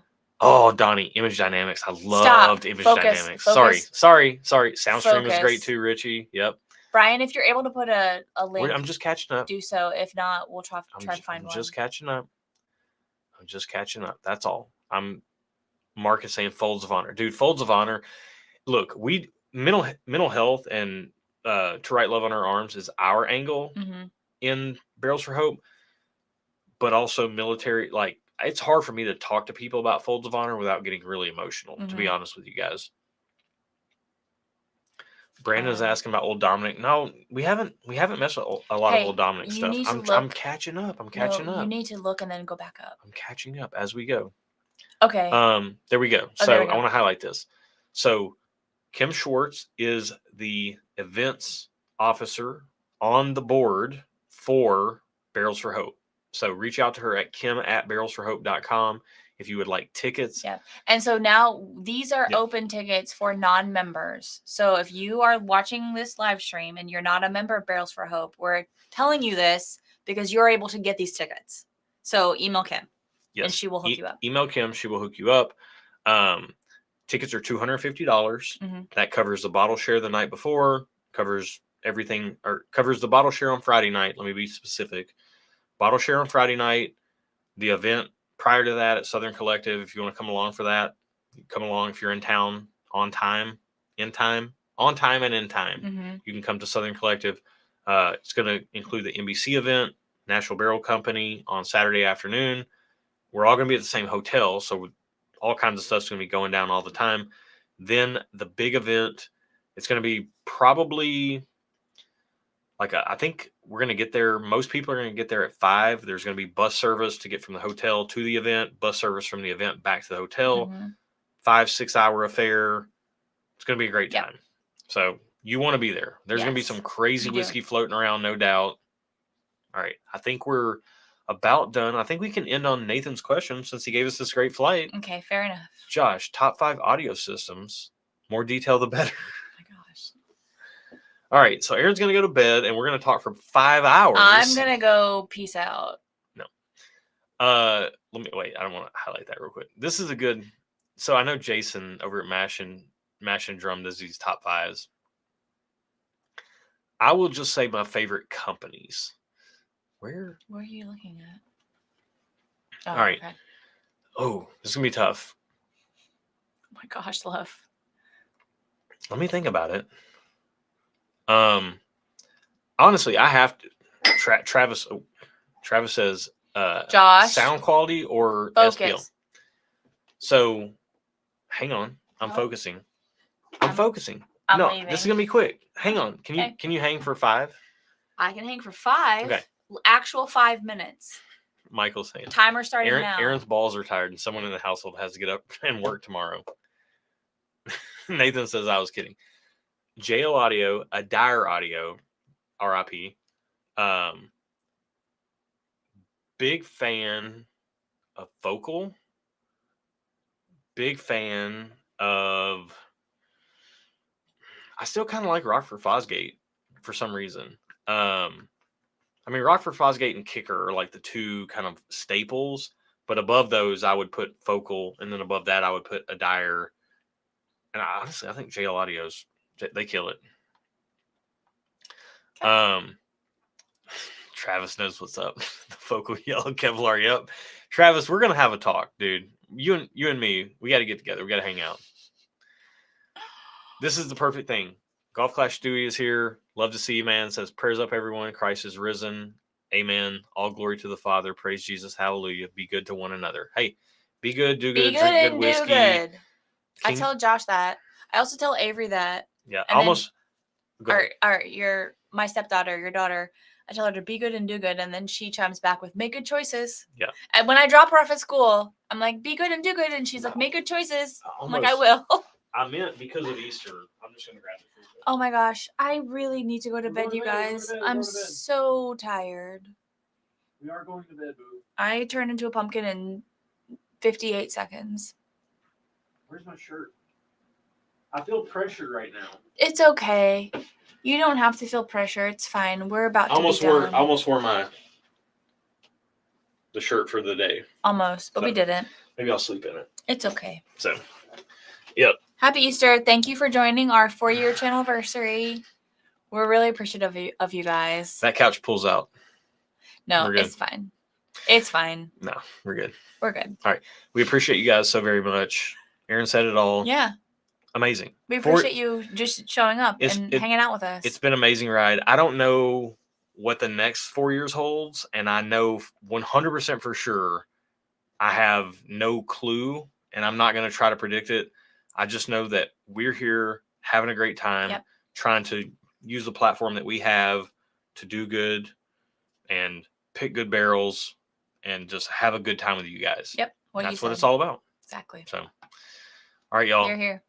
S1: Oh, Donnie, Image Dynamics. I loved Image Dynamics. Sorry. Soundstream is great too, Richie. Yep.
S2: Brian, if you're able to put a link,
S1: I'm just catching up.
S2: Do so. If not, we'll try to find one.
S1: I'm just catching up. That's all. Mark is saying Folds of Honor. Dude, Folds of Honor. Look, mental health and to write love on our arms is our angle in Barrels for Hope, but also military. Like, it's hard for me to talk to people about Folds of Honor without getting really emotional, to be honest with you guys. Brandon's asking about Old Dominic. No, we haven't messed with a lot of Old Dominic stuff. I'm catching up.
S2: You need to look and then go back up.
S1: I'm catching up as we go.
S2: Okay.
S1: There we go. So I want to highlight this. So Kim Schwartz is the events officer on the board for Barrels for Hope. So reach out to her at kim@barrelsforhope.com if you would like tickets.
S2: Yeah. And so now these are open tickets for non-members. So if you are watching this live stream and you're not a member of Barrels for Hope, we're telling you this because you're able to get these tickets. So email Kim and she will hook you up.
S1: Email Kim. She will hook you up. Tickets are $250. That covers the bottle share the night before, covers everything, or covers the bottle share on Friday night. Let me be specific. Bottle share on Friday night, the event prior to that at Southern Collective. If you want to come along for that, come along. If you're in town on time, in time, you can come to Southern Collective. It's going to include the NBC event, Nashville Barrel Company on Saturday afternoon. We're all going to be at the same hotel, so all kinds of stuff's going to be going down all the time. Then the big event, it's going to be probably... I think we're going to get there. Most people are going to get there at 5. There's going to be bus service to get from the hotel to the event, bus service from the event back to the hotel, 5-6 hour affair. It's going to be a great time. So you want to be there. There's going to be some crazy whiskey floating around, no doubt. All right. I think we're about done. I think we can end on Nathan's question since he gave us this great flight.
S2: Okay, fair enough.
S1: Josh, top 5 audio systems. More detail, the better. All right, so Erin's going to go to bed, and we're going to talk for 5 hours.
S2: I'm going to go peace out.
S1: No. Let me wait. I don't want to highlight that real quick. This is a good... So I know Jason over at Mash and Drum does these top 5s. I will just say my favorite companies. Where
S2: are you looking at?
S1: All right. Okay. Oh, this is going to be tough.
S2: Oh my gosh, love.
S1: Let me think about it. Honestly, I have to. Travis says,
S2: Josh,
S1: sound quality or
S2: focus.
S1: SPL? So hang on. I'm focusing. I'm focusing. No, leaving. This is gonna be quick. Hang on. Can you hang for 5?
S2: I can hang for 5. Okay. Actual 5 minutes.
S1: Michael's saying.
S2: Timer starting now.
S1: Aaron's balls are tired, and someone in the household has to get up and work tomorrow. Nathan says I was kidding. JL Audio, a Dire Audio, RIP. Big fan of Focal. Big fan of. I still kind of like Rockford Fosgate for some reason. I mean, Rockford Fosgate and Kicker are like the 2 kind of staples. But above those, I would put Focal, and then above that, I would put a Dire. And honestly, I think JL Audios, they kill it. Travis knows what's up. The Focal yellow Kevlar, yep. Travis, we're gonna have a talk, dude. You and me, we got to get together. We got to hang out. This is the perfect thing. Golf Clash Stewie is here. Love to see you, man. Says prayers up, everyone. Christ is risen. Amen. All glory to the Father. Praise Jesus. Hallelujah. Be good to one another. Hey, be good, do good, drink good whiskey. Do good.
S2: I tell Josh that. I also tell Avery that.
S1: Yeah, almost.
S2: My stepdaughter, your daughter. I tell her to be good and do good, and then she chimes back with "make good choices."
S1: Yeah.
S2: And when I drop her off at school, I'm like, "Be good and do good," and she's like, "Make good choices." I'm like, "I will."
S1: I meant because of Easter. I'm just gonna grab the food.
S2: Oh my gosh, I really need to go to bed, you guys. I'm so tired.
S1: We are going to bed, boo.
S2: I turned into a pumpkin in 58 seconds.
S1: Where's my shirt? I feel pressure right now.
S2: It's okay. You don't have to feel pressure. It's fine. We're about to be done.
S1: I almost wore the shirt for the day.
S2: Almost, but we didn't.
S1: Maybe I'll sleep in it.
S2: It's okay.
S1: So, yep.
S2: Happy Easter. Thank you for joining our 4-year channelversary. We're really appreciative of you guys.
S1: That couch pulls out.
S2: No, it's fine. It's fine.
S1: No, we're good.
S2: We're good.
S1: All right. We appreciate you guys so very much. Aaron said it all.
S2: Yeah.
S1: Amazing.
S2: We appreciate you just showing up and hanging out with us.
S1: It's been an amazing ride. I don't know what the next 4 years holds, and I know 100% for sure I have no clue, and I'm not going to try to predict it. I just know that we're here having a great time, trying to use the platform that we have to do good and pick good barrels and just have a good time with you guys.
S2: Yep.
S1: That's what it's all about.
S2: Exactly.
S1: So, all right, y'all.
S2: You're here.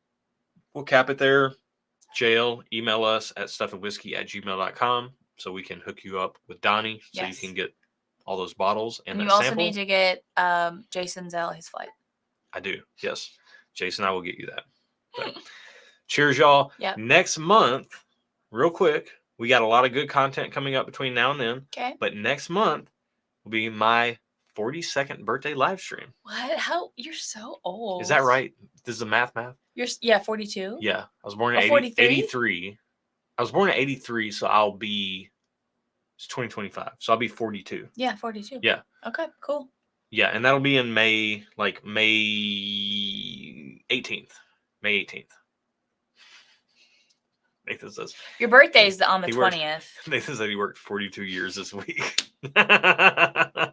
S1: We'll cap it there. Jail, email us at stuffandwhiskey@gmail.com so we can hook you up with Donnie so you can get all those bottles and
S2: you
S1: that
S2: also
S1: sample.
S2: Need to get Jason Zell his flight.
S1: I do. Yes. Jason, I will get you that. So, cheers, y'all.
S2: Yep.
S1: Next month, real quick, we got a lot of good content coming up between now and then.
S2: Okay.
S1: But next month will be my 42nd birthday live stream.
S2: What? How? You're so old.
S1: Is that right? This is the math?
S2: You're 42?
S1: Yeah. I was born in 83. I was born in 83, so I'll be, it's 2025. So I'll be 42.
S2: Yeah, 42.
S1: Yeah.
S2: Okay, cool.
S1: Yeah, and that'll be in May 18th. May 18th. Nathan says.
S2: Your birthday's on the 20th.
S1: Nathan said he worked 42 years this week. All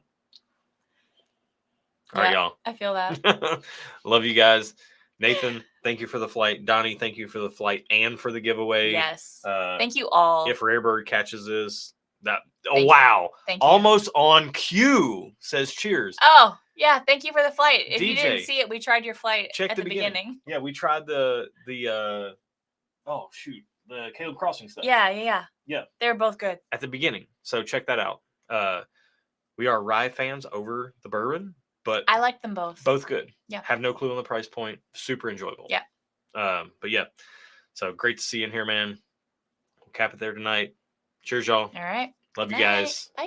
S1: right, y'all.
S2: I feel that.
S1: Love you guys. Nathan, thank you for the flight. Donnie, thank you for the flight and for the giveaway.
S2: Yes. Thank you all.
S1: If Rarebird catches this,
S2: Thank you.
S1: Almost on cue says cheers.
S2: Oh, yeah. Thank you for the flight. If
S1: DJ,
S2: you didn't see it, we tried your flight at the beginning.
S1: Yeah, we tried the Caleb Crossing stuff.
S2: Yeah.
S1: Yeah.
S2: They're both good.
S1: At the beginning. So check that out. We are rye fans over the bourbon, but
S2: I like them both.
S1: Both good.
S2: Yeah.
S1: Have no clue on the price point. Super enjoyable.
S2: Yeah.
S1: But yeah. So great to see you in here, man. We'll cap it there tonight. Cheers, y'all.
S2: All right.
S1: Love you guys.
S2: Bye.